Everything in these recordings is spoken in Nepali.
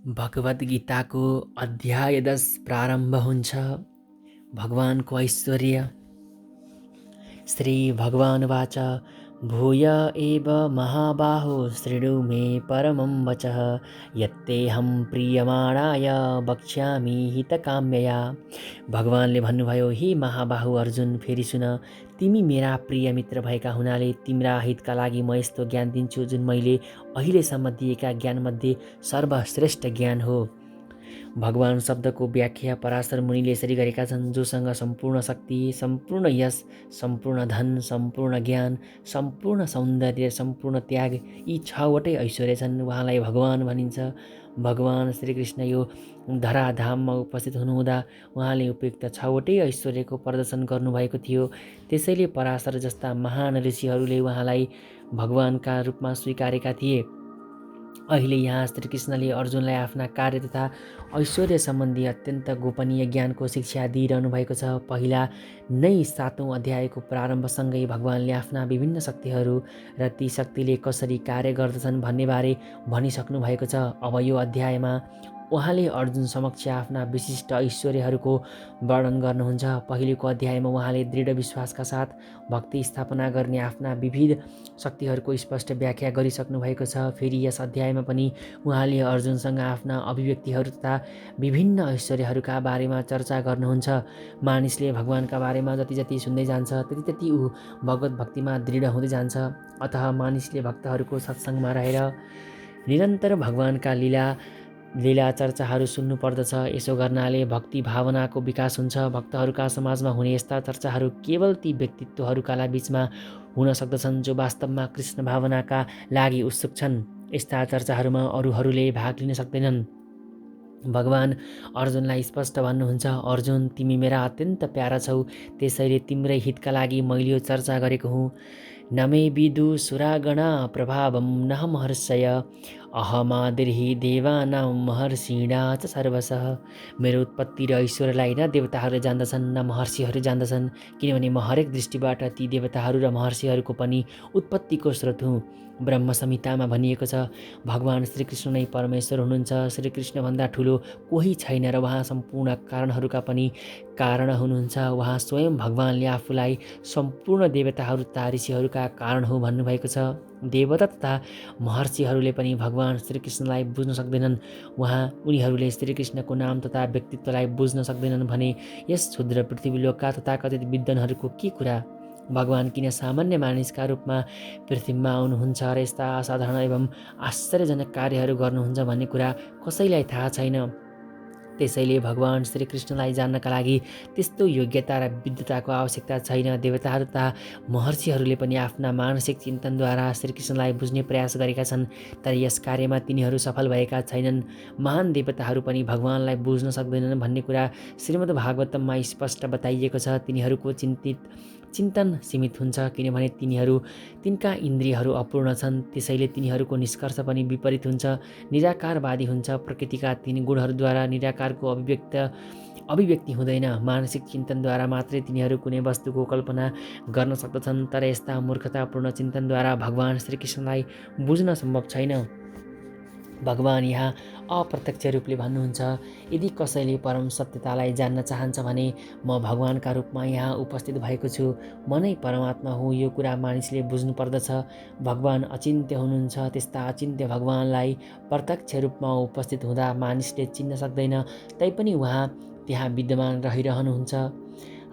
भगवद् गीताको अध्याय 10 प्रारम्भ हुन्छ। भगवानको ऐश्वर्य। श्री भगवानुवाच भूय एव महाबाहो शृणु मे परमं वचः यत्तेऽहं प्रीयमाणाय वक्ष्यामि हितकाम्यया। भगवानले भन्नुभयो, हे महाबाहु अर्जुन, फेरि सुन। तिमी मेरा प्रिय मित्र भएका हुनाले तिम्रा हितका लागि म यस्तो ज्ञान दिन्छु जुन मैले अहिलेसम्म दिएका ज्ञानमध्ये सर्वश्रेष्ठ ज्ञान हो। भगवान शब्दको व्याख्या पराशर मुनिले यसरी गरेका छन्। जोसँग सम्पूर्ण शक्ति, सम्पूर्ण यश, सम्पूर्ण धन, सम्पूर्ण ज्ञान, सम्पूर्ण सौन्दर्य, सम्पूर्ण त्याग, यी 6वटै ऐश्वर्य छन्, उहाँलाई भगवान भनिन्छ। भगवान श्रीकृष्ण यो धराधाममा उपस्थित हुनुहुँदा उहाँले उपयुक्त 6वटै ऐश्वर्यको प्रदर्शन गर्नुभएको थियो। त्यसैले पराशर जस्ता महान ऋषिहरूले उहाँलाई भगवानका रूपमा स्वीकारेका थिए। अहिले यहाँ श्रीकृष्णले अर्जुनलाई आफ्ना कार्य तथा ऐश्वर्य सम्बन्धी अत्यन्त गोपनीय ज्ञानको शिक्षा दिइरहनु भएको छ। पहिला नै 7औं अध्यायको प्रारम्भसँगै भगवानले आफ्ना विभिन्न शक्तिहरू र ती शक्तिले कसरी कार्य गर्दछन् भन्नेबारे भनिसक्नु भएको छ। अब यो अध्यायमा उहाँले अर्जुन समक्ष आफ्ना विशिष्ट ऐश्वर्यहरूको वर्णन गर्नुहुन्छ। पहिलेको अध्यायमा उहाँले दृढ विश्वासका साथ भक्ति स्थापना गर्ने आफ्ना विविध शक्तिहरूको स्पष्ट व्याख्या गरिसक्नु भएको छ। फेरि यस अध्यायमा पनि उहाँले अर्जुनसँग आफ्ना अभिव्यक्तिहरू तथा विभिन्न ऐश्वर्यहरूका बारेमा चर्चा गर्नुहुन्छ। मानिसले भगवानका बारेमा जति जति सुन्दै जान्छ त्यति त्यति ऊ भगवत भक्तिमा दृढ हुँदै जान्छ। अतः मानिसले भक्तहरूको सत्सङ्गमा रहेर निरन्तर भगवानका लीला चर्चाहरू सुन्नु पर्दछ। यसो गर्नाले भक्ति भावनाको विकास हुन्छ। भक्तहरूका समाजमा हुने यस्ता चर्चाहरू केवल ती व्यक्तित्वहरूका बीचमा हुन सक्दछन् जो वास्तवमा कृष्ण भावनाका लागि उत्सुक छन्। यस्ता चर्चाहरूमा अरूहरूले भाग लिन सक्दैनन्। भगवान अर्जुनलाई स्पष्ट भन्नुहुन्छ, अर्जुन, तिमी मेरा अत्यन्त प्यारा छौ, त्यसैले तिम्रै हितका लागि मैले यो चर्चा गरेको हुँ। न मे विदु सुरागणा प्रभावं नहं हर्षय अहमादिर्हि देवानां महर्षिणा च सर्वशः। मेरो उत्पत्ति र ऐश्वर्यलाई न देवताहरूले जान्दछन् न महर्षिहरू जान्दछन्, किनभने म हरेक दृष्टिबाट ती देवताहरू र महर्षिहरूको पनि उत्पत्तिको स्रोत हुँ। ब्रह्म संहितामा भनिएको छ, भगवान श्रीकृष्ण नै परमेश्वर हुनुहुन्छ। श्रीकृष्णभन्दा ठुलो कोही छैन र उहाँ सम्पूर्ण कारणहरूका पनि कारण हुनुहुन्छ। उहाँ स्वयं भगवानले आफूलाई सम्पूर्ण देवताहरू तथा ऋषिहरूका कारण हो भन्नुभएको छ। देवता तथा महर्षिहरूले पनि भगवान श्रीकृष्णलाई बुझ्न सक्दैनन्। उनीहरूले श्रीकृष्णको नाम तथा व्यक्तित्वलाई बुझ्न सक्दैनन् भने यस क्षुद्र पृथ्वीलोकका तथाकथित विद्वानहरूको के कुरा। भगवान किन सामान्य मानिसका रूपमा पृथ्वीमा आउनुहुन्छ र यस्ता असाधारण एवं आश्चर्यजनक कार्यहरू गर्नुहुन्छ भन्ने कुरा कसैलाई थाहा छैन। त्यसैले भगवान श्रीकृष्णलाई जान्नका लागि त्यस्तो योग्यता र विद्वताको आवश्यकता छैन। देवताहरू तथा महर्षिहरूले पनि आफ्ना मानसिक चिन्तनद्वारा श्रीकृष्णलाई बुझ्ने प्रयास गरेका छन्, तर यस कार्यमा तिनीहरू सफल भएका छैनन्। महान देवताहरू पनि भगवानलाई बुझ्न सक्दैनन् भन्ने कुरा श्रीमद् भागवतममा स्पष्ट बताइएको छ। तिनीहरूको चिन्तन सीमित हुन्छ, किनभने तिनका इन्द्रियहरू अपूर्ण छन्। त्यसैले तिनीहरूको निष्कर्ष पनि विपरीत हुन्छ, निराकारवादी हुन्छ। प्रकृतिका 3 गुणहरूद्वारा निराकारको अभिव्यक्ति हुँदैन। मानसिक चिन्तनद्वारा मात्रै तिनीहरू कुनै वस्तुको कल्पना गर्न सक्दछन्, तर यस्ता मूर्खतापूर्ण चिन्तनद्वारा भगवान श्रीकृष्णलाई बुझ्न सम्भव छैन। भगवान यहाँ अप्रत्यक्ष रूपले भन्नुहुन्छ, यदि कसैले परम सत्यतालाई जान्न चाहन्छ भने म भगवानका रूपमा यहाँ उपस्थित भएको छु। म नै परमात्मा हुँ। यो कुरा मानिसले बुझ्नु पर्दछ। भगवान अचिन्त्य हुनुहुन्छ। त्यस्ता अचिन्त्य भगवानलाई प्रत्यक्ष रूपमा उपस्थित हुँदा मानिसले चिन्न सक्दैन, तैपनि उहाँ त्यहाँ विद्यमान रहिरहनुहुन्छ।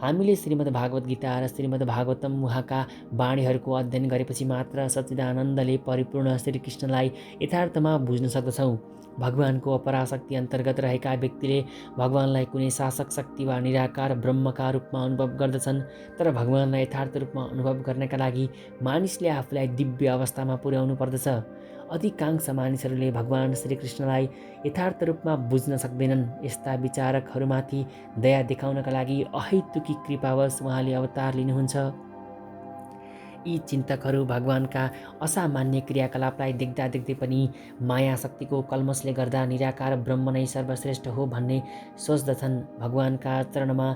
हामीले श्रीमद् भागवत गीता र श्रीमद् भागवतम उहाँका वाणीहरूको अध्ययन गरेपछि मात्र सच्चिदानन्दले परिपूर्ण श्रीकृष्णलाई यथार्थमा बुझ्न सक्दछौँ। भगवानको अपराशक्ति अन्तर्गत रहेका व्यक्तिले भगवानलाई कुनै शासक शक्ति वा निराकार ब्रह्मका रूपमा अनुभव गर्दछन्, तर भगवानलाई यथार्थ रूपमा अनुभव गर्नका लागि मानिसले आफूलाई दिव्य अवस्थामा पुर्याउनु पर्दछ। अधिकांश मानिसहरूले भगवान श्रीकृष्णलाई यथार्थ रूपमा बुझ्न सक्दैनन्। यस्ता विचारकहरूमाथि दया देखाउनका लागि अहैतुकी कृपावश उहाँले अवतार लिनुहुन्छ। यी चिन्तकहरू भगवानका असामान्य क्रियाकलापलाई देख्दा देख्दै पनि माया शक्तिको कल्मसले गर्दा निराकार ब्रह्म नै सर्वश्रेष्ठ हो भन्ने सोच्दछन्। भगवानका चरणमा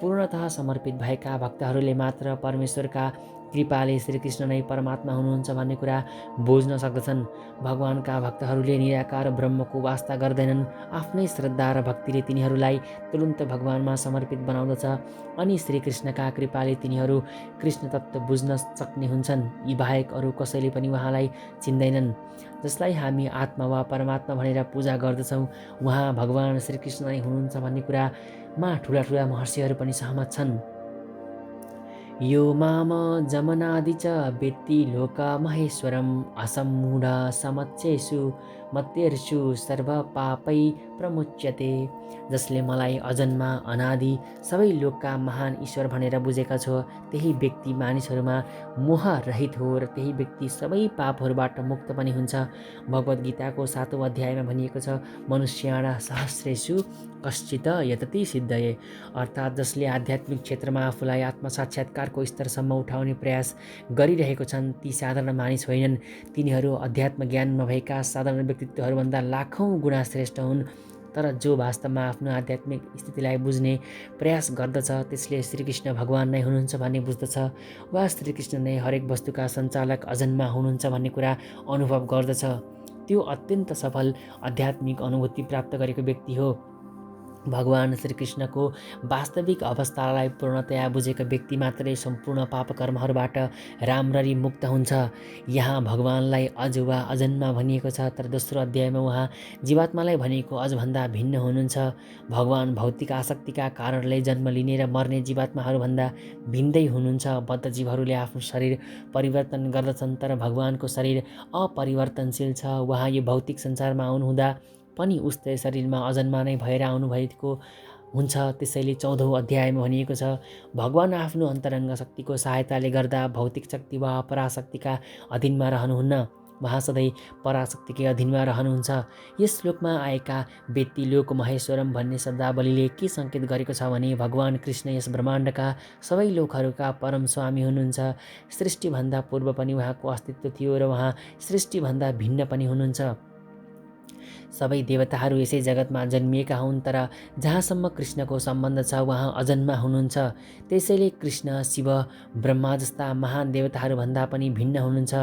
पूर्णतः समर्पित भएका भक्तहरूले मात्र परमेश्वरका कृपाले श्रीकृष्ण नै परमात्मा हुनुहुन्छ भन्ने कुरा बुझ्न सक्दछन्। भगवानका भक्तहरूले निराकार ब्रह्मको वास्ता गर्दैनन्। आफ्नै श्रद्धा र भक्तिले तिनीहरूलाई तुरुन्त भगवानमा समर्पित बनाउँदछ अनि श्रीकृष्णका कृपाले तिनीहरू कृष्ण तत्त्व बुझ्न सक्ने हुन्छन्। यी बाहेक अरू कसैले पनि उहाँलाई चिन्दैनन्। जसलाई हामी आत्मा वा परमात्मा भनेर पूजा गर्दछौँ, उहाँ भगवान श्रीकृष्ण नै हुनुहुन्छ भन्ने कुरामा ठुला ठुला महर्षिहरू पनि सहमत छन्। यो माम जमनादि च वेत्ति लोकमहेश्वरम् असम्मूढ समच्छेषु मत्यर्षु सर्वपापै प्रमुच्यते। जसले मलाई अजन्मा अनादि सबै लोकका महान ईश्वर भनेर बुझेका छ, त्यही व्यक्ति मानिसहरूमा मोह रहित हो र त्यही व्यक्ति सबै पापहरूबाट मुक्त पनि हुन्छ। भगवद् गीताको 7औं अध्यायमा भनिएको छ, मनुष्याण सहस्रेषु कश्चित यतति सिद्धये। अर्थात् जसले आध्यात्मिक क्षेत्रमा आफूलाई आत्मसाक्षात्कारको स्तरसम्म उठाउने प्रयास गरिरहेको छन्, ती साधारण मानिस होइनन्। तिनीहरू अध्यात्म ज्ञान नभएका साधारण व्यक्तित्वहरूभन्दा लाखौँ गुणा श्रेष्ठ हुन्। तर जो वास्तवमा आफ्नो आध्यात्मिक स्थितिलाई बुझ्ने प्रयास गर्दछ, त्यसले श्रीकृष्ण भगवान नै हुनुहुन्छ भन्ने बुझ्दछ वा श्रीकृष्ण नै हरेक वस्तुका सञ्चालक अजन्मा हुनुहुन्छ भन्ने कुरा अनुभव गर्दछ। त्यो अत्यन्त सफल आध्यात्मिक अनुभूति प्राप्त गरेको व्यक्ति हो। भगवान श्रीकृष्णको वास्तविक अवस्थालाई पूर्णतया बुझेको व्यक्ति मात्रै सम्पूर्ण पापकर्महरूबाट राम्ररी मुक्त हुन्छ। यहाँ भगवानलाई अज वा अजन्मा भनिएको छ, तर दोस्रो अध्यायमा उहाँ जीवात्मालाई भनेको अजभन्दा भिन्न हुनुहुन्छ। भगवान भौतिक आसक्तिका कारणले जन्म लिने र मर्ने जीवात्माहरूभन्दा भिन्दै हुनुहुन्छ। बद्ध जीवहरूले आफ्नो शरीर परिवर्तन गर्दछन्, तर भगवानको शरीर अपरिवर्तनशील छ। उहाँ यो भौतिक संसारमा आउनुहुँदा पनि उस्तै शरीरमा अजन्मा नै भएर आउनुभएको हुन्छ। त्यसैले 14औं अध्यायमा भनिएको छ, भगवान आफ्नो अन्तरङ्ग शक्तिको सहायताले गर्दा भौतिक शक्ति वा पराशक्तिका अधीनमा रहनुहुन्न, उहाँ सधैँ पराशक्तिकै अधीनमा रहनुहुन्छ। यस श्लोकमा आएका वेत्ति लोक महेश्वरम भन्ने शब्दावलीले के सङ्केत गरेको छ भने भगवान कृष्ण यस ब्रह्माण्डका सबै लोकहरूका परम स्वामी हुनुहुन्छ। सृष्टिभन्दा पूर्व पनि उहाँको अस्तित्व थियो र उहाँ सृष्टिभन्दा भिन्न पनि हुनुहुन्छ। सबै देवताहरू यसै जगतमा जन्मिएका हुन्, तर जहाँसम्म कृष्णको सम्बन्ध छ उहाँ अजन्मा हुनुहुन्छ। त्यसैले कृष्ण, शिव, ब्रह्मा जस्ता महान देवताहरूभन्दा पनि भिन्न हुनुहुन्छ।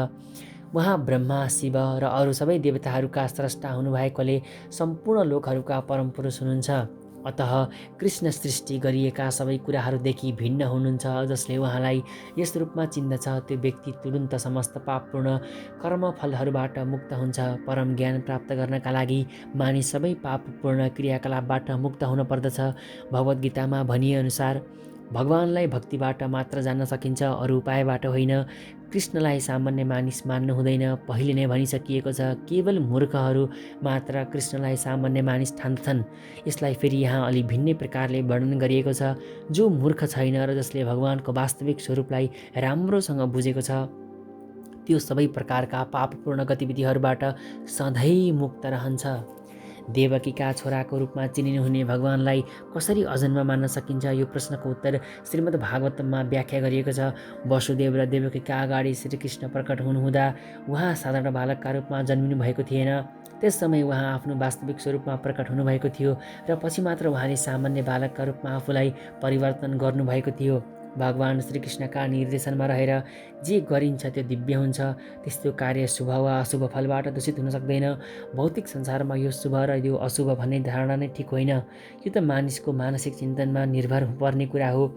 उहाँ ब्रह्मा, शिव र अरू सबै देवताहरूका स्रष्टा हुनुभएकोले सम्पूर्ण लोकहरूका परमपुरुष हुनुहुन्छ। अतः कृष्ण सृष्टि गरिएका सबै कुराहरूदेखि भिन्न हुनुहुन्छ। जसले उहाँलाई यस रूपमा चिन्दछ, त्यो व्यक्ति तुरुन्त समस्त पापपूर्ण कर्मफलहरूबाट मुक्त हुन्छ। परम ज्ञान प्राप्त गर्नका लागि मानिस सबै पापपूर्ण क्रियाकलापबाट मुक्त हुन पर्दछ। भगवद् गीतामा भनिएअनुसार भगवानलाई भक्तिबाट मात्र जान्न सकिन्छ, अरू उपायबाट होइन। कृष्णलाई सामान्य मानिस मान्नु हुँदैन। पहिले नै भनिसकिएको छ, केवल मूर्खहरू मात्र कृष्णलाई सामान्य मानिस ठान्दछन्। यसलाई फेरि यहाँ अलि भिन्नै प्रकारले वर्णन गरिएको छ। जो मूर्ख छैन र जसले भगवानको वास्तविक स्वरूपलाई राम्रोसँग बुझेको छ, त्यो सबै प्रकारका पापपूर्ण गतिविधिहरूबाट सधैँ मुक्त रहन्छ। देवकीका छोराको रूपमा चिनिनुहुने भगवानलाई कसरी अजन्मा मान्न सकिन्छ? यो प्रश्नको उत्तर श्रीमद् भागवतममा व्याख्या गरिएको छ। वसुदेव र देवकीका अगाडि श्रीकृष्ण प्रकट हुनुहुँदा उहाँ साधारण बालकका रूपमा जन्मिनु भएको थिएन। त्यस समय उहाँ आफ्नो वास्तविक स्वरूपमा प्रकट हुनुभएको थियो र पछि मात्र उहाँले सामान्य बालकका रूपमा आफूलाई परिवर्तन गर्नुभएको थियो। भगवान श्रीकृष्णका निर्देशनमा रहेर जे गरिन्छ त्यो दिव्य हुन्छ। त्यस्तो कार्य शुभ वा अशुभ फलबाट दूषित हुन सक्दैन। भौतिक संसारमा यो शुभ र यो अशुभ भन्ने धारणा नै ठिक होइन। यो त मानिसको मानसिक चिन्तनमा निर्भर पर्ने कुरा हो।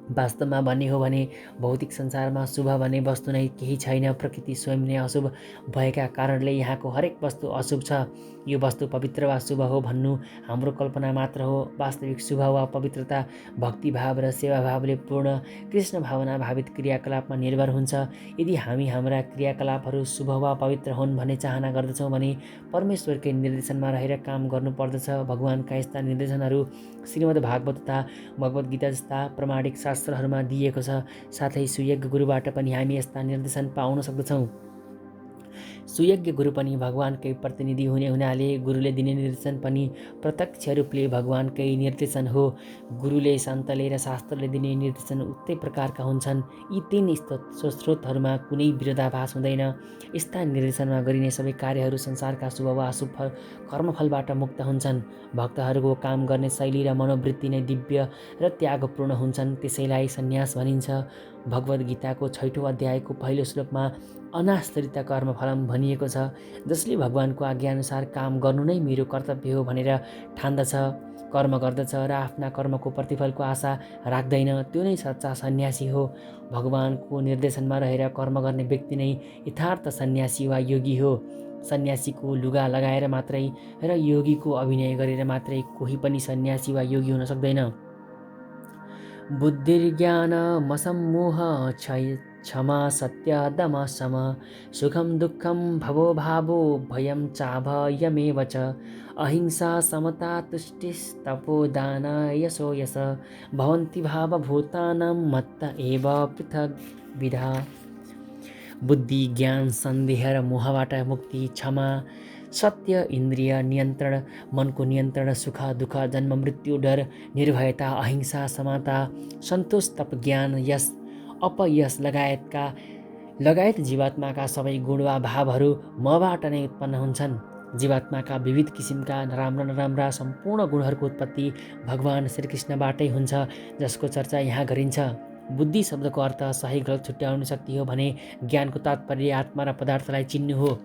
वास्तवमा भन्ने हो भने भौतिक संसारमा शुभ भन्ने वस्तु नै केही छैन। प्रकृति स्वयं नै अशुभ भएका कारणले यहाँको हरेक वस्तु अशुभ छ। यो वस्तु पवित्र वा शुभ हो भन्नु हाम्रो कल्पना मात्र हो। वास्तविक शुभ वा पवित्रता भक्तिभाव र सेवाभावले पूर्ण कृष्ण भावना भावित क्रियाकलापमा निर्भर हुन्छ। यदि हामी हाम्रा क्रियाकलापहरू शुभ वा पवित्र हुन् भन्ने चाहना गर्दछौँ भने परमेश्वरकै निर्देशनमा रहेर काम गर्नुपर्दछ। भगवानका यस्ता निर्देशनहरू श्रीमद् भागवत तथा भगवद् गीता जस्ता प्रमाणिक शास्त्रहरूमा दिइएको छ। साथै सुयज्ञ गुरुबाट पनि हामी यस्ता निर्देशन पाउन सक्दछौँ। सुयज्ञ गुरु पनि भगवानकै प्रतिनिधि हुने हुनाले गुरुले दिने निर्देशन पनि प्रत्यक्ष रूपले भगवानकै निर्देशन हो। गुरुले सन्तले र शास्त्रले दिने निर्देशन उस्तै प्रकारका हुन्छन्। यी तीन स्रोतहरूमा कुनै विरोधाभास हुँदैन। यस्ता निर्देशनमा गरिने सबै कार्यहरू संसारका शुभ वा अशुभ कर्मफलबाट मुक्त हुन्छन्। भक्तहरूको काम गर्ने शैली र मनोवृत्ति नै दिव्य र त्यागपूर्ण हुन्छन्। त्यसैलाई सन्यास भनिन्छ। भगवद् गीताको 6औं अध्यायको पहिलो श्लोकमा अनाश्रित कर्मफलम भनिएको छ। जसले भगवानको आज्ञाअनुसार काम गर्नु नै मेरो कर्तव्य हो भनेर ठान्दछ, कर्म गर्दछ र आफ्ना कर्मको प्रतिफलको आशा राख्दैन, त्यो नै सच्चा सन्यासी हो। भगवानको निर्देशनमा रहेर कर्म गर्ने व्यक्ति नै यथार्थ सन्यासी वा योगी हो। सन्यासीको लुगा लगाएर मात्रै र योगीको अभिनय गरेर मात्रै कोही पनि सन्यासी वा योगी हुन सक्दैन। बुद्धिर्ज्ञानमसम्मोह क्षमा सत्य दम शम सुखम दुःखम भवो भावो भयं चाभयमेव च अहिंसा समता तुष्टिस्तपो दान यशो यश भवन्ति भावभूतानां मत्त एव पृथग् विधा। बुद्धि, ज्ञान, सन्देह र मोहबाट मुक्ति, क्षमा, सत्य, इन्द्रिय नियन्त्रण, मनको नियन्त्रण, सुख दुःख, जन्म मृत्यु, डर, निर्भयता, अहिंसा, समता, सन्तोष, तप, ज्ञान, यश, अपयश लगायत जीवात्माका सबै गुण वा भावहरू मबाट नै उत्पन्न हुन्छन्। जीवात्माका विविध किसिमका नराम्रा नराम्रा सम्पूर्ण गुणहरूको उत्पत्ति भगवान श्रीकृष्णबाटै हुन्छ, जसको चर्चा यहाँ गरिन्छ। बुद्धि शब्दको अर्थ सही गलत छुट्याउने शक्ति हो भने ज्ञानको तात्पर्य आत्मा र पदार्थलाई चिन्नु हो।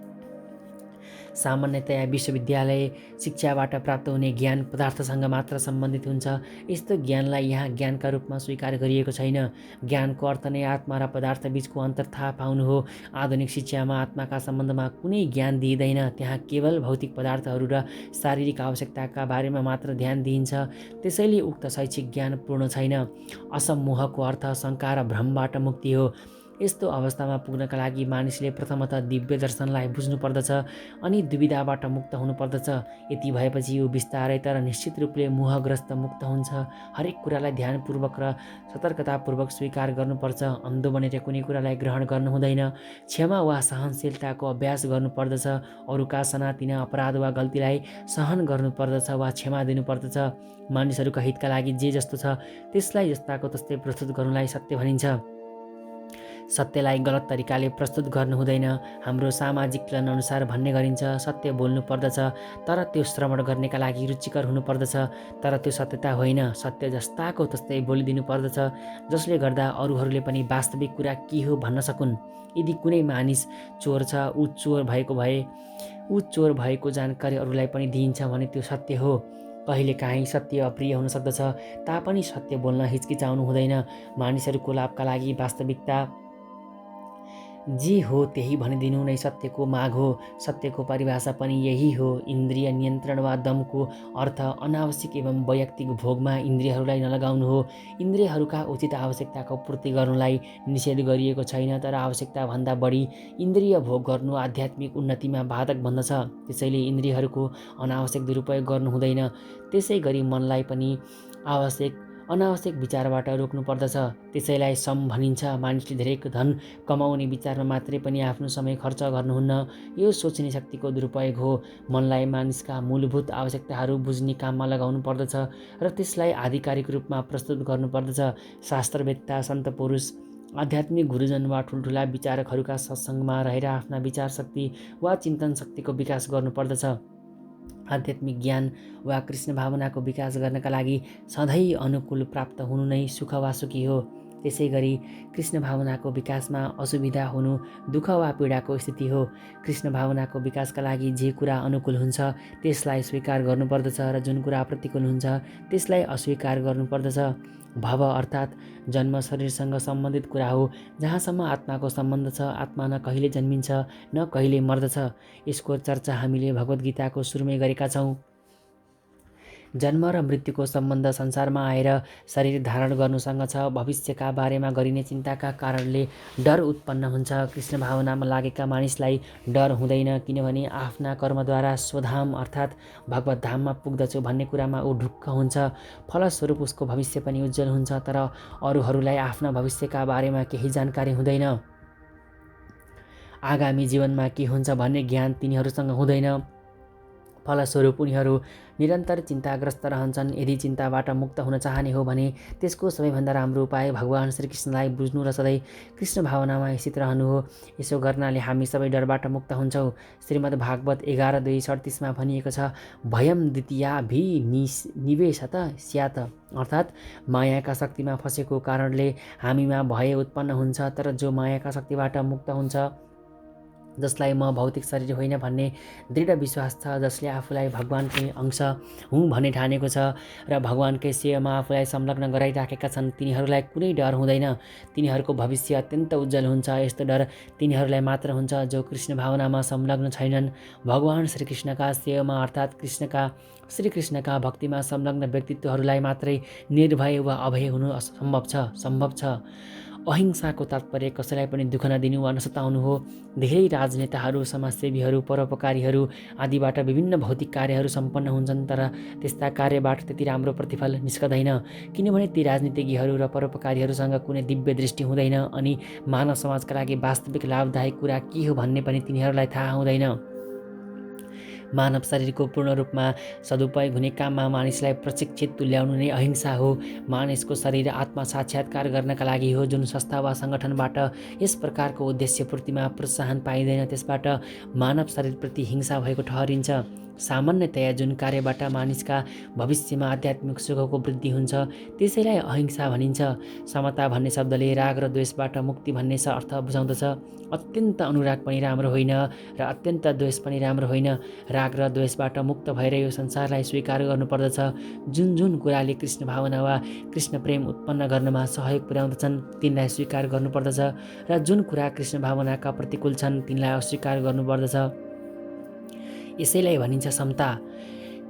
सामान्यतया विश्वविद्यालय शिक्षाबाट प्राप्त हुने ज्ञान पदार्थसँग मात्र सम्बन्धित हुन्छ। यस्तो ज्ञानलाई यहाँ ज्ञानका रूपमा स्वीकार गरिएको छैन। ज्ञानको अर्थ नै आत्मा र पदार्थ बीचको अन्तर थाहा पाउनु हो। आधुनिक शिक्षामा आत्माका सम्बन्धमा कुनै ज्ञान दिइँदैन। त्यहाँ केवल भौतिक पदार्थहरू र शारीरिक आवश्यकताका बारेमा मात्र ध्यान दिइन्छ। त्यसैले उक्त शैक्षिक ज्ञान पूर्ण छैन। असम्मोहको अर्थ शङ्का र भ्रमबाट मुक्ति हो। यस्तो अवस्थामा पुग्नका लागि मानिसले प्रथमतः दिव्य दर्शनलाई बुझ्नु पर्दछ, अनि दुविधाबाट मुक्त हुनुपर्दछ। यति भएपछि ऊ बिस्तारै तर निश्चित रूपले मोहग्रस्त मुक्त हुन्छ। हरेक कुरालाई ध्यानपूर्वक र सतर्कतापूर्वक स्वीकार गर्नुपर्छ। अन्धो बनेर कुनै कुरालाई ग्रहण गर्नु हुँदैन। क्षमा वा सहनशीलताको अभ्यास गर्नुपर्दछ। अरूका सनातिना अपराध वा गल्तीलाई सहन गर्नुपर्दछ वा क्षमा दिनुपर्दछ। मानिसहरूका हितका लागि जे जस्तो छ त्यसलाई जस्ताको तस्तै प्रस्तुत गर्नुलाई सत्य भनिन्छ। सत्यलाई गलत तरिकाले प्रस्तुत गर्नु हुँदैन। हाम्रो सामाजिक चलन अनुसार भन्ने गरिन्छ, सत्य बोल्नु पर्दछ, तर त्यो श्रवण गर्नेका लागि रुचिकर हुनुपर्दछ। तर त्यो सत्यता होइन। सत्य जस्ताको तस्तै बोलिदिनु पर्दछ, जसले गर्दा अरूहरूले पनि वास्तविक कुरा के हो भन्न सकुन्। यदि कुनै मानिस चोर छ, ऊ चोर भएको जानकारी अरूलाई पनि दिइन्छ भने त्यो सत्य हो। कहिलेकाहीँ सत्य अप्रिय हुन सक्दछ, तापनि सत्य बोल्न हिचकिचाउनु हुँदैन। मानिसहरूको लाभका लागि वास्तविकता जे हो त्यही भनिदिनु नै सत्यको माग हो। सत्यको परिभाषा पनि यही हो। इन्द्रिय नियन्त्रण वा दमको अर्थ अनावश्यक एवं वैयक्तिक भोगमा इन्द्रियहरूलाई नलगाउनु हो। इन्द्रियहरूका उचित आवश्यकताको पूर्ति गर्नुलाई निषेध गरिएको छैन, तर आवश्यकताभन्दा बढी इन्द्रिय भोग गर्नु आध्यात्मिक उन्नतिमा बाधक बन्दछ। त्यसैले इन्द्रियहरूको अनावश्यक दुरुपयोग गर्नु हुँदैन। त्यसै गरी मनलाई पनि अनावश्यक विचारबाट रोक्नु पर्दछ। त्यसैलाई सम भनिन्छ। मानिसले धेरै धन कमाउने विचारमा मात्रै पनि आफ्नो समय खर्च गर्नुहुन्न। यो सोच्ने शक्तिको दुरुपयोग हो। मनलाई मानिसका मूलभूत आवश्यकताहरू बुझ्ने काममा लगाउनु पर्दछ र त्यसलाई आधिकारिक रूपमा प्रस्तुत गर्नुपर्दछ। शास्त्रवेत्ता, सन्त पुरुष, आध्यात्मिक गुरुजन वा ठुल्ठुला विचारकहरूका सत्सङ्गमा रहेर आफ्ना विचार शक्ति वा चिन्तन शक्तिको विकास गर्नुपर्दछ। आध्यात्मिक ज्ञान वा कृष्ण भावनाको विकास गर्नका लागि सधैँ अनुकूल प्राप्त हुनु नै सुख वा सुखी हो। त्यसै गरी कृष्ण भावनाको विकासमा असुविधा हुनु दुःख वा पीडाको स्थिति हो। कृष्ण भावनाको विकासका लागि जे कुरा अनुकूल हुन्छ त्यसलाई स्वीकार गर्नुपर्दछ र जुन कुरा प्रतिकूल हुन्छ त्यसलाई अस्वीकार गर्नुपर्दछ। भव अर्थात् जन्म शरीरसँग सम्बन्धित कुरा हो। जहाँसम्म आत्माको सम्बन्ध छ, आत्मा न कहिले जन्मिन्छ न कहिले मर्दछ। यसको चर्चा हामीले भगवद्गीताको सुरुमै गरेका छौँ। जन्म र मृत्युको सम्बन्ध संसारमा आएर शरीर धारण गर्नुसँग छ। भविष्यका बारेमा गरिने चिन्ताका कारणले डर उत्पन्न हुन्छ। कृष्ण भावनामा लागेका मानिसलाई डर हुँदैन, किनभने आफ्ना कर्मद्वारा स्वधाम अर्थात् भगवत धाममा पुग्दछु भन्ने कुरामा ऊ ढुक्क हुन्छ। फलस्वरूप उसको भविष्य पनि उज्जवल हुन्छ। तर अरूहरूलाई आफ्ना भविष्यका बारेमा केही जानकारी हुँदैन। आगामी जीवनमा के हुन्छ भन्ने ज्ञान तिनीहरूसँग हुँदैन। फलस्वरूप उनीहरू निरन्तर चिन्ताग्रस्त रहन्छन्। यदि चिन्ताबाट मुक्त हुन चाहने हो भने त्यसको सबैभन्दा राम्रो उपाय भगवान श्रीकृष्णलाई बुझ्नु र सधैँ कृष्ण भावनामा स्थित रहनु हो। यसो गर्नाले हामी सबै डरबाट मुक्त हुन्छौँ। श्रीमद् भागवत 11:2:38 भनिएको छ, भयम द्वितीयाभिनिवेशत स्यात्, अर्थात् मायाका शक्तिमा फसेको कारणले हामीमा भय उत्पन्न हुन्छ। तर जो मायाका शक्तिबाट मुक्त हुन्छ, जसलाई म भौतिक शरीर होइन भन्ने दृढ विश्वास छ, जसले आफूलाई भगवानकै अंश हुँ भन्ने ठानेको छ र भगवानकै सेवामा आफूलाई संलग्न गराइराखेका छन्, तिनीहरूलाई कुनै डर हुँदैन। तिनीहरूको भविष्य अत्यन्त उज्जवल हुन्छ। यस्तो डर तिनीहरूलाई मात्र हुन्छ जो कृष्ण भावनामा संलग्न छैनन्। भगवान श्रीकृष्णका सेवामा अर्थात् श्रीकृष्णका भक्तिमा संलग्न व्यक्तित्वहरूलाई मात्रै निर्भय वा अभय हुनु सम्भव छ। अहिंसाको तात्पर्य कसैलाई पनि दुःख नदिनु वा नसताउनु हो। धेरै राजनेताहरू, समाजसेवीहरू, परोपकारीहरू आदिबाट विभिन्न भौतिक कार्यहरू सम्पन्न हुन्छन्, तर त्यस्ता कार्यबाट त्यति राम्रो प्रतिफल निस्कँदैन, किनभने ती राजनीतिज्ञहरू र परोपकारीहरूसँग कुनै दिव्य दृष्टि हुँदैन अनि मानव समाजका लागि वास्तविक लाभदायक कुरा के हो भन्ने पनि तिनीहरूलाई थाहा हुँदैन। मानव शरीरको पूर्ण रूपमा सदुपयोग हुने काममा मानिसलाई प्रशिक्षित तुल्याउनु नै अहिंसा हो। मानिसको शरीर आत्मा साक्षात्कार गर्नका लागि हो। जुन संस्था वा सङ्गठनबाट यस प्रकारको उद्देश्य पूर्तिमा प्रोत्साहन पाइँदैन, त्यसबाट मानव शरीरप्रति हिंसा भएको ठहरिन्छ। सामान्यतया जुन कार्यबाट मानिसका भविष्यमा आध्यात्मिक सुखको वृद्धि हुन्छ, त्यसैलाई अहिंसा भनिन्छ। समता भन्ने शब्दले राग र द्वेषबाट मुक्ति भन्ने अर्थ बुझाउँदछ। अत्यन्त अनुराग पनि राम्रो होइन र अत्यन्त द्वेष पनि राम्रो होइन। राग र द्वेषबाट मुक्त भएर यो संसारलाई स्वीकार गर्नुपर्दछ। जुन जुन कुराले कृष्ण भावना वा कृष्ण प्रेम उत्पन्न गर्नमा सहयोग पुर्याउँदछन् तिनलाई स्वीकार गर्नुपर्दछ र जुन कुरा कृष्ण भावनाका प्रतिकूल छन् तिनलाई अस्वीकार गर्नुपर्दछ। यसैलाई भनिन्छ समता।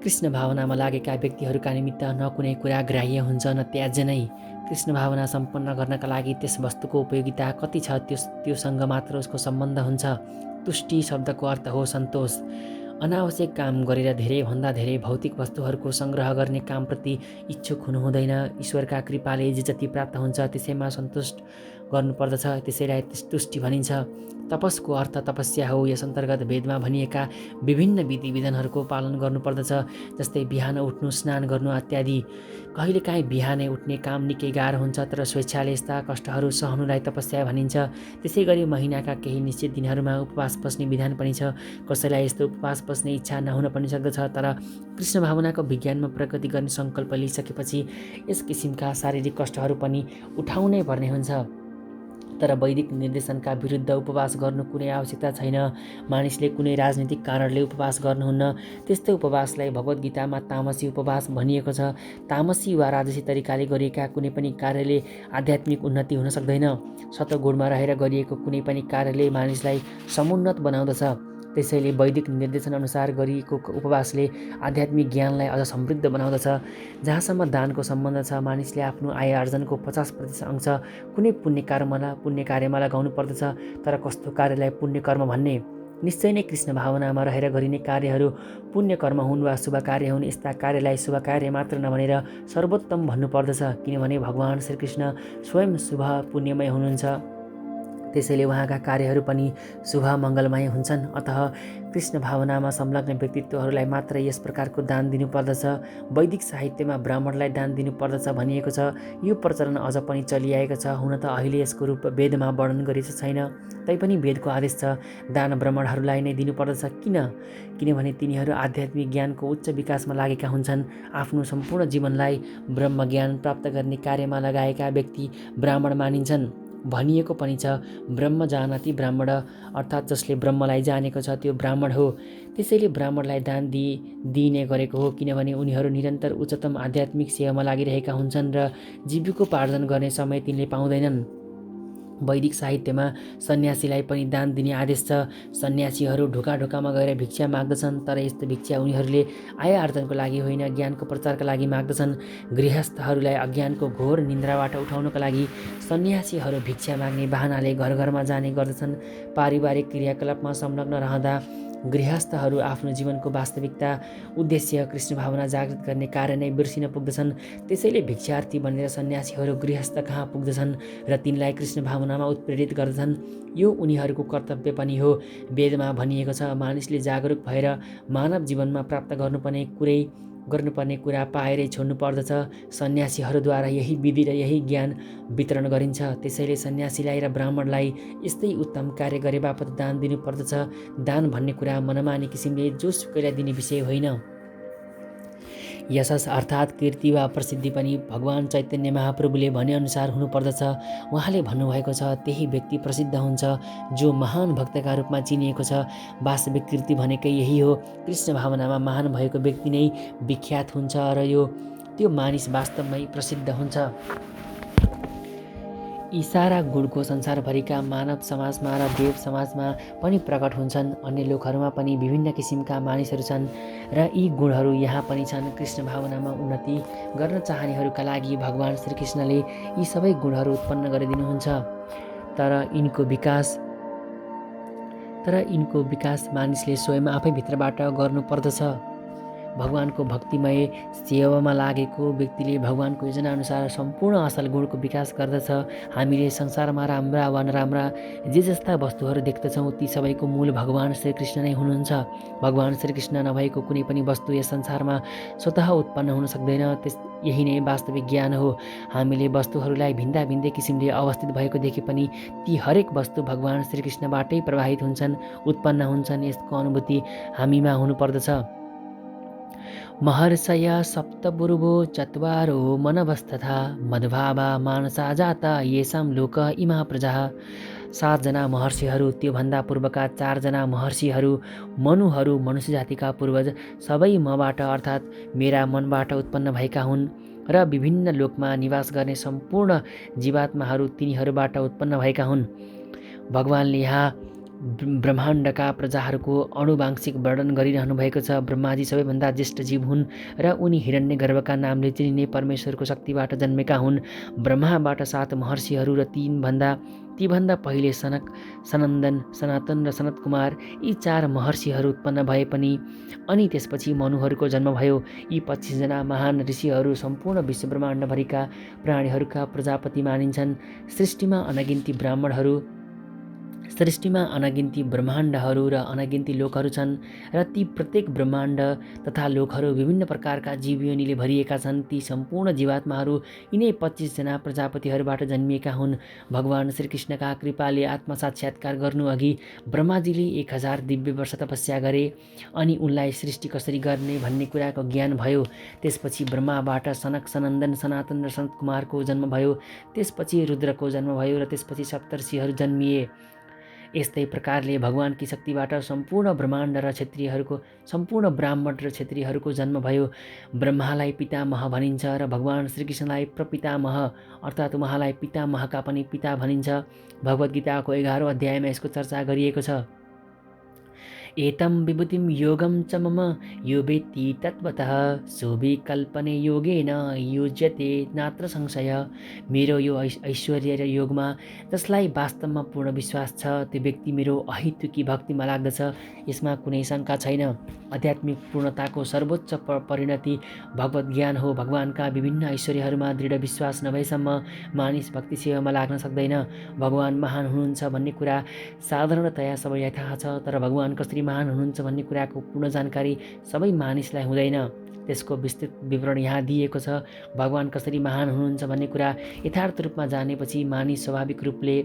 कृष्ण भावनामा लागेका व्यक्तिहरूका निमित्त न कुनै कुरा ग्राह्य हुन्छ न त्याज्य नै। कृष्ण भावना सम्पन्न गर्नका लागि त्यस वस्तुको उपयोगिता कति छ त्योसँग मात्र उसको सम्बन्ध हुन्छ। तुष्टि शब्दको अर्थ हो सन्तोष। अनावश्यक काम गरेर धेरैभन्दा धेरै भौतिक वस्तुहरूको सङ्ग्रह गर्ने कामप्रति इच्छुक हुनु हुँदैन। ईश्वरका कृपाले जे जति प्राप्त हुन्छ त्यसैमा सन्तुष्ट गर्नुपर्दछ। त्यसैलाई तुष्टि भनिन्छ। तपस्को अर्थ तपस्या हो। यस अन्तर्गत वेदमा भनिएका विभिन्न विधिविधानहरूको पालन गर्नुपर्दछ, जस्तै बिहान उठ्नु, स्नान गर्नु इत्यादि। कहिलेकाहीँ बिहानै उठ्ने काम निकै गाह्रो हुन्छ, तर स्वेच्छाले यस्ता कष्टहरू सहनुलाई तपस्या भनिन्छ। त्यसै गरी महिनाका केही निश्चित दिनहरूमा उपवास बस्ने विधान पनि छ। कसैलाई यस्तो उपवास बस्ने इच्छा नहुन पनि सक्दछ, तर कृष्ण भावनाको विज्ञानमा प्रगति गर्ने सङ्कल्प लिइसकेपछि यस किसिमका शारीरिक कष्टहरू पनि उठाउनै पर्ने हुन्छ। तर वैदिक निर्देशनका विरुद्ध उपवास गर्नु कुनै आवश्यकता छैन। मानिसले कुनै राजनीतिक कारणले उपवास गर्नुहुन्न। त्यस्तै उपवासलाई भगवद् गीतामा तामसी उपवास भनिएको छ। तामसी वा राजसी तरिकाले गरिएका कुनै पनि कार्यले आध्यात्मिक उन्नति हुन सक्दैन। सत्वगुणमा रहेर गरिएको कुनै पनि कार्यले मानिसलाई समुन्नत बनाउँदछ। त्यसैले वैदिक निर्देशन अनुसार गरिएको उपवासले आध्यात्मिक ज्ञानलाई अझ समृद्ध बनाउँदछ। जहाँसम्म दानको सम्बन्ध छ, मानिसले आफ्नो आय आर्जनको 50% अंश कुनै पुण्य कार्यमा लगाउनु पर्दछ। तर कस्तो कार्यलाई पुण्य कर्म भन्ने? निश्चय नै कृष्ण भावनामा रहेर गरिने कार्यहरू पुण्य कर्म हुन् वा शुभ कार्य हुन्, यस्ता कार्यलाई शुभ कार्य मात्र नभनेर सर्वोत्तम भन्नुपर्दछ, किनभने भगवान श्रीकृष्ण स्वयं शुभ पुण्यमय हुनुहुन्छ। त्यसैले उहाँका कार्यहरू पनि शुभ मङ्गलमय हुन्छन्। अतः कृष्ण भावनामा संलग्न व्यक्तित्वहरूलाई मात्र यस प्रकारको दान दिनुपर्दछ। वैदिक साहित्यमा ब्राह्मणलाई दान दिनुपर्दछ भनिएको छ। यो प्रचलन अझ पनि चलिआएको छ। हुन त अहिले यसको रूप वेदमा वर्णन गरिएको छैन, तैपनि वेदको आदेश छ दान ब्राह्मणहरूलाई नै दिनुपर्दछ। किनभने तिनीहरू आध्यात्मिक ज्ञानको उच्च विकासमा लागेका हुन्छन्। आफ्नो सम्पूर्ण जीवनलाई ब्रह्म ज्ञान प्राप्त गर्ने कार्यमा लगाएका व्यक्ति ब्राह्मण मानिन्छन्। भनिएको पनि छ, ब्रह्म जानाति ब्राह्मण, अर्थात् जसले ब्रह्मलाई जानेको छ त्यो ब्राह्मण हो। त्यसैले ब्राह्मणलाई दान दिइने गरेको हो, किनभने उनीहरू निरन्तर उच्चतम आध्यात्मिक सेवामा लागिरहेका हुन्छन् र जीविकोपार्जन गर्ने समय तिनले पाउँदैनन्। वैदिक साहित्यमा सन्यासीलाई पनि दान दिने आदेश छ। सन्यासीहरू ढोका ढोकामा गएर भिक्षा माग्दछन्, तर यस्तो भिक्षा उनीहरूले आय आर्जनको लागि होइन, ज्ञानको प्रचारका लागि माग्दछन्। गृहस्थहरूलाई अज्ञानको घोर निन्द्राबाट उठाउनका लागि सन्यासीहरू भिक्षा माग्ने बहानाले घर घरमा जाने गर्दछन्। पारिवारिक क्रियाकलापमा संलग्न रहँदा गृहस्थहरू आफ्नो जीवनको वास्तविकता उद्देश्य कृष्ण भावना जागृत गर्ने कार्य नै बिर्सिन पुग्दछन्। त्यसैले भिक्षार्थी बनेर सन्यासीहरू गृहस्थ कहाँ पुग्दछन् र तिनलाई कृष्ण भावनामा उत्प्रेरित गर्दछन्। यो उनीहरूको कर्तव्य पनि हो। वेदमा भनिएको छ, मानिसले जागरुक भएर मानव जीवनमा प्राप्त गर्नुपर्ने कुरा पाएरै छोड्नु पर्दछ। सन्यासीहरूद्वारा यही विधि र यही ज्ञान वितरण गरिन्छ। त्यसैले सन्यासीलाई र ब्राह्मणलाई यस्तै उत्तम कार्य गरे बापत दान दिनु पर्दछ। दान भन्ने कुरा मनमानी किसिमले जोसुकैलाई दिने विषय होइन। यशस् अर्थात् कीर्ति वा प्रसिद्धि पनि भगवान् चैतन्य महाप्रभुले भनेअनुसार हुनुपर्दछ। उहाँले भन्नुभएको छ, त्यही व्यक्ति प्रसिद्ध हुन्छ जो महान भक्तका रूपमा चिनिएको छ। वास्तविक कीर्ति भनेकै यही हो। कृष्ण भावनामा महान भएको व्यक्ति नै विख्यात हुन्छ र त्यो मानिस वास्तवमै प्रसिद्ध हुन्छ। यी सारा गुणको संसारभरिका मानव समाजमा र देव समाजमा पनि प्रकट हुन्छन्। अन्य लोकहरूमा पनि विभिन्न किसिमका मानिसहरू छन् र यी गुणहरू यहाँ पनि छन्। कृष्ण भावनामा उन्नति गर्न चाहनेहरूका लागि भगवान् श्रीकृष्णले यी सबै गुणहरू उत्पन्न गरिदिनुहुन्छ। तर यिनको विकास मानिसले स्वयं आफै भित्रबाट गर्नुपर्दछ। भगवानको भक्तिमय सेवामा लागेको व्यक्तिले भगवानको योजनाअनुसार सम्पूर्ण असल गुणको विकास गर्दछ। हामीले संसारमा राम्रा वा नराम्रा जे जस्ता वस्तुहरू देख्दछौँ ती सबैको मूल भगवान् श्रीकृष्ण नै हुनुहुन्छ। भगवान् श्रीकृष्ण नभएको कुनै पनि वस्तु यस संसारमा स्वतः उत्पन्न हुन सक्दैन। यही नै वास्तविक ज्ञान हो। हामीले वस्तुहरूलाई भिन्दा भिन्दै किसिमले अवस्थित भएको देखे पनि ती हरेक वस्तु भगवान् श्रीकृष्णबाटै प्रभावित हुन्छन्, उत्पन्न हुन्छन्। यसको अनुभूति हामीमा हुनुपर्दछ। महर्षय सप्तपूर्वो चत्वारो मनवस्तथा मद्भावा मानसा जाता येषां लोक इमा प्रजाः। 7 जना महर्षिहरू, त्योभन्दा पूर्वका 4 जना महर्षिहरू, मनुहरू, मनुष्य जातिका पूर्वज सबै मबाट अर्थात् मेरा मनबाट उत्पन्न भएका हुन् र विभिन्न लोकमा निवास गर्ने सम्पूर्ण जीवात्माहरू तिनीहरूबाट उत्पन्न भएका हुन्। भगवानले यहाँ ब्रह्माण्डका प्रजाहरूको आनुवांशिक वर्णन गरिरहनु भएको छ। ब्रह्माजी सबैभन्दा ज्येष्ठ जीव हुन् र उनी हिरण्यगर्भका नामले चिनिने परमेश्वरको शक्तिबाट जन्मेका हुन्। ब्रह्माबाट 7 महर्षिहरू र तीभन्दा पहिले सनक, सनन्दन, सनातन र सनत कुमार यी 4 महर्षिहरू उत्पन्न भए पनि अनि त्यसपछि मनुहरूको जन्म भयो। यी 25 जना महान ऋषिहरू सम्पूर्ण विश्व ब्रह्माण्डभरिका प्राणीहरूका प्रजापति मानिन्छन्। सृष्टिमा अनगिन्ती ब्रह्माण्डहरू र अनगिन्ती लोकहरू छन् र ती प्रत्येक ब्रह्माण्ड तथा लोकहरू विभिन्न प्रकारका जीव योनिले भरिएका छन्। ती सम्पूर्ण जीवात्माहरू यिनै 25 जना प्रजापतिहरूबाट जन्मिएका हुन्। भगवान् श्रीकृष्णका कृपाले आत्म साक्षात्कार गर्नु अघि ब्रह्माजीले 1000 दिव्य वर्ष तपस्या गरे अनि उनलाई सृष्टि कसरी गर्ने भन्ने कुराको ज्ञान भयो। त्यसपछि ब्रह्माबाट सनक, सनन्दन, सनातन र सनत कुमारको जन्म भयो। त्यसपछि रुद्रको जन्म भयो र त्यसपछि सप्तर्षिहरू जन्मिए। यस्तै प्रकारले भगवानकी शक्तिबाट सम्पूर्ण ब्रह्माण्ड र सम्पूर्ण ब्राह्मण र क्षत्रियहरूको जन्म भयो। ब्रह्मालाई पितामह भनिन्छ र भगवान् श्रीकृष्णलाई प्रपितामह अर्थात् उहाँलाई पितामहका पनि पिता भनिन्छ। भगवद्गीताको 11औं अध्यायमा यसको चर्चा गरिएको छ। एतं विभूतिं योगं च मम यो वेत्ति तत्त्वतः सोऽविकल्पने योगेन युज्यते नात्र संशय। मेरो यो ऐश्वर्य र योगमा जसलाई वास्तवमा पूर्ण विश्वास छ त्यो व्यक्ति मेरो अहेतुकी भक्तिमा लाग्दछ, यसमा कुनै शङ्का छैन। आध्यात्मिक पूर्णताको सर्वोच्च परिणति भगवत ज्ञान हो। भगवानका विभिन्न ऐश्वर्यहरूमा दृढ विश्वास नभएसम्म मानिस भक्ति सेवामा लाग्न सक्दैन। भगवान महान हुनुहुन्छ भन्ने कुरा साधारणतया सबैलाई थाहा छ, तर भगवान कसरी महान हुनुहुन्छ भन्ने कुराको पूर्ण जानकारी सबै मानिसलाई हुँदैन। त्यसको विस्तृत विवरण यहाँ दिएको छ। भगवान कसरी महान हुनुहुन्छ भन्ने कुरा यथार्थ रूपमा जानेपछि मानिस स्वाभाविक रूपले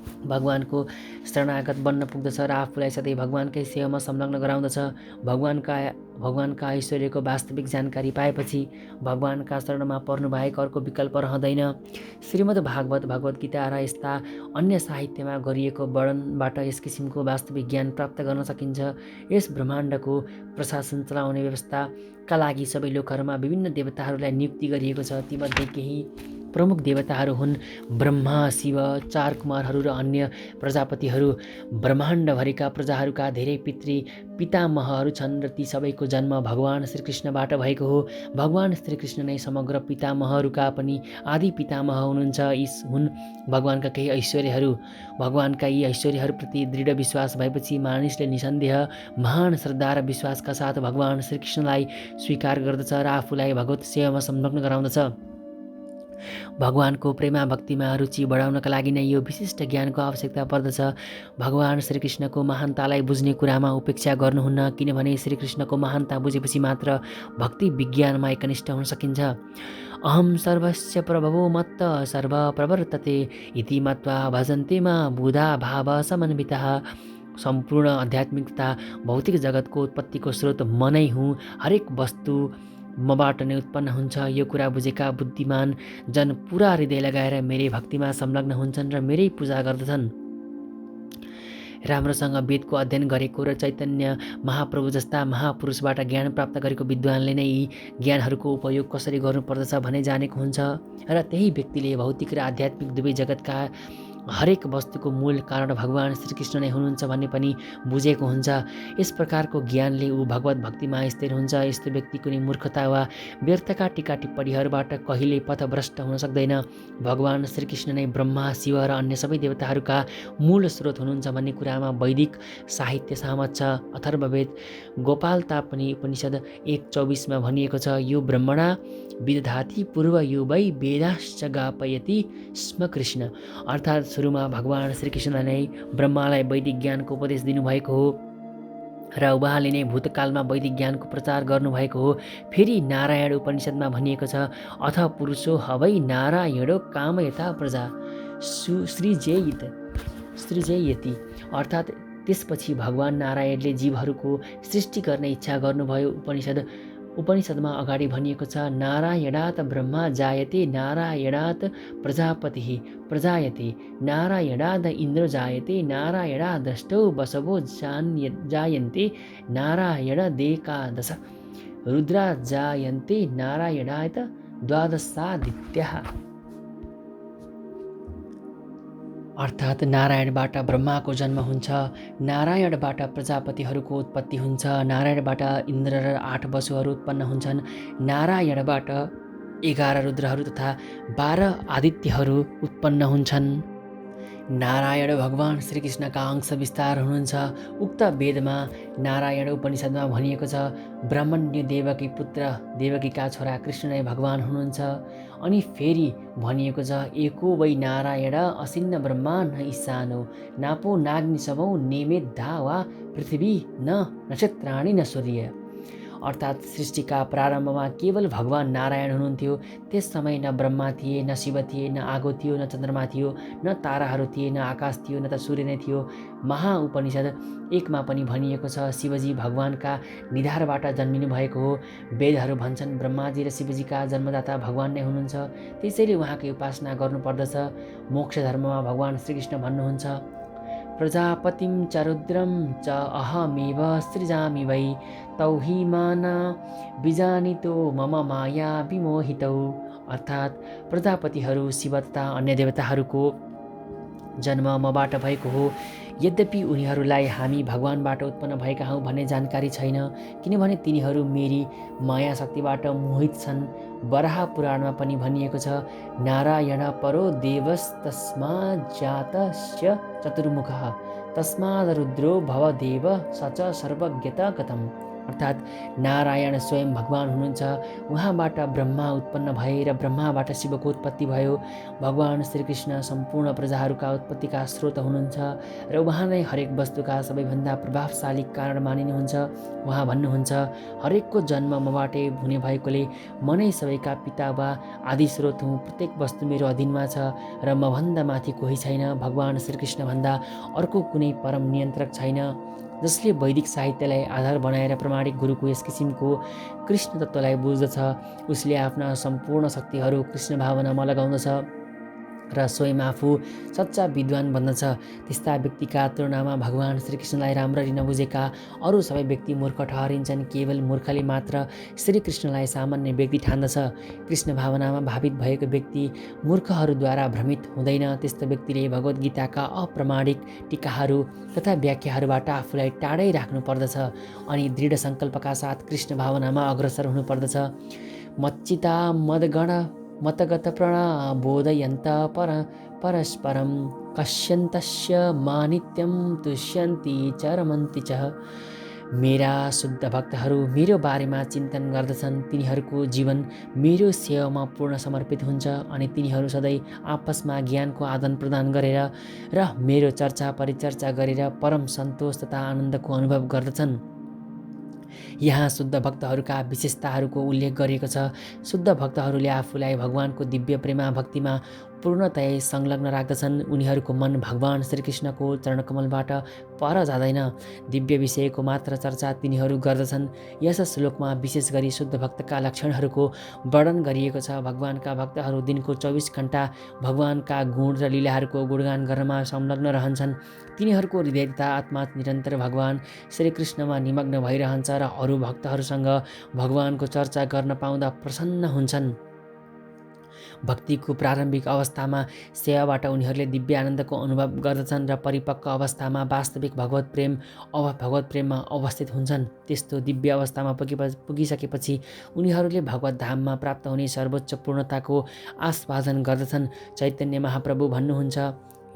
भगवानको शरणागत बन्न पुग्दछ र आफूलाई सधैँ भगवानकै सेवामा संलग्न गराउँदछ। भगवानका ऐश्वर्यको वास्तविक जानकारी पाएपछि भगवानका शरणमा पर्नु बाहेक अर्को विकल्प रहँदैन। श्रीमद् भागवत, भगवद्गीता र यस्ता अन्य साहित्यमा गरिएको वर्णनबाट यस किसिमको वास्तविक ज्ञान प्राप्त गर्न सकिन्छ। यस ब्रह्माण्डको प्रशासन चलाउने व्यवस्थाका लागि सबै लोकहरूमा विभिन्न देवताहरूलाई नियुक्ति गरिएको छ। तीमध्ये केही प्रमुख देवताहरू हुन् ब्रह्मा, शिव, 4 कुमारहरू र अन्य प्रजापतिहरू। ब्रह्माण्डभरिका प्रजाहरूका धेरै पितामहहरू छन् र ती सबैको जन्म भगवान श्रीकृष्णबाट भएको हो। भगवान श्रीकृष्ण नै समग्र पितामहहरूका पनि आदि पितामह हुनुहुन्छ। यी हुन् भगवानका केही ऐश्वर्यहरू। भगवानका यी ऐश्वर्यहरूप्रति दृढ विश्वास भएपछि मानिसले निसन्देह महान श्रद्धा र विश्वासका साथ भगवान श्रीकृष्णलाई स्वीकार गर्दछ र आफूलाई भगवत सेवामा संलग्न गराउँदछ। भगवानको प्रेमा भक्तिमा रुचि बढाउनका लागि नै यो विशिष्ट ज्ञानको आवश्यकता पर्दछ। भगवान श्रीकृष्णको महानतालाई बुझ्ने कुरामा उपेक्षा गर्नुहुन्न, किनभने श्रीकृष्णको महानता बुझेपछि मात्र भक्ति विज्ञानमा एकनिष्ठ हुन सकिन्छ। अहं सर्वस्य प्रभवो मत्त सर्व प्रवर्तते इति मत्वा भजन्ते मा बुधा भाव समन्वितः। सम्पूर्ण आध्यात्मिक तथा भौतिक जगतको उत्पत्तिको स्रोत म नै हुँ। हरेक वस्तु मबाट नै उत्पन्न हुन्छ। यो कुरा बुझेका बुद्धिमान जन पुरा हृदय लगाएर मेरै भक्तिमा संलग्न हुन्छन् र मेरै पूजा गर्दछन्। राम्रोसँग वेदको अध्ययन गरेको र चैतन्य महाप्रभु जस्ता महापुरुषबाट ज्ञान प्राप्त गरेको विद्वानले नै यी ज्ञानहरूको उपयोग कसरी गर्नुपर्दछ भने जानेको हुन्छ र त्यही व्यक्तिले भौतिक र आध्यात्मिक दुवै जगतका हरेक वस्तुको मूल कारण भगवान श्रीकृष्ण नै हुनुहुन्छ भन्ने पनि बुझेको हुन्छ। यस प्रकारको ज्ञानले ऊ भगवत भक्तिमा स्थिर हुन्छ। यस्तो व्यक्ति कुनै मूर्खता वा व्यर्थका टीका टिप्पणीहरूबाट कहिल्यै पथभ्रष्ट हुन सक्दैन। भगवान श्रीकृष्ण नै ब्रह्मा, शिव र अन्य सबै देवताहरूका मूल स्रोत हुनुहुन्छ भन्ने कुरामा वैदिक साहित्य सहमत छ। अथर्ववेद गोपालतापनी उपनिषद 1:24 भनिएको छ, यो ब्रह्मणा विदधाति पूर्व यो वै वेदाश्च गापयति स्म कृष्ण। अर्थात् सुरुमा भगवान श्रीकृष्णले नै ब्रह्मालाई वैदिक ज्ञानको उपदेश दिनुभएको हो र उहाँले नै भूतकालमा वैदिक ज्ञानको प्रचार गर्नुभएको हो। फेरि नारायण उपनिषदमा भनिएको छ, अथ पुरुषो हवै नारायणो कामयता प्रजा सृजयति। अर्थात् त्यसपछि भगवान नारायणले जीवहरूको सृष्टि गर्ने इच्छा गर्नुभयो। उपनिषदमा अगाडि भनिएको छ, नारायणात् ब्रह्मा जायते नारायणात् प्रजापतिः प्रजायते नारायणाद् इन्द्र जायते नारायणादष्टौ वसवो जायन्ते नारायणदेकादश रुद्रा जायन्ते नारायणात् द्वादशादित्याः। अर्थात् नारायणबाट ब्रह्माको जन्म हुन्छ, नारायणबाट प्रजापतिहरूको उत्पत्ति हुन्छ, नारायणबाट इन्द्र र 8 वसुहरू उत्पन्न हुन्छन्, नारायणबाट 11 रुद्रहरू तथा 12 आदित्यहरू उत्पन्न हुन्छन्। नारायण भगवान श्रीकृष्णका अंश विस्तार हुनुहुन्छ। उक्त वेदमा नारायण उपनिषदमा भनिएको छ, ब्रह्मण्य देवकी पुत्र देवकीका छोरा कृष्ण नै भगवान हुनुहुन्छ। अनि फेरि भनिएको छ, एको वै नारायण असिन्न ब्रह्मा न ईशानो नापो नाग्नि समौ नेमेद्धा वा पृथ्वी न नक्षत्राणि न सूर्य। अर्थात् सृष्टिका प्रारम्भमा केवल भगवान नारायण हुनुहुन्थ्यो। त्यस समय न ब्रह्मा थिए, न शिव थिए, न आगो थियो, न चन्द्रमा थियो, न ताराहरू थिए, न आकाश थियो, न त सूर्य नै थियो। महाउपनिषद 1मा पनि भनिएको छ, शिवजी भगवानका निधारबाट जन्मिनु भएको हो। वेदहरू भन्छन् ब्रह्माजी र शिवजीका जन्मदाता भगवान नै हुनुहुन्छ, त्यसैले उहाँकै उपासना गर्नुपर्दछ। मोक्ष धर्ममा भगवान श्रीकृष्ण भन्नुहुन्छ, प्रजापतिं च रुद्रं च अहमेव सृजामि वै तौ हि माना बिजानितो मम माया विमोहितौ। अर्थात् प्रजापतिहरू शिव तथा अन्य देवताहरूको जन्म मबाट भएको हो। यद्यपि उनीहरूलाई हामी भगवानबाट उत्पन्न भएका हौँ भन्ने जानकारी छैन, किनभने तिनीहरू मेरी माया शक्तिबाट मोहित छन्। वराह पुराणमा पनि भनिएको छ, नारायण परो देवस्तस्माज्जातस्य चतुर्मुखः तस्माद् रुद्रो भवदेव स च सर्वज्ञता गतम्। अर्थात् नारायण स्वयं भगवान हुनुहुन्छ। उहाँबाट ब्रह्मा उत्पन्न भए र ब्रह्माबाट शिवको उत्पत्ति भयो। भगवान श्रीकृष्ण सम्पूर्ण प्रजाहरूका उत्पत्तिका स्रोत हुनुहुन्छ र उहाँ नै हरेक वस्तुका सबैभन्दा प्रभावशाली कारण मानिनुहुन्छ। उहाँ भन्नुहुन्छ, हरेकको जन्म मबाटै हुने भएकोले म नै सबैका पिता वा आदि स्रोत हुँ। प्रत्येक वस्तु मेरो अधीनमा छ र मभन्दा माथि कोही छैन। भगवान श्रीकृष्ण भन्दा अर्को कुनै परम नियन्त्रक छैन। जसले वैदिक साहित्यलाई आधार बनाएर प्रामाणिक गुरुको यस किसिमको कृष्ण तत्त्वलाई बुझ्दछ, उसले आफ्ना सम्पूर्ण शक्तिहरू कृष्ण भावनामा लगाउँदछ। र स्वयं आफू सच्चा विद्वान बन्दछ। त्यस्ता व्यक्तिका तुलनामा भगवान् श्रीकृष्णलाई राम्ररी नबुझेका अरू सबै व्यक्ति मूर्ख ठहरिन्छन्। केवल मूर्खले मात्र श्रीकृष्णलाई सामान्य व्यक्ति ठान्दछ। कृष्ण भावनामा भावित भएको व्यक्ति मूर्खहरूद्वारा भ्रमित हुँदैन। त्यस्तो व्यक्तिले भगवद् गीताका अप्रामाणिक टीकाहरू तथा व्याख्याहरूबाट आफूलाई टाढै राख्नु पर्दछ अनि दृढ सङ्कल्पका साथ कृष्ण भावनामा अग्रसर हुनुपर्दछ। मच्चिता मदगण मतगत प्रणबोधयन्त परस्परं कष्यन्तस्य मानित्यं तुष्यन्ति च रमन्ति च। मेरा शुद्ध भक्तहरू मेरो बारेमा चिन्तन गर्दछन्। तिनीहरूको जीवन मेरो सेवामा पूर्ण समर्पित हुन्छ अनि तिनीहरू सधैँ आपसमा ज्ञानको आदान प्रदान गरेर र मेरो चर्चा परिचर्चा गरेर परम सन्तोष तथा आनन्दको अनुभव गर्दछन्। यहाँ शुद्ध भक्तहरूका विशेषताहरूको उल्लेख गरिएको छ। शुद्ध भक्तहरूले आफूलाई भगवानको दिव्य प्रेमा भक्तिमा पूर्णतया संलग्न राख्दछन्। उनीहरूको मन भगवान श्रीकृष्णको चरणकमलबाट पर जाँदैन। दिव्य विषयको मात्र चर्चा तिनीहरू गर्दछन्। यस श्लोकमा विशेष गरी शुद्ध भक्तका लक्षणहरूको वर्णन गरिएको छ। भगवानका भक्तहरू दिनको 24 घण्टा भगवानका गुण र लीलाहरूको गुणगान गर्नमा संलग्न रहन्छन्। तिनीहरूको हृदय तथा आत्मा निरन्तर भगवान श्रीकृष्णमा निमग्न भइरहन्छ र अरू भक्तहरूसँग भगवानको चर्चा गर्न पाउँदा प्रसन्न हुन्छन्। भक्तिको प्रारम्भिक अवस्थामा सेवाबाट उनीहरूले दिव्य आनन्दको अनुभव गर्दछन् र परिपक्व अवस्थामा वास्तविक भगवत प्रेममा अवस्थित हुन्छन्। त्यस्तो दिव्य अवस्थामा पुगिसकेपछि उनीहरूले भगवत धाममा प्राप्त हुने सर्वोच्च पूर्णताको आस्वादन गर्दछन्। चैतन्य महाप्रभु भन्नुहुन्छ,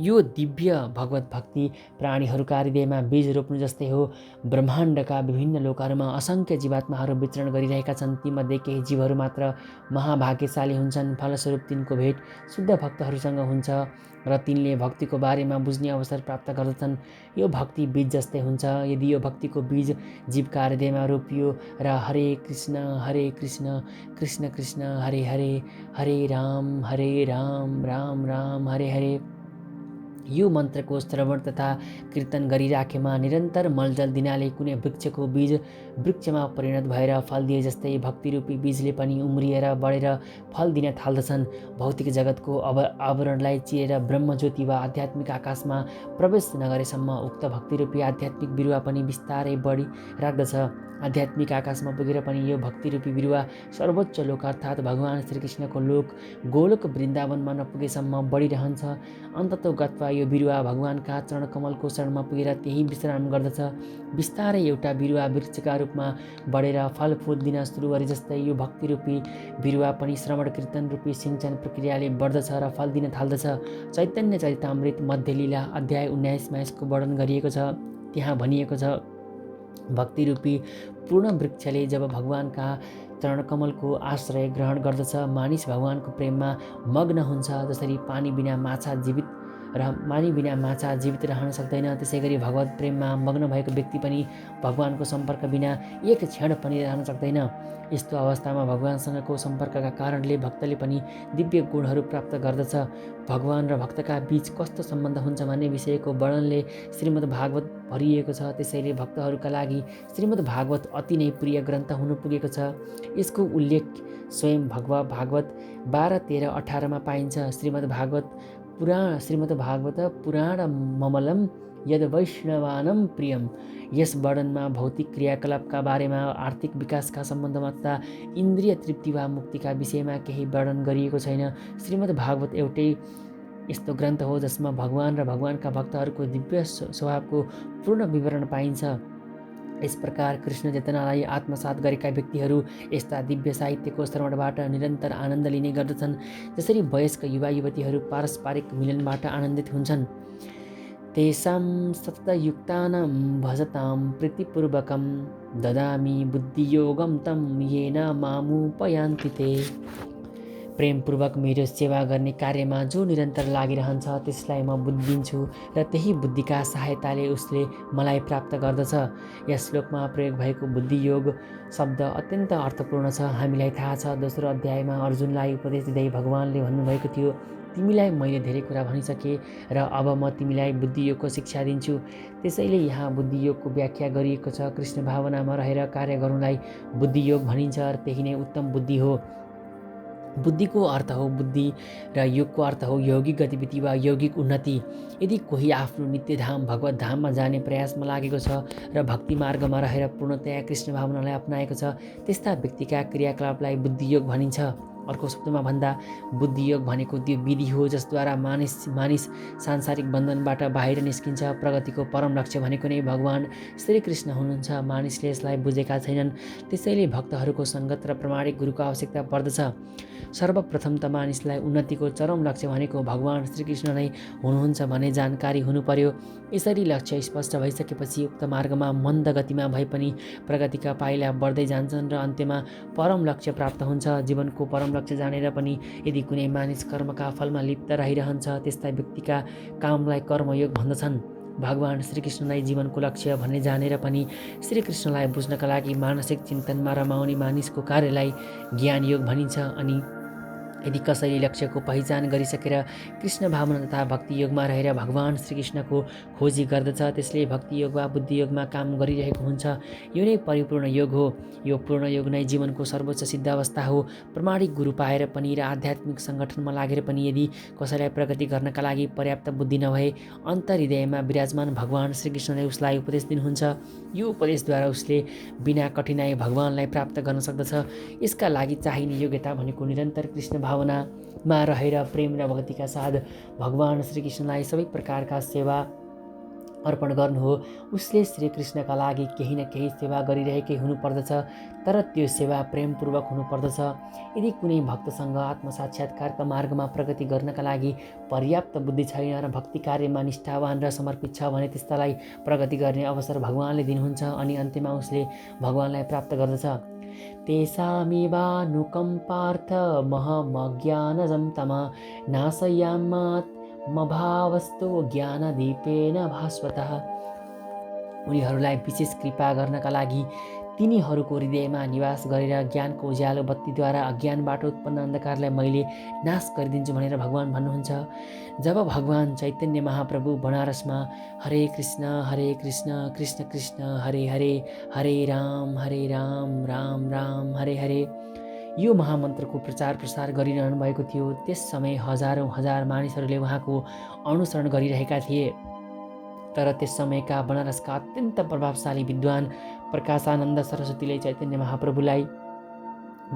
यो दिव्य भगवत भक्ति प्राणीहरूका हृदयमा बीज रोप्नु जस्तै हो। ब्रह्माण्डका विभिन्न लोकहरूमा असङ्ख्य जीवात्माहरू विचरण गरिरहेका छन्। तीमध्ये केही जीवहरू मात्र महाभाग्यशाली हुन्छन्। फलस्वरूप तिनको भेट शुद्ध भक्तहरूसँग हुन्छ र तिनले भक्तिको बारेमा बुझ्ने अवसर प्राप्त गर्दछन्। यो भक्ति बीज जस्तै हुन्छ। यदि यो भक्तिको बीज जीवका हृदयमा रोपियो र हरे कृष्ण कृष्ण कृष्ण हरे हरे हरे राम राम राम हरे हरे यो मन्त्रको श्रवण तथा कीर्तन गरिराखेमा निरन्तर मलजल दिनाले कुनै वृक्षको बीज वृक्षमा परिणत भएर फल दिए जस्तै भक्तिरूपी बीजले पनि उम्रिएर बढेर फल दिन थाल्दछन्। भौतिक जगतको आवरणलाई चिरेर ब्रह्मज्योति वा आध्यात्मिक आकाशमा प्रवेश नगरेसम्म उक्त भक्तिरूपी आध्यात्मिक बिरुवा पनि बिस्तारै बढी राख्दछ। आध्यात्मिक आकाशमा पुगेर पनि यो भक्तिरूपी बिरुवा सर्वोच्च लोक अर्थात् भगवान श्रीकृष्णको लोक गोलोक वृन्दावनमा नपुगेसम्म बढिरहन्छ। अन्ततोगत्वा यो बिरुवा भगवानका चरणकमलको शरणमा पुगेर त्यही विश्राम गर्दछ। बिस्तारै एउटा बिरुवा वृक्षका रूपमा बढेर फलफुल दिन सुरु गरे जस्तै यो भक्तिरूपी बिरुवा पनि श्रवण कीर्तन रूपी सिंचन प्रक्रियाले बढ्दछ र फल दिन थाल्दछ। चैतन्य चरितामृत मध्य लीला अध्याय 19मा यसको वर्णन गरिएको छ। त्यहाँ भनिएको छ, भक्तिरूपी पूर्ण वृक्षले जब भगवानका चरणकमलको आश्रय ग्रहण गर्दछ, मानिस भगवानको प्रेममा मग्न हुन्छ। जसरी पानी बिना माछा जीवित रहन सक्दैन, त्यसैगरी भगवत प्रेममा मग्न भएको व्यक्ति पनि भगवानको सम्पर्क बिना एक क्षण पनि रहन सक्दैन। यस्तो अवस्थामा भगवानसँगको सम्पर्कका कारणले भक्तले पनि दिव्य गुणहरू प्राप्त गर्दछ। भगवान र भक्तका बीच कस्तो सम्बन्ध हुन्छ भन्ने विषयको वर्णनले श्रीमद् भागवत भरिएको छ। त्यसैले भक्तहरूका लागि श्रीमद् भागवत अति नै प्रिय ग्रन्थ हुनु पुगेको छ। यसको उल्लेख स्वयं भागवत 12, 13, 18मा पाइन्छ। श्रीमद् भागवत पुराण ममलम यद वैष्णवानम प्रियम। यस वर्णनमा भौतिक क्रियाकलापका बारेमा, आर्थिक विकासका सम्बन्धमा तथा इन्द्रिय तृप्ति वा मुक्तिका विषयमा केही वर्णन गरिएको छैन। श्रीमद् भागवत एउटै यस्तो ग्रन्थ हो जसमा भगवान र भगवानका भक्तहरूको दिव्य स्वभावको पूर्ण विवरण पाइन्छ। यस प्रकार कृष्ण चेतनालाई आत्मसात गरेका व्यक्तिहरू यस्ता दिव्य साहित्यको श्रवणबाट निरन्तर आनन्द लिने गर्दछन्। जसरी वयस्क युवा युवतीहरू पारस्परिक मिलनबाट आनन्दित हुन्छन्। तेषां सततयुक्तानां भजतां प्रीतिपूर्वकं ददामि बुद्धियोगं तं येन मामुपयान्ति ते। प्रेमपूर्वक मेरो सेवा गर्ने कार्यमा जो निरन्तर लागिरहन्छ त्यसलाई म बुद्धि दिन्छु र त्यही बुद्धिका सहायताले उसले मलाई प्राप्त गर्दछ। यस श्लोकमा प्रयोग भएको बुद्धियोग शब्द अत्यन्त अर्थपूर्ण छ। हामीलाई थाहा छ, दोस्रो अध्यायमा अर्जुनलाई उपदेश दिँदै भगवानले भन्नुभएको थियो, तिमीलाई मैले धेरै कुरा भनिसकेँ र अब म तिमीलाई बुद्धियोगको शिक्षा दिन्छु। त्यसैले यहाँ बुद्धियोगको व्याख्या गरिएको छ। कृष्ण भावनामा रहेर कार्य गर्नुलाई बुद्धियोग भनिन्छ र त्यही नै उत्तम बुद्धि हो। बुद्धिको अर्थ हो बुद्धि र योगको अर्थ हो यौगिक गतिविधि वा यौगिक उन्नति। यदि कोही आफ्नो नित्यधाम भगवत धाममा जाने प्रयासमा लागेको छ र भक्ति मार्गमा रहेर पूर्णतया कृष्ण भावनालाई अपनाएको छ, त्यस्ता व्यक्तिका क्रियाकलापलाई बुद्धियोग भनिन्छ। अर्को शब्दमा भन्दा बुद्धियोग भनेको त्यो विधि हो जसद्वारा मानिस सांसारिक बन्धनबाट बाहिर निस्किन्छ। प्रगतिको परम लक्ष्य भनेको नै भगवान् श्रीकृष्ण हुनुहुन्छ। मानिसले यसलाई बुझेका छैनन्, त्यसैले भक्तहरूको सङ्गत र प्रामाणिक गुरुको आवश्यकता पर्दछ। सर्वप्रथम त मानिसलाई उन्नतिको चरम लक्ष्य भनेको भगवान् श्रीकृष्ण नै हुनुहुन्छ भन्ने जानकारी हुनु पर्यो। यसरी लक्ष्य स्पष्ट भइसकेपछि उक्त मार्गमा मन्द गतिमा भए पनि प्रगतिका पाइला बढ्दै जान्छन् र अन्त्यमा परम लक्ष्य प्राप्त हुन्छ। जीवनको परम लक्ष्य जानेर पनि यदि कुनै मानिस कर्मका फलमा लिप्त रहिरहन्छ, त्यस्ता व्यक्तिका कामलाई कर्मयोग भन्दछन्। भगवान् श्रीकृष्णलाई जीवनको लक्ष्य भन्ने जानेर पनि श्रीकृष्णलाई बुझ्नका लागि मानसिक चिन्तनमा रमाउने मानिसको कार्यलाई ज्ञानयोग भनिन्छ। अनि यदि कसैले लक्ष्यको पहिचान गरिसकेर कृष्ण भावना तथा भक्ति योगमा रहेर भगवान् श्रीकृष्णको खोजी गर्दछ, त्यसले भक्ति योग वा बुद्धि योगमा काम गरिरहेको हुन्छ। यो नै परिपूर्ण योग हो। यो पूर्ण योग नै जीवनको सर्वोच्च सिद्ध अवस्था हो। प्रामाणिक गुरु पाएर पनि र आध्यात्मिक सङ्गठनमा लागेर पनि यदि कसैलाई प्रगति गर्नका लागि पर्याप्त बुद्धि नभए, अन्तर्हृदयमा विराजमान भगवान् श्रीकृष्णले उसलाई उपदेश दिनुहुन्छ। यो उपदेशद्वारा उसले बिना कठिनाइ भगवानलाई प्राप्त गर्न सक्दछ। यसका लागि चाहिने योग्यता भनेको निरन्तर कृष्ण भावनामा रहेर प्रेम र भक्तिका साथ भगवान् श्रीकृष्णलाई सबै प्रकारका सेवा अर्पण गर्नु हो। उसले श्रीकृष्णका लागि केही न केही सेवा गरिरहेकै हुनुपर्दछ, तर त्यो सेवा प्रेमपूर्वक हुनुपर्दछ। यदि कुनै भक्तसँग आत्मसाक्षात्कारका मार्गमा प्रगति गर्नका लागि पर्याप्त बुद्धि छैन र भक्ति कार्यमा निष्ठावान र समर्पित छ भने त्यस्तालाई प्रगति गर्ने अवसर भगवानले दिनुहुन्छ अनि अन्त्यमा उसले भगवानलाई प्राप्त गर्दछ। तेषामेवानुकम्पार्थ महमज्ञानजं तमः नाशयामात्मभावस्तु ज्ञानदीपेन भास्वतः। उनीहरूलाई विशेष कृपा गर्नका लागि तिनीहरूको हृदयमा निवास गरेर ज्ञानको उज्यालो बत्तीद्वारा अज्ञानबाट उत्पन्न अन्धकारलाई मैले नाश गरिदिन्छु भनेर भगवान् भन्नुहुन्छ। जब भगवान् चैतन्य महाप्रभु बनारसमा हरे कृष्ण कृष्ण कृष्ण हरे हरे, हरे राम राम राम हरे हरे यो महामन्त्रको प्रचार प्रसार गरिरहनु भएको थियो, त्यस समय हजारौँ हजार मानिसहरूले उहाँको अनुसरण गरिरहेका थिए। तर त्यस समयका बनारसका अत्यन्त प्रभावशाली विद्वान प्रकाशानन्द सरस्वतीले चैतन्य महाप्रभुलाई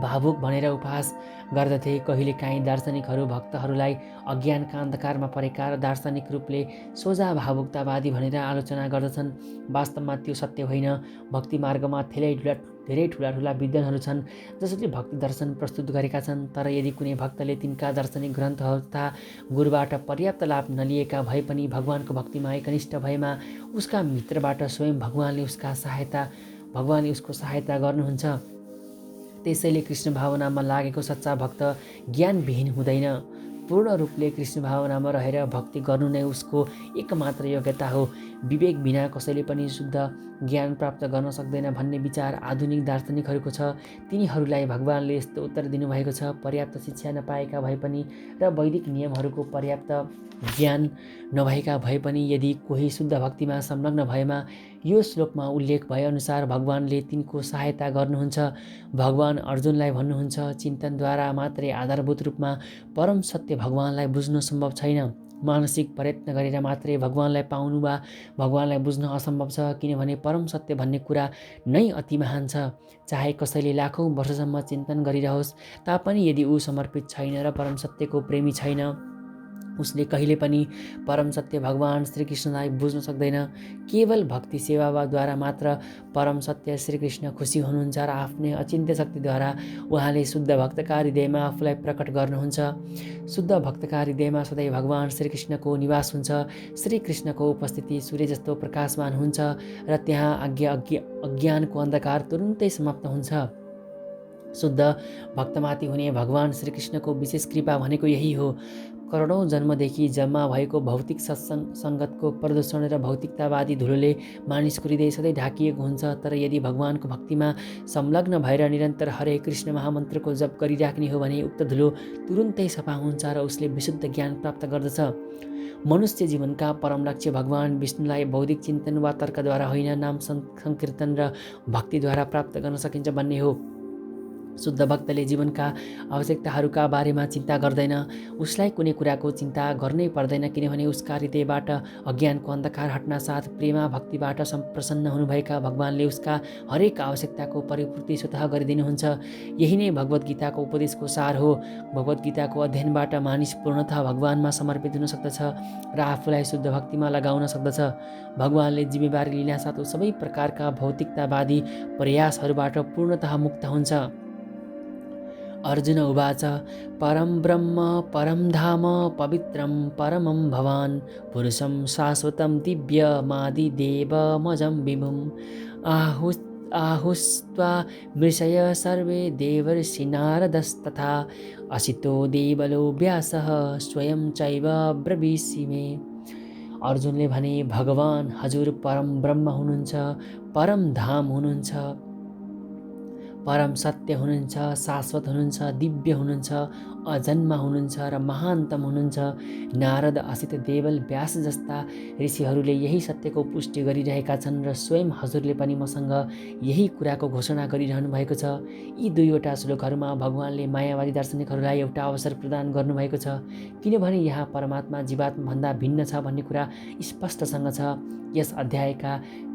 भावुक भनेर उपहास गर्दथे। कहिलेकाहीँ दार्शनिकहरू भक्तहरूलाई अज्ञानका अन्धकारमा परेका र दार्शनिक रूपले सोझा भावुकतावादी भनेर आलोचना गर्दछन्। वास्तवमा त्यो सत्य होइन। भक्ति मार्गमा धेरै ठुला विद्वानहरू छन् जसले भक्ति दर्शन प्रस्तुत गरेका छन्, तर यदि कुनै भक्तले तिनका दार्शनिक ग्रन्थहरू तथा गुरुबाट पर्याप्त लाभ नलिएका भए पनि भगवानको भक्तिमा एकनिष्ठ भएमा उसका मित्रबाट स्वयं भगवानले उसको सहायता गर्नुहुन्छ। त्यसैले कृष्ण भावनामा लागेको सच्चा भक्त ज्ञानविहीन हुँदैन। पूर्ण रूपले कृष्ण भावनामा रहेर भक्ति गर्नु नै उसको एकमात्र योग्यता हो। विवेक बिना कसैले पनि शुद्ध ज्ञान प्राप्त गर्न सक्दैन भन्ने विचार आधुनिक दार्शनिकहरूको छ। तिनीहरूलाई भगवानले यस्तो उत्तर दिनुभएको छ, पर्याप्त शिक्षा नपाएका भए पनि र वैदिक नियमहरूको पर्याप्त ज्ञान नभएका भए पनि यदि कोही शुद्ध भक्तिमा संलग्न भएमा यो श्लोकमा उल्लेख भएअनुसार भगवानले तिनको सहायता गर्नुहुन्छ। भगवान अर्जुनलाई भन्नुहुन्छ, चिन्तनद्वारा मात्रै आधारभूत रूपमा परम सत्य भगवानलाई बुझ्नु सम्भव छैन। मानसिक प्रयत्न गरेर मात्रै भगवानलाई पाउनु वा भगवानलाई बुझ्न असम्भव छ, किनभने परम सत्य भन्ने कुरा नै अति महान छ। चाहे कसैले लाखौँ वर्षसम्म चिन्तन गरिरहोस् तापनि यदि ऊ समर्पित छैन र परम सत्यको प्रेमी छैन, उसले कहिले पनि परम सत्य भगवान श्रीकृष्णलाई बुझ्न सक्दैन। केवल भक्ति सेवाद्वारा मात्र परम सत्य श्रीकृष्ण खुसी हुनुहुन्छ र आफ्नै अचिन्त्य शक्तिद्वारा उहाँले शुद्ध भक्तका हृदयमा आफूलाई प्रकट गर्नुहुन्छ। शुद्ध भक्तका हृदयमा सधैँ भगवान श्रीकृष्णको निवास हुन्छ। श्रीकृष्णको उपस्थिति सूर्य जस्तो प्रकाशमान हुन्छ र त्यहाँ अज्ञानको अन्धकार तुरुन्तै समाप्त हुन्छ। शुद्ध भक्तमाथि हुने भगवान श्रीकृष्णको विशेष कृपा भनेको यही हो। करोडौँ जन्मदेखि जम्मा भएको भौतिक सङ्गतको प्रदूषण र भौतिकतावादी धुलोले मानिसको हृदय सधैँ ढाकिएको हुन्छ। तर यदि भगवानको भक्तिमा संलग्न भएर निरन्तर हरे कृष्ण महामन्त्रको जप गरिराख्ने हो भने उक्त धुलो तुरुन्तै सफा हुन्छ र उसले विशुद्ध ज्ञान प्राप्त गर्दछ। मनुष्य जीवनका परम लक्ष्य भगवान विष्णुलाई बौद्धिक चिन्तन वा तर्कद्वारा होइन, नाम संकीर्तन र भक्तिद्वारा प्राप्त गर्न सकिन्छ भन्ने हो। शुद्ध भक्तले जीवनका आवश्यकताहरूका बारेमा चिन्ता गर्दैन। उसलाई कुनै कुराको चिन्ता गर्नै पर्दैन, किनभने उसका हृदयबाट अज्ञानको अन्धकार हट्न साथ प्रेमा भक्तिबाट प्रसन्न हुनुभएका भगवानले उसका हरेक आवश्यकताको परिपूर्ति स्वतः गरिदिनुहुन्छ। यही नै भगवद् गीताको उपदेशको सार हो। भगवद् गीताको अध्ययनबाट मानिस पूर्णतः भगवानमा समर्पित हुन सक्दछ र आफूलाई शुद्ध भक्तिमा लगाउन सक्दछ। भगवानले जिम्मेवारी लिनासाथ सबै प्रकारका भौतिकतावादी प्रयासहरूबाट पूर्णतः मुक्त हुन्छ। अर्जुन उवाच परं ब्रह्म परं धाम पवित्रं परमं भवान् पुरुषं शाश्वतं दिव्यमादिदेवमजं विभुम् आहुस्त्वा मृषय सर्वे देवर्षिनारदस्तथा असितो देवलो व्यासः स्वयं चैव ब्रवीषि मे। अर्जुनले भने, भगवान हजुर परम ब्रह्म हुनुहुन्छ, परम धाम हुनुहुन्छ, परम सत्य हुनुहुन्छ, शाश्वत हुनुहुन्छ, दिव्य हुनुहुन्छ, अजन्मा हुनुहुन्छ र महान्तम हुनुहुन्छ। नारद, असित, देवल, व्यास जस्ता ऋषिहरूले यही सत्यको पुष्टि गरिरहेका छन् र स्वयं हजुरले पनि मसँग यही कुराको घोषणा गरिरहनु भएको छ। यी दुईवटा श्लोकहरूमा भगवानले मायावादी दार्शनिकहरूलाई एउटा अवसर प्रदान गर्नुभएको छ, किनभने यहाँ परमात्मा जीवात्माभन्दा भिन्न छ भन्ने कुरा स्पष्टसँग छ। यस अध्यायका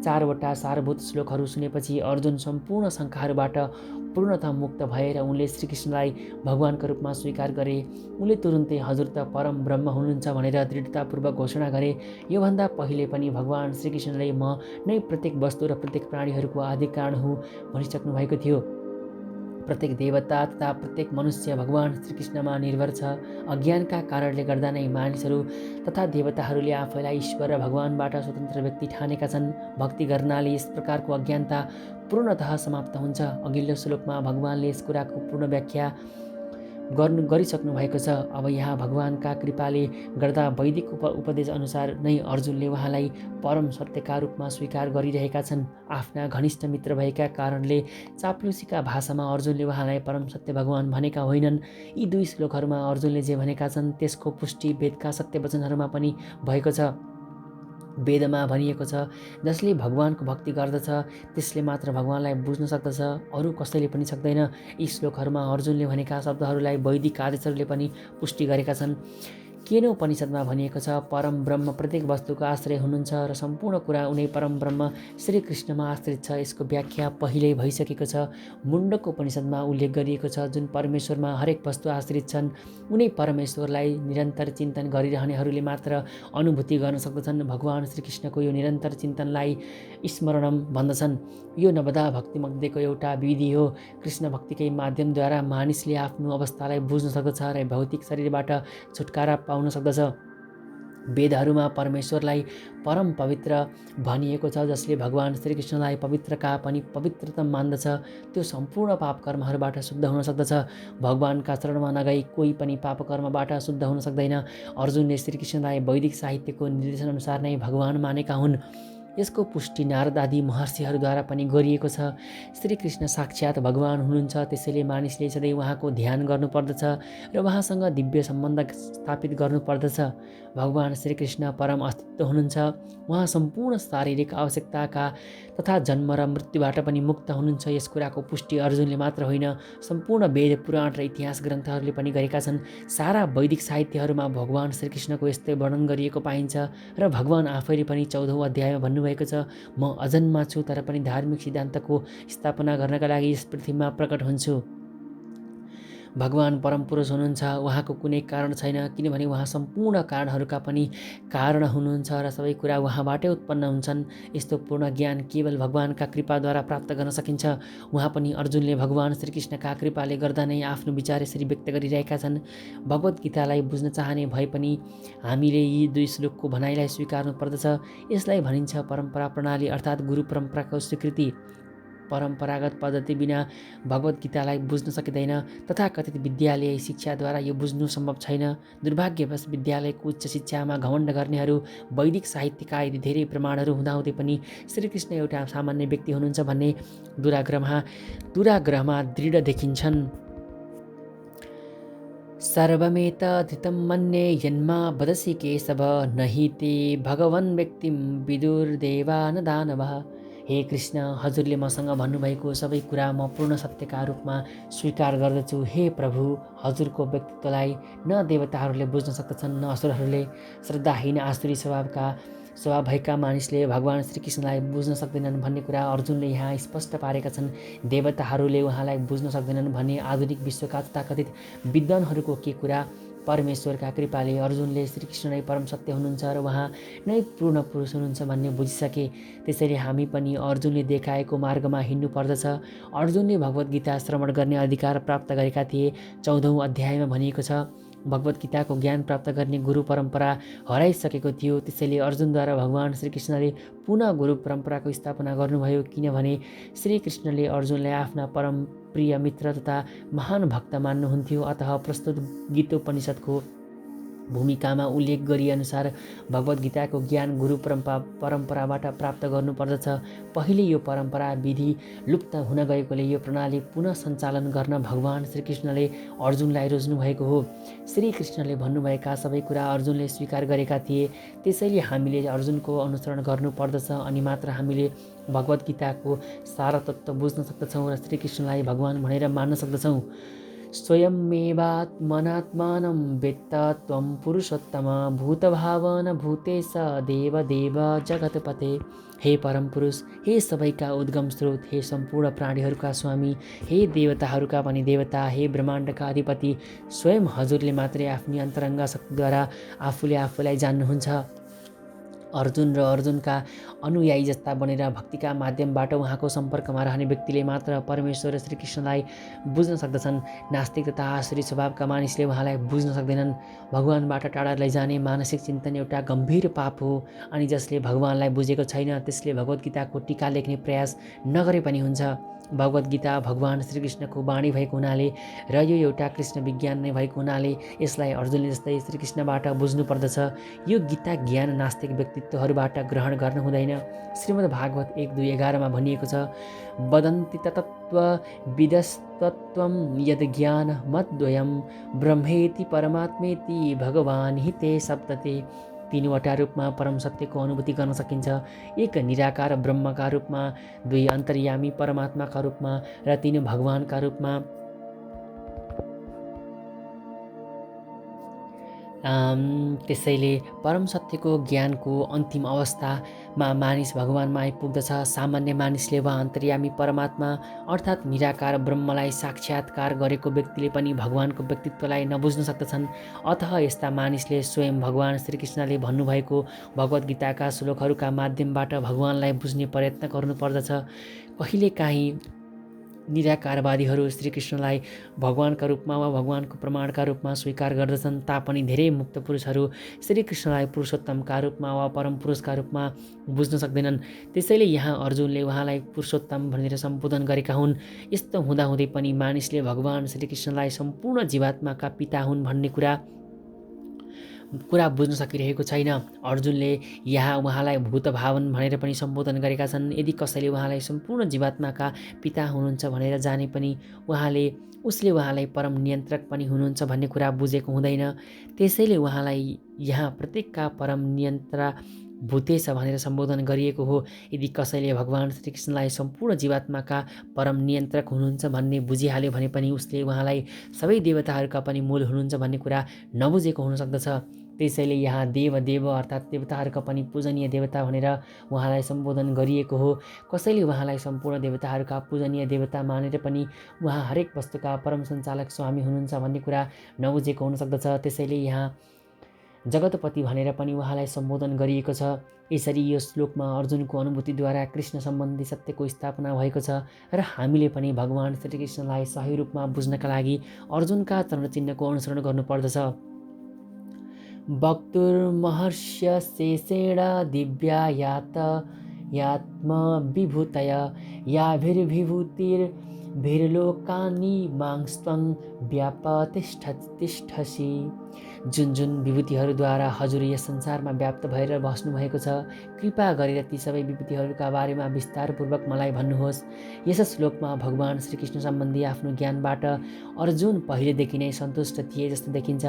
4वटा सारभूत श्लोकहरू सुनेपछि अर्जुन सम्पूर्ण शङ्काहरूबाट पूर्णतः मुक्त भएर उनले श्रीकृष्णलाई भगवानको रूपमा स्वीकार गरे। उनले तुरुन्तै हजुर त परम ब्रह्म हुनुहुन्छ भनेर दृढतापूर्वक घोषणा गरे। योभन्दा पहिले पनि भगवान श्रीकृष्णले म नै प्रत्येक वस्तु र प्रत्येक प्राणीहरूको आदि कारण हुँ भनिसक्नु भएको थियो। प्रत्येक देवता तथा प्रत्येक मनुष्य भगवान श्रीकृष्णमा निर्भर छ। अज्ञानका कारणले गर्दा नै मानिसहरू तथा देवताहरूले आफैलाई ईश्वर र भगवानबाट स्वतन्त्र व्यक्ति ठानेका छन्। भक्ति गर्नाले यस प्रकारको अज्ञानता पूर्णतः समाप्त हुन्छ। अघिल्लो श्लोकमा भगवानले यस कुराको पूर्ण व्याख्या गरिसक्नु भएको छ। अब यहाँ भगवानका कृपाले गर्दा वैदिक उपदेश अनुसार नै अर्जुनले उहाँलाई परम सत्यका रूपमा स्वीकार गरिरहेका छन्। आफ्ना घनिष्ठ मित्र भएका कारणले चाप्लुसीका भाषामा अर्जुनले उहाँलाई परम सत्य भगवान भनेका होइनन्। यी दुई श्लोकहरूमा अर्जुनले जे भनेका छन् त्यसको पुष्टि वेदका सत्य वचनहरूमा पनि भएको छ। वेदमा भनिएको छ, जसले भगवानको भक्ति गर्दछ त्यसले मात्र भगवानलाई बुझ्न सक्दछ, अरू कसैले पनि सक्दैन। यी श्लोकहरूमा अर्जुनले भनेका शब्दहरूलाई वैदिक आदेशहरूले पनि पुष्टि गरेका छन्। केनोपनिषदमा भनिएको छ, परम ब्रह्म प्रत्येक वस्तुको आश्रय हुनुहुन्छ र सम्पूर्ण कुरा उनै परम ब्रह्म श्रीकृष्णमा आश्रित छ। यसको व्याख्या पहिल्यै भइसकेको छ। मुण्डको उपनिषदमा उल्लेख गरिएको छ, जुन परमेश्वरमा हरेक वस्तु आश्रित छन् उनै परमेश्वरलाई निरन्तर चिन्तन गरिरहनेहरूले मात्र अनुभूति गर्न सक्दछन्। भगवान श्रीकृष्णको यो निरन्तर चिन्तनलाई स्मरणम भन्दछन्। यो नवदा भक्तिमध्येको एउटा विधि हो। कृष्ण भक्तिकै माध्यमद्वारा मानिसले आफ्नो अवस्थालाई बुझ्न सक्दछ र भौतिक शरीरबाट छुटकारा पाउन सक्दछ। वेदहरूमा परमेश्वरलाई परम पवित्र भनिएको छ, जसले भगवान श्रीकृष्णलाई पवित्रका पनि पवित्रतम मान्दछ। त्यो सम्पूर्ण पाप कर्महरूबाट शुद्ध हुन सक्दछ। भगवानका शरणमा नगई कोही पनि पाप कर्मबाट शुद्ध हुन सक्दैन। अर्जुनले श्रीकृष्णलाई वैदिक साहित्यको निर्देशनअनुसार नै भगवान मानेका हुन्। यसको पुष्टि नारद आदि महर्षिहरूद्वारा पनि गरिएको छ। श्रीकृष्ण साक्षात् भगवान हुनुहुन्छ, त्यसैले मानिसले सधैँ उहाँको ध्यान गर्नुपर्दछ र उहाँसँग दिव्य सम्बन्ध स्थापित गर्नुपर्दछ। भगवान श्रीकृष्ण परम अस्तित्व हुनुहुन्छ। उहाँ सम्पूर्ण शारीरिक आवश्यकताका तथा जन्म र मृत्युबाट पनि मुक्त हुनुहुन्छ। यस कुराको पुष्टि अर्जुनले मात्र होइन, सम्पूर्ण वेद, पुराण र इतिहास ग्रन्थहरूले पनि गरेका छन्। सारा वैदिक साहित्यहरूमा भगवान श्रीकृष्णको यस्तै वर्णन गरिएको पाइन्छ र भगवान आफैले पनि 14औं अध्यायमा भन्नुभएको छ, म अजन्मा छु तर पनि धार्मिक सिद्धान्तको स्थापना गर्नका लागि यस पृथ्वीमा प्रकट हुन्छु। भगवान परम पुरुष हुनुहुन्छ। उहाँको कुनै कारण छैन, किनभने उहाँ सम्पूर्ण कारणहरूका पनि कारण हुनुहुन्छ र सबै कुरा उहाँबाटै उत्पन्न हुन्छन्। यस्तो पूर्ण ज्ञान केवल भगवानका कृपाद्वारा प्राप्त गर्न सकिन्छ। उहाँ पनि अर्जुनले भगवान श्रीकृष्णका कृपाले गर्दा नै आफ्नो विचार यसरी व्यक्त गरिरहेका छन्। भगवद् गीतालाई बुझ्न चाहने भए पनि हामीले यी दुई श्लोकको भनाइलाई स्वीकार्नु पर्दछ। यसलाई भनिन्छ परम्परा प्रणाली, अर्थात् गुरु परम्पराको स्वीकृति। परम्परागत पद्धति बिना भगवद् गीतालाई बुझ्न सकिँदैन। तथाकथित विद्यालय शिक्षाद्वारा यो बुझ्नु सम्भव छैन। दुर्भाग्यवश विद्यालयको उच्च शिक्षामा घमण्ड गर्नेहरू वैदिक साहित्यका यदि धेरै प्रमाणहरू हुँदाहुँदै पनि श्रीकृष्ण एउटा सामान्य व्यक्ति हुनुहुन्छ भन्ने दुराग्रहमा दृढ देखिन्छन्। सर्वमेतद्धृतं मन्ये यन्मा वदसि केशव, नहि ते भगवन् व्यक्तिं विदुर्देवा न दानवः। हे कृष्ण, हजुरले मसँग भन्नुभएको सबै कुरा म पूर्ण सत्यका रूपमा स्वीकार गर्दछु। हे प्रभु, हजुरको व्यक्तित्वलाई न देवताहरूले बुझ्न सक्दछन्, न असुरहरूले। श्रद्धाहीन आसुरी स्वभाव भएका मानिसले भगवान् श्रीकृष्णलाई बुझ्न सक्दैनन् भन्ने कुरा अर्जुनले यहाँ स्पष्ट पारेका छन्। देवताहरूले उहाँलाई बुझ्न सक्दैनन् भन्ने आधुनिक विश्वका तथाकथित विद्वानहरूको के कुरा। परमेश्वरका कृपाले अर्जुनले श्रीकृष्ण नै परम सत्य हुनुहुन्छ र उहाँ नै पूर्ण पुरुष हुनुहुन्छ भन्ने बुझिसके। त्यसैले हामी पनि अर्जुनले देखाएको मार्गमा हिँड्नु पर्दछ। अर्जुनले भगवत गीता श्रवण गर्ने अधिकार प्राप्त गरेका थिए। 14औं अध्यायमा भनिएको छ, भगवत गीताको ज्ञान प्राप्त गर्ने गुरु परम्परा हराइसकेको थियो। त्यसैले अर्जुनद्वारा भगवान् श्रीकृष्णले पुनः गुरु परम्पराको स्थापना गर्नुभयो, किनभने श्रीकृष्णले अर्जुनलाई आफ्ना परम प्रिय मित्र तथा महान भक्त मान्नुहुन्थ्यो। अतः प्रस्तुत गीतोपनिषदको भूमिकामा उल्लेख गरिएअनुसार भगवत गीताको ज्ञान गुरु परम्पराबाट प्राप्त गर्नुपर्दछ। पहिले यो परम्परा विधि लुप्त हुन गएकोले यो प्रणाली पुनः सञ्चालन गर्न भगवान् श्रीकृष्णले अर्जुनलाई रोज्नुभएको हो। श्रीकृष्णले भन्नुभएका सबै कुरा अर्जुनले स्वीकार गरेका थिए। त्यसैले हामीले अर्जुनको अनुसरण गर्नुपर्दछ, अनि मात्र हामीले भगवत गीताको सारतत्त्व बुझ्न सक्दछौँ र श्रीकृष्णलाई भगवान् भनेर मान्न सक्दछौँ। स्वयमेवात्मनात्मानं वेत्त त्वं पुरुषोत्तम भूतभावन भूतेश देवदेव जगतपते। हे परम पुरुष, हे सबैका उद्गम स्रोत, हे सम्पूर्ण प्राणीहरूका स्वामी, हे देवताहरूका पनि देवता, हे ब्रह्माण्डका अधिपति, स्वयं हजुरले मात्रै आफ्नी अन्तरङ्ग शक्तिद्वारा आफूले आफूलाई जान्नुहुन्छ। अर्जुन र अर्जुनका अनुयायी जस्ता बनेर भक्तिका माध्यमबाट उहाँको सम्पर्कमा रहने व्यक्तिले मात्र परमेश्वर र श्रीकृष्णलाई बुझ्न सक्दछन्। नास्तिक तथा आसुरी स्वभावका मानिसले उहाँलाई बुझ्न सक्दैनन्। भगवानबाट टाढा लैजाने मानसिक चिन्तन एउटा गम्भीर पाप हो, अनि जसले भगवानलाई बुझेको छैन त्यसले भगवत गीताको टीका लेख्ने प्रयास नगरे पनि हुन्छ। भगवत गीता भगवान् श्रीकृष्णको वाणी भएको हुनाले र यो एउटा कृष्ण विज्ञान नै भएको हुनाले यसलाई अर्जुनले जस्तै श्रीकृष्णबाट बुझ्नु पर्दछ। यो गीता ज्ञान नास्तिक व्यक्तित्वहरूबाट ग्रहण गर्नु हुँदैन। श्रीमद् भागवत 1:2-11 भनिएको छ, वदन्ति तत्त्व विदस्तत्वं यद् ज्ञान मद्वयं ब्रह्मेति परमात्मेति भगवान् हि ते सप्तते। तीनवटा रूपमा परम सत्यको अनुभूति गर्न सकिन्छ। एक निराकार ब्रह्मका रूपमा, 2 अन्तर्यामी परमात्माका रूपमा र 3 भगवानका रूपमा। त्यसैले परम सत्यको ज्ञानको अन्तिम अवस्थामा मानिस भगवानमा आइपुग्दछ। सामान्य मानिसले वा अन्तर्यामी परमात्मा अर्थात् निराकार ब्रह्मलाई साक्षात्कार गरेको व्यक्तिले पनि भगवानको व्यक्तित्वलाई नबुझ्न सक्दछन्। अतः यस्ता मानिसले स्वयं भगवान् श्रीकृष्णले भन्नुभएको भगवत गीताका श्लोकहरूका माध्यमबाट भगवानलाई बुझ्ने प्रयत्न गर्नुपर्दछ। कहिलेकाहीँ निराकारवादीहरू श्रीकृष्णलाई भगवानका रूपमा वा भगवानको प्रमाणका रूपमा स्वीकार गर्दछन् तापनि धेरै मुक्त पुरुषहरू श्रीकृष्णलाई पुरुषोत्तमका रूपमा वा परम पुरुषका रूपमा बुझ्न सक्दैनन्। त्यसैले यहाँ अर्जुनले उहाँलाई पुरुषोत्तम भनेर सम्बोधन गरेका हुन्। यस्तो हुँदाहुँदै पनि मानिसले भगवान् श्रीकृष्णलाई सम्पूर्ण जीवात्माका पिता हुन् भन्ने कुरा बुझ्न सकिरहेको छैन। अर्जुनले यहाँ उहाँलाई भूतभावन भनेर पनि सम्बोधन गरेका छन्। यदि कसैले उहाँलाई सम्पूर्ण जीवात्माका पिता हुनुहुन्छ भनेर जाने पनि उसले उहाँलाई परम नियन्त्रक पनि हुनुहुन्छ भन्ने कुरा बुझेको हुँदैन। त्यसैले उहाँलाई यहाँ प्रत्येकका परम नियन्त्रा भूतेश भनेर सम्बोधन गरिएको हो। यदि कसैले भगवान् श्रीकृष्णलाई सम्पूर्ण जीवात्माका परम नियन्त्रक हुनुहुन्छ भन्ने बुझिहाल्यो भने पनि उसले उहाँलाई सबै देवताहरूका पनि मूल हुनुहुन्छ भन्ने कुरा नबुझेको हुन सक्दछ। त्यसैले यहाँ देव अर्थात् देवताहरूका पनि पूजनीय देवता भनेर उहाँलाई सम्बोधन गरिएको हो। कसैले उहाँलाई सम्पूर्ण देवताहरूका पूजनीय देवता मानेर पनि उहाँ हरेक वस्तुका परम सञ्चालक स्वामी हुनुहुन्छ भन्ने कुरा नबुझेको हुन सक्दछ। त्यसैले यहाँ जगतपति भनेर पनि उहाँलाई सम्बोधन गरिएको छ। यसरी यो श्लोकमा अर्जुनको अनुभूतिद्वारा कृष्ण सम्बन्धी सत्यको स्थापना भएको छ र हामीले पनि भगवान् श्रीकृष्णलाई सही रूपमा बुझ्नका लागि अर्जुनका चरणचिन्हको अनुसरण गर्नुपर्दछ। वक्तुर्महर्ष्य शेषेण दिव्या यात्म विभूतय याभिर्विभूतिर् भिर्लोकानि मांस्त्वं व्यापतिष्ठसि। जुन जुन विभूतिहरूद्वारा हजुर यस संसारमा व्याप्त भएर बस्नुभएको छ, कृपा गरेर ती सबै विभूतिहरूका बारेमा विस्तारपूर्वक मलाई भन्नुहोस्। यस श्लोकमा भगवान श्रीकृष्ण सम्बन्धी आफ्नो ज्ञानबाट अर्जुन पहिलेदेखि नै सन्तुष्ट थिए जस्तो देखिन्छ।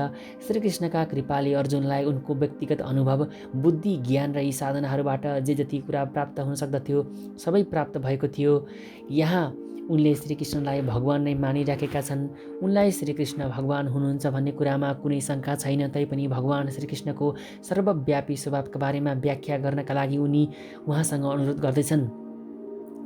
श्रीकृष्णका कृपाले अर्जुनलाई उनको व्यक्तिगत अनुभव, बुद्धि, ज्ञान र यी साधनाहरूबाट जे जति कुरा प्राप्त हुन सक्दथ्यो सबै प्राप्त भएको थियो। यहाँ उनले श्रीकृष्णलाई भगवान नै मानिराखेका छन्। उनलाई श्रीकृष्ण भगवान हुनुहुन्छ भन्ने कुरामा कुनै शङ्का छैन। तैपनि भगवान श्रीकृष्णको सर्वव्यापी स्वभावका बारेमा व्याख्या गर्नका लागि उनी उहाँसँग अनुरोध गर्दैछन्।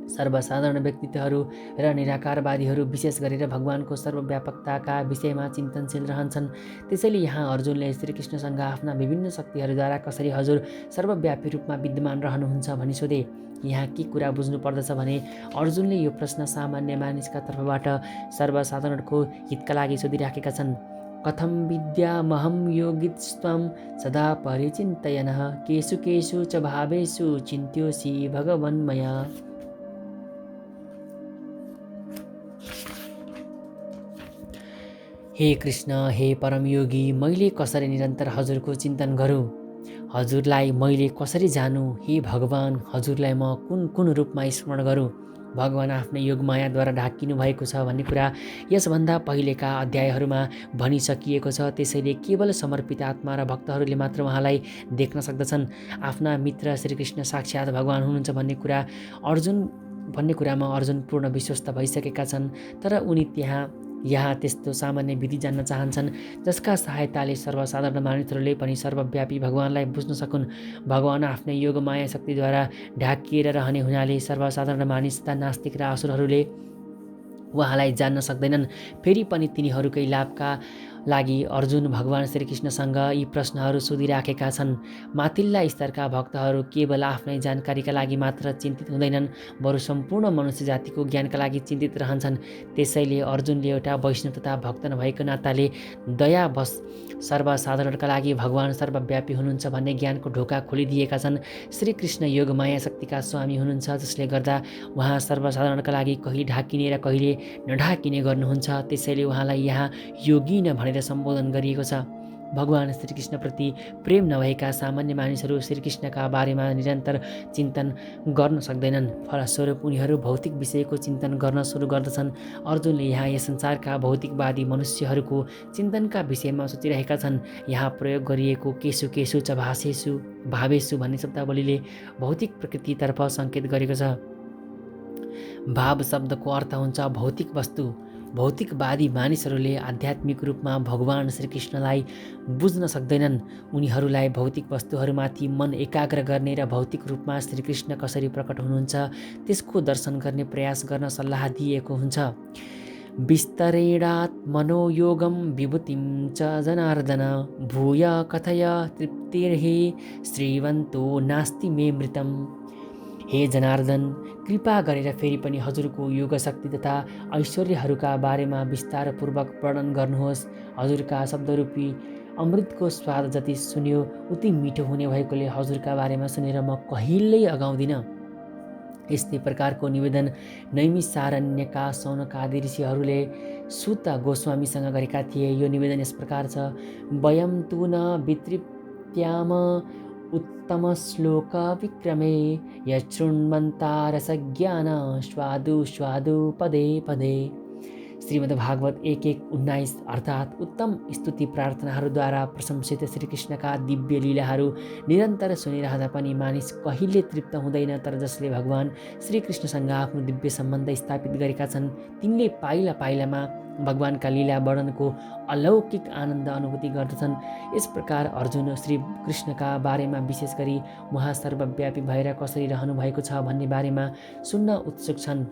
सर्वसाधारण व्यक्तित्वहरू र निराकारवादीहरू विशेष गरेर भगवानको सर्वव्यापकताका विषयमा चिन्तनशील रहन्छन्। त्यसैले यहाँ अर्जुनले श्रीकृष्णसँग आफ्ना विभिन्न शक्तिहरूद्वारा कसरी हजुर सर्वव्यापी रूपमा विद्यमान रहनुहुन्छ भनी सोधे। यहाँ के कुरा बुझ्नु पर्दछ भने अर्जुनले यो प्रश्न सामान्य मानिसका तर्फबाट सर्वसाधारणको हितका लागि सोधिराखेका छन्। कथं विद्यामहं योगिस्त्वं सदा परिचिन्तयनः केषु केषु च भावेषु चिन्त्योऽसि भगवन्मया। हे कृष्ण, हे परमयोगी, मैले कसरी निरन्तर हजुरको चिन्तन गरौँ? हजुरलाई मैले कसरी जानूँ? हे भगवान, हजुरलाई म कुन कुन रूपमा स्मरण गरौँ? भगवान आफ्नै योगमायाद्वारा ढाकिनु भएको छ भन्ने कुरा यसभन्दा पहिलेका अध्यायहरूमा भनिसकिएको छ। त्यसैले केवल समर्पित आत्मा र भक्तहरूले मात्र उहाँलाई देख्न सक्दछन्। आफ्ना मित्र श्रीकृष्ण साक्षात् भगवान हुनुहुन्छ भन्ने कुरामा अर्जुन पूर्ण विश्वस्त भइसकेका छन्। तर उनी यहाँ त्यस्तो सामान्य विधि जान्न चाहन्छन् जसका सहायताले सर्वसाधारण मानिसहरूले पनि सर्वव्यापी भगवानलाई बुझ्न सकुन्। भगवान आफ्नै योगमाया शक्तिद्वारा ढाकिएर रहने हुनाले सर्वसाधारण मानिस तथा नास्तिक र असुरहरूले उहाँलाई जान्न सक्दैनन्। फेरि पनि तिनीहरूकै लाभका लागि अर्जुन भगवान श्रीकृष्णसँग यी प्रश्नहरू सोधिराखेका छन्। माथिल्ला स्तरका भक्तहरू केवल आफ्नै जानकारीका लागि मात्र चिन्तित हुँदैनन्, बरु सम्पूर्ण मनुष्य जातिको ज्ञानका लागि चिन्तित रहन्छन्। त्यसैले अर्जुनले एउटा वैष्णव तथा भक्त नभएको नाताले दयावश सर्वसाधारणका लागि भगवान सर्वव्यापी हुनुहुन्छ भन्ने ज्ञानको ढोका खोलिदिएका छन्। श्रीकृष्ण योगमाया शक्तिका स्वामी हुनुहुन्छ, जसले गर्दा उहाँ सर्वसाधारणका लागि कहिले ढाकिने र कहिले नढाकिने गर्नुहुन्छ। त्यसैले उहाँलाई यहाँ योगी न भनेर सम्बोधन गरिएको छ। भगवान श्रीकृष्णप्रति प्रेम नभएका सामान्य मानिसहरू श्रीकृष्णका बारेमा निरन्तर चिन्तन गर्न सक्दैनन्। फलस्वरूप उनीहरू भौतिक विषयको चिन्तन गर्न सुरु गर्दछन्। अर्जुनले यहाँ यस संसारका भौतिकवादी मनुष्यहरूको चिन्तनका विषयमा सोचिरहेका छन्। यहाँ प्रयोग गरिएको केषु केषु च भावेषु भन्ने शब्दावलीले भौतिक प्रकृतितर्फ सङ्केत गरेको छ। भाव शब्दको अर्थ हुन्छ भौतिक वस्तु। भौतिकवादी मानिसहरूले आध्यात्मिक रूपमा भगवान श्रीकृष्णलाई बुझ्न सक्दैनन्। उनीहरूलाई भौतिक वस्तुहरूमाथि मन एकाग्र गर्ने र भौतिक रूपमा श्रीकृष्ण कसरी प्रकट हुनुहुन्छ त्यसको दर्शन गर्ने प्रयास गर्न सल्लाह दिएको हुन्छ। विस्तरेणात्मनो योगं विभूतिं च जनार्दन भूय कथय तृप्तिर्हि श्रीवन्तो नास्ति मे मृतम्। हे जनार्दन, कृपा गरेर फेरि पनि हजुरको योग शक्ति तथा ऐश्वर्यहरूका बारेमा विस्तारपूर्वक वर्णन गर्नुहोस्। हजुरका शब्दरूपी अमृतको स्वाद जति सुन्यो उति मिठो हुने भएकोले हजुरका बारेमा सुनेर म कहिल्यै अगाउँदिनँ। यस्तै प्रकारको निवेदन नैमिषारण्यका शौनकादि ऋषिहरूले सुत गोस्वामीसँग गरेका थिए। यो निवेदन यस प्रकार छ। वयं तु न वितृप्याम उत्तम श्लोक विक्रमे यशृण्वन्ता रसज्ञान स्वादु पदे पदे। श्रीमद्भागवत 1:19 अर्थात् उत्तम स्तुति प्रार्थनाहरूद्वारा प्रशंसित श्रीकृष्णका दिव्य लीलाहरू निरन्तर सुनिरहँदा पनि मानिस कहिले तृप्त हुँदैन। तर जसले भगवान श्रीकृष्णसँग आफ्नो दिव्य सम्बन्ध स्थापित गरेका छन् तिनले पाइला पाइलामा भगवानका लीला वर्णनको अलौकिक आनन्द अनुभूति गर्दछन्। यस प्रकार अर्जुन श्रीकृष्णका बारेमा विशेष गरी उहाँ सर्वव्यापी भएर कसरी रहनु भएको छ भन्ने बारेमा सुन्न उत्सुक छन्।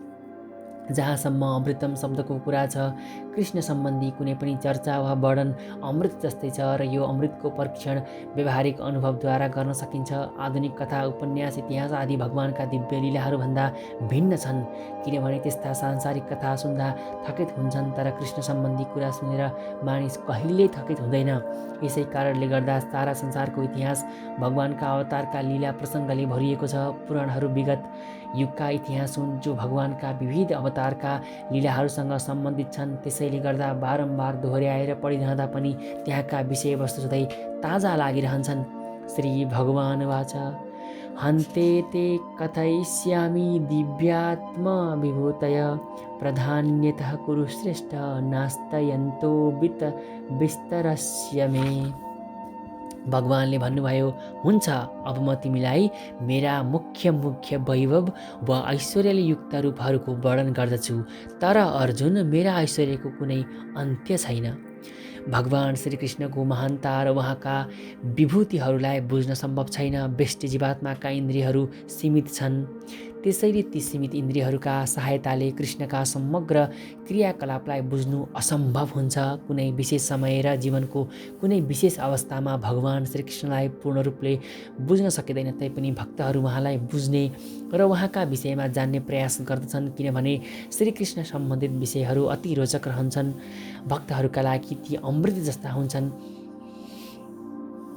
जहाँसम्म अमृतम शब्दको कुरा छ, कृष्ण सम्बन्धी कुनै पनि चर्चा वा वर्णन अमृत जस्तै छ र यो अमृतको परीक्षण व्यवहारिक अनुभवद्वारा गर्न सकिन्छ। आधुनिक कथा, उपन्यास, इतिहास आदि भगवानका दिव्य लीलाहरूभन्दा भिन्न छन्, किनभने त्यस्ता सांसारिक कथा सुन्दा थकित हुन्छन्, तर कृष्ण सम्बन्धी कुरा सुनेर मानिस कहिल्यै थकित हुँदैन। यसै कारणले गर्दा सारा संसारको इतिहास भगवानका अवतारका लीला प्रसङ्गले भरिएको छ। पुराणहरू विगत युगका इतिहास हुन् जो भगवानका विविध अवतारका लीलाहरूसँग सम्बन्धित छन्। त्यसैले गर्दा बारम्बार दोहोऱ्याएर पढिरहँदा पनि त्यहाँका विषयवस्तु सधैँ ताजा लागिरहन्छन्। श्री भगवान् वाच हन्ते ते कथयिष्यामि दिव्यात्मविभूतय प्रधान्यतः कुरु श्रेष्ठ नास्तयन्तो विस्तरस्य मे। भगवानले भन्नुभयो, हुन्छ, अब म तिमीलाई मेरा मुख्य वैभव वा ऐश्वर्यले युक्त रूपहरूको वर्णन गर्दछु। तर अर्जुन, मेरा ऐश्वर्यको कुनै अन्त्य छैन। भगवान श्रीकृष्णको महानता र उहाँका विभूतिहरूलाई बुझ्न सम्भव छैन। व्यष्टि जीवात्माका इन्द्रियहरू सीमित छन्। त्यसैले ती सीमित इन्द्रियहरूका सहायताले कृष्णका समग्र क्रियाकलापलाई बुझ्नु असम्भव हुन्छ। कुनै विशेष समय र जीवनको कुनै विशेष अवस्थामा भगवान श्रीकृष्णलाई पूर्ण रूपले बुझ्न सकिँदैन, तैपनि भक्तहरू उहाँलाई बुझ्ने र उहाँका विषयमा जान्ने प्रयास गर्दछन्, किनभने श्रीकृष्ण सम्बन्धित विषयहरू अति रोचक रहन्छन्। भक्तहरूका लागि ती अमृत जस्ता हुन्छन्।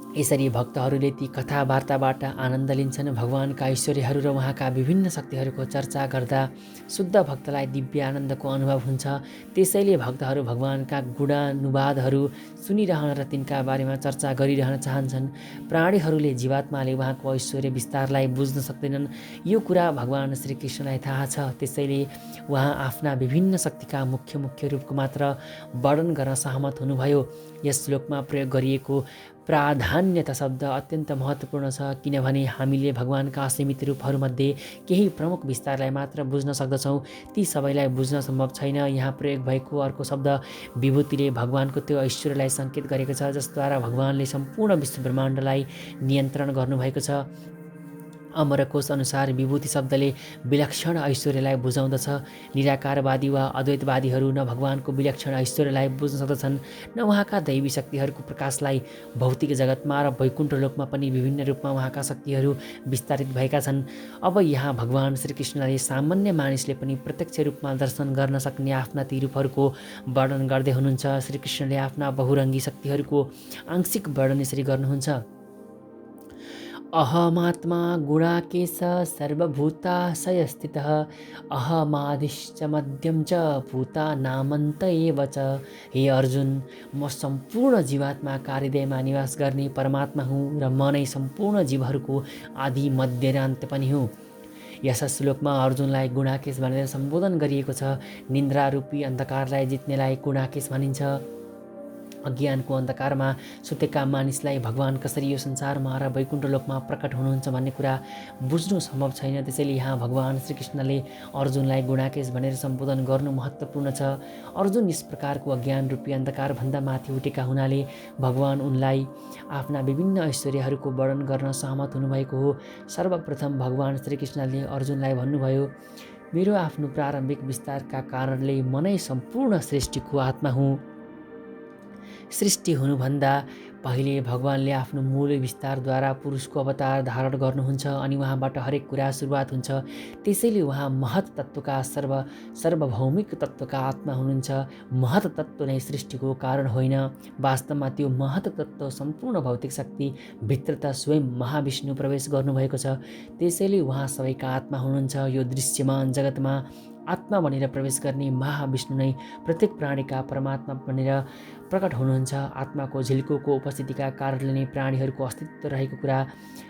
यसरी भक्तहरूले ती कथावार्ताबाट आनन्द लिन्छन्। भगवानका ऐश्वर्यहरू र उहाँका विभिन्न शक्तिहरूको चर्चा गर्दा शुद्ध भक्तलाई दिव्य आनन्दको अनुभव हुन्छ। त्यसैले भक्तहरू भगवानका गुणानुवादहरू सुनिरहन र तिनका बारेमा चर्चा गरिरहन चाहन्छन्। प्राणीहरूले जीवात्माले उहाँको ऐश्वर्य विस्तारलाई बुझ्न सक्दैनन्। यो कुरा भगवान श्रीकृष्णलाई थाहा छ। त्यसैले उहाँ आफ्ना विभिन्न शक्तिका मुख्य रूपको मात्र वर्णन गर्न सहमत हुनुभयो। यस श्लोकमा प्रयोग गरिएको प्राधान्यता शब्द अत्यन्त महत्त्वपूर्ण छ, किनभने हामीले भगवानका असीमित रूपहरूमध्ये केही प्रमुख विस्तारलाई मात्र बुझ्न सक्दछौँ। ती सबैलाई बुझ्न सम्भव छैन। यहाँ प्रयोग भएको अर्को शब्द विभूतिले भगवानको त्यो ऐश्वर्यलाई सङ्केत गरेको छ जसद्वारा भगवानले सम्पूर्ण विश्व ब्रह्माण्डलाई नियन्त्रण गर्नुभएको छ। अमरकोश अनुसार विभूति शब्दले विलक्षण ऐश्वर्यलाई बुझाउँदछ। निराकारवादी वा अद्वैतवादीहरू न भगवानको विलक्षण ऐश्वर्यलाई बुझ्न सक्दछन्, न उहाँका दैवी शक्तिहरूको प्रकाशलाई। भौतिक जगतमा र वैकुण्ठ लोकमा पनि विभिन्न रूपमा उहाँका शक्तिहरू विस्तारित भएका छन्। अब यहाँ भगवान श्रीकृष्णले सामान्य मानिसले पनि प्रत्यक्ष रूपमा दर्शन गर्न सक्ने आफ्ना ती रूपहरूको वर्णन गर्दै हुनुहुन्छ। श्रीकृष्णले आफ्ना बहुरङ्गी शक्तिहरूको आंशिक वर्णन यसरी गर्नुहुन्छ। अहमात्मा गुणाकेश सर्वभूताशय स्थितः अहमादिश्च मध्यम च भूतानामन्त एव च। हे अर्जुन, म सम्पूर्ण जीवात्मा हृदयमा निवास गर्ने परमात्मा हुँ र म नै सम्पूर्ण जीवहरूको आदि मध्य र अन्त्य पनि हुँ। यस श्लोकमा अर्जुनलाई गुणाकेश भनेर सम्बोधन गरिएको छ। निन्द्रा रूपी अन्धकारलाई जित्नेलाई गुणाकेश भनिन्छ। अज्ञानको अन्धकारमा सुतेका मानिसलाई भगवान कसरी यो संसारमा र वैकुण्ठ लोकमा प्रकट हुनुहुन्छ भन्ने कुरा बुझ्नु सम्भव छैन। त्यसैले यहाँ भगवान श्रीकृष्णले अर्जुनलाई गुणाकेश भनेर सम्बोधन गर्नु महत्त्वपूर्ण छ। अर्जुन यस प्रकारको अज्ञान रूपी अन्धकारभन्दा माथि उठेका हुनाले भगवान उनलाई आफ्ना विभिन्न ऐश्वर्यहरूको वर्णन गर्न सहमत हुनुभएको हो। सर्वप्रथम भगवान श्रीकृष्णले अर्जुनलाई भन्नुभयो, मेरो आफ्नो प्रारम्भिक विस्तारका कारणले म नै सम्पूर्ण सृष्टिको आत्मा हुँ। सृष्टि हुनुभन्दा पहिले भगवानले आफ्नो मूल विस्तारद्वारा पुरुषको अवतार धारण गर्नुहुन्छ अनि उहाँबाट हरेक कुरा सुरुवात हुन्छ। त्यसैले उहाँ महत तत्त्वका सर्वभौमिक तत्त्वका आत्मा हुनुहुन्छ। महत तत्त्व नै सृष्टिको कारण होइन। वास्तवमा त्यो महत तत्त्व सम्पूर्ण भौतिक शक्ति भित्र त स्वयं महाविष्णु प्रवेश गर्नुभएको छ। त्यसैले उहाँ सबैका आत्मा हुनुहुन्छ। यो दृश्यमान जगतमा आत्मा बनेर प्रवेश गर्ने महाविष्णु नै प्रत्येक प्राणीका परमात्मा बनेर प्रकट हुनुहुन्छ। आत्माको झिल्कोको उपस्थितिका कारणले नै प्राणीहरूको अस्तित्व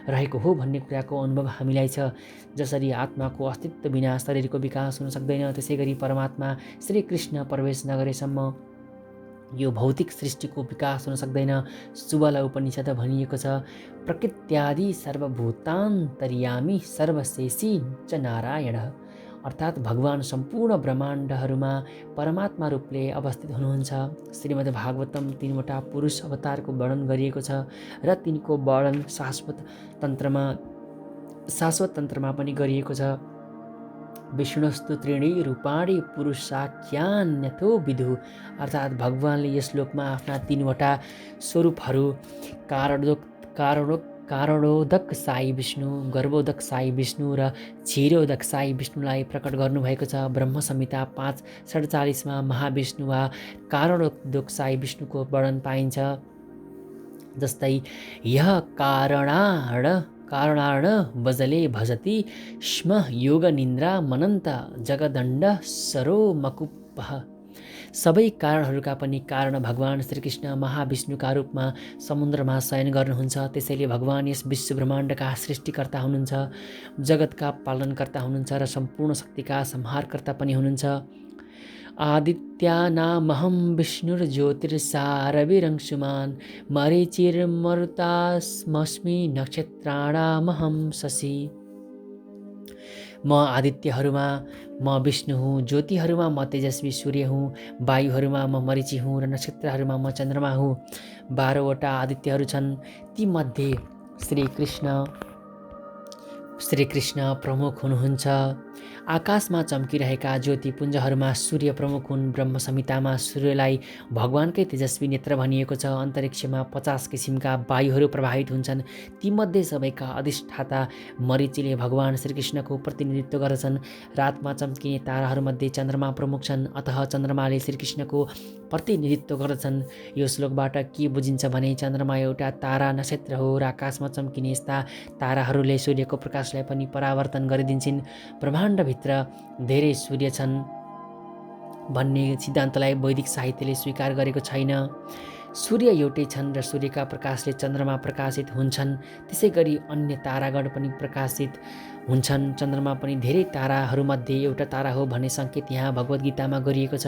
रहेको हो भन्ने कुराको अनुभव हामीलाई छ। जसरी आत्माको अस्तित्व बिना शरीरको विकास हुन सक्दैन, त्यसै गरी परमात्मा श्रीकृष्ण प्रवेश नगरेसम्म यो भौतिक सृष्टिको विकास हुन सक्दैन। सुबल उपनिषद भनिएको छ, प्रकृत्यादि सर्वभूतान्तर्यामी सर्वशेषी च नारायण। अर्थात् भगवान सम्पूर्ण ब्रह्माण्डहरूमा परमात्मा रूपले अवस्थित हुनुहुन्छ। श्रीमद् भागवतम 3वटा पुरुष अवतारको वर्णन गरिएको छ र तिनको वर्णन शाश्वत तन्त्रमा पनि गरिएको छ। विष्णुस्तु त्रीणि रूपाणि पुरुषाख्यान्यथो विदुः। अर्थात् भगवानले यस श्लोकमा आफ्ना 3वटा स्वरूपहरू कारणोदक साई विष्णु, गर्भोदक साई विष्णु र क्षीरोदक साई विष्णुलाई प्रकट गर्नुभएको छ। ब्रह्म संहिता 5:47 महाविष्णु वा कारणोदक साई विष्णुको वर्णन पाइन्छ। जस्तै यः कारणाण कारणार्ण बजले भजति स्म योग निन्द्रा मनन्त जगदण्ड सरो मकुपः। सबै कारणहरूका पनि कारण भगवान् श्रीकृष्ण महाविष्णुका रूपमा समुद्रमा शयन गर्नुहुन्छ। त्यसैले भगवान् यस विश्व ब्रह्माण्डका सृष्टिकर्ता हुनुहुन्छ, जगतका पालनकर्ता हुनुहुन्छ र सम्पूर्ण शक्तिका संहारकर्ता पनि हुनुहुन्छ। आदित्यानामहं विष्णुर्ज्योतिर्सारविरंशुमान् मरीचिर्मरुतामस्मि नक्षत्राणामहं शशि। म आदित्यहरूमा म विष्णु हुँ, ज्योतिहरूमा म तेजस्वी सूर्य हुँ, वायुहरूमा म मरीचि हुँ र नक्षत्रहरूमा म चन्द्रमा हुँ। 12वटा आदित्यहरू छन्, तीमध्ये श्रीकृष्ण प्रमुख हुनुहुन्छ। आकाशमा चम्किरहेका ज्योतिपुञ्जहरूमा सूर्य प्रमुख हुन्। ब्रह्म संहितामा सूर्यलाई भगवानकै तेजस्वी नेत्र भनिएको छ। अन्तरिक्षमा 50 किसिमका वायुहरू प्रवाहित हुन्छन्। तीमध्ये सबैका अधिष्ठाता मरीचिले भगवान श्रीकृष्णको प्रतिनिधित्व गर्दछन्। रातमा चम्किने ताराहरूमध्ये चन्द्रमा प्रमुख छन्, अतः चन्द्रमाले श्रीकृष्णको प्रतिनिधित्व गर्दछन्। यो श्लोकबाट के बुझिन्छ भने चन्द्रमा एउटा तारा नक्षत्र हो र आकाशमा चम्किने यस्ता ताराहरूले सूर्यको प्रकाशलाई पनि परावर्तन गरिदिन्छन्। ब्रह्माण्डभित्र धेरै सूर्य छन् भन्ने सिद्धान्तलाई वैदिक साहित्यले स्वीकार गरेको छैन। सूर्य एउटै छन् र सूर्यका प्रकाशले चन्द्रमा प्रकाशित हुन्छन्। त्यसै गरी अन्य तारागण पनि प्रकाशित हुन्छन्। चन्द्रमा पनि धेरै ताराहरूमध्ये एउटा तारा हो भन्ने सङ्केत यहाँ भगवद् गीतामा गरिएको छ।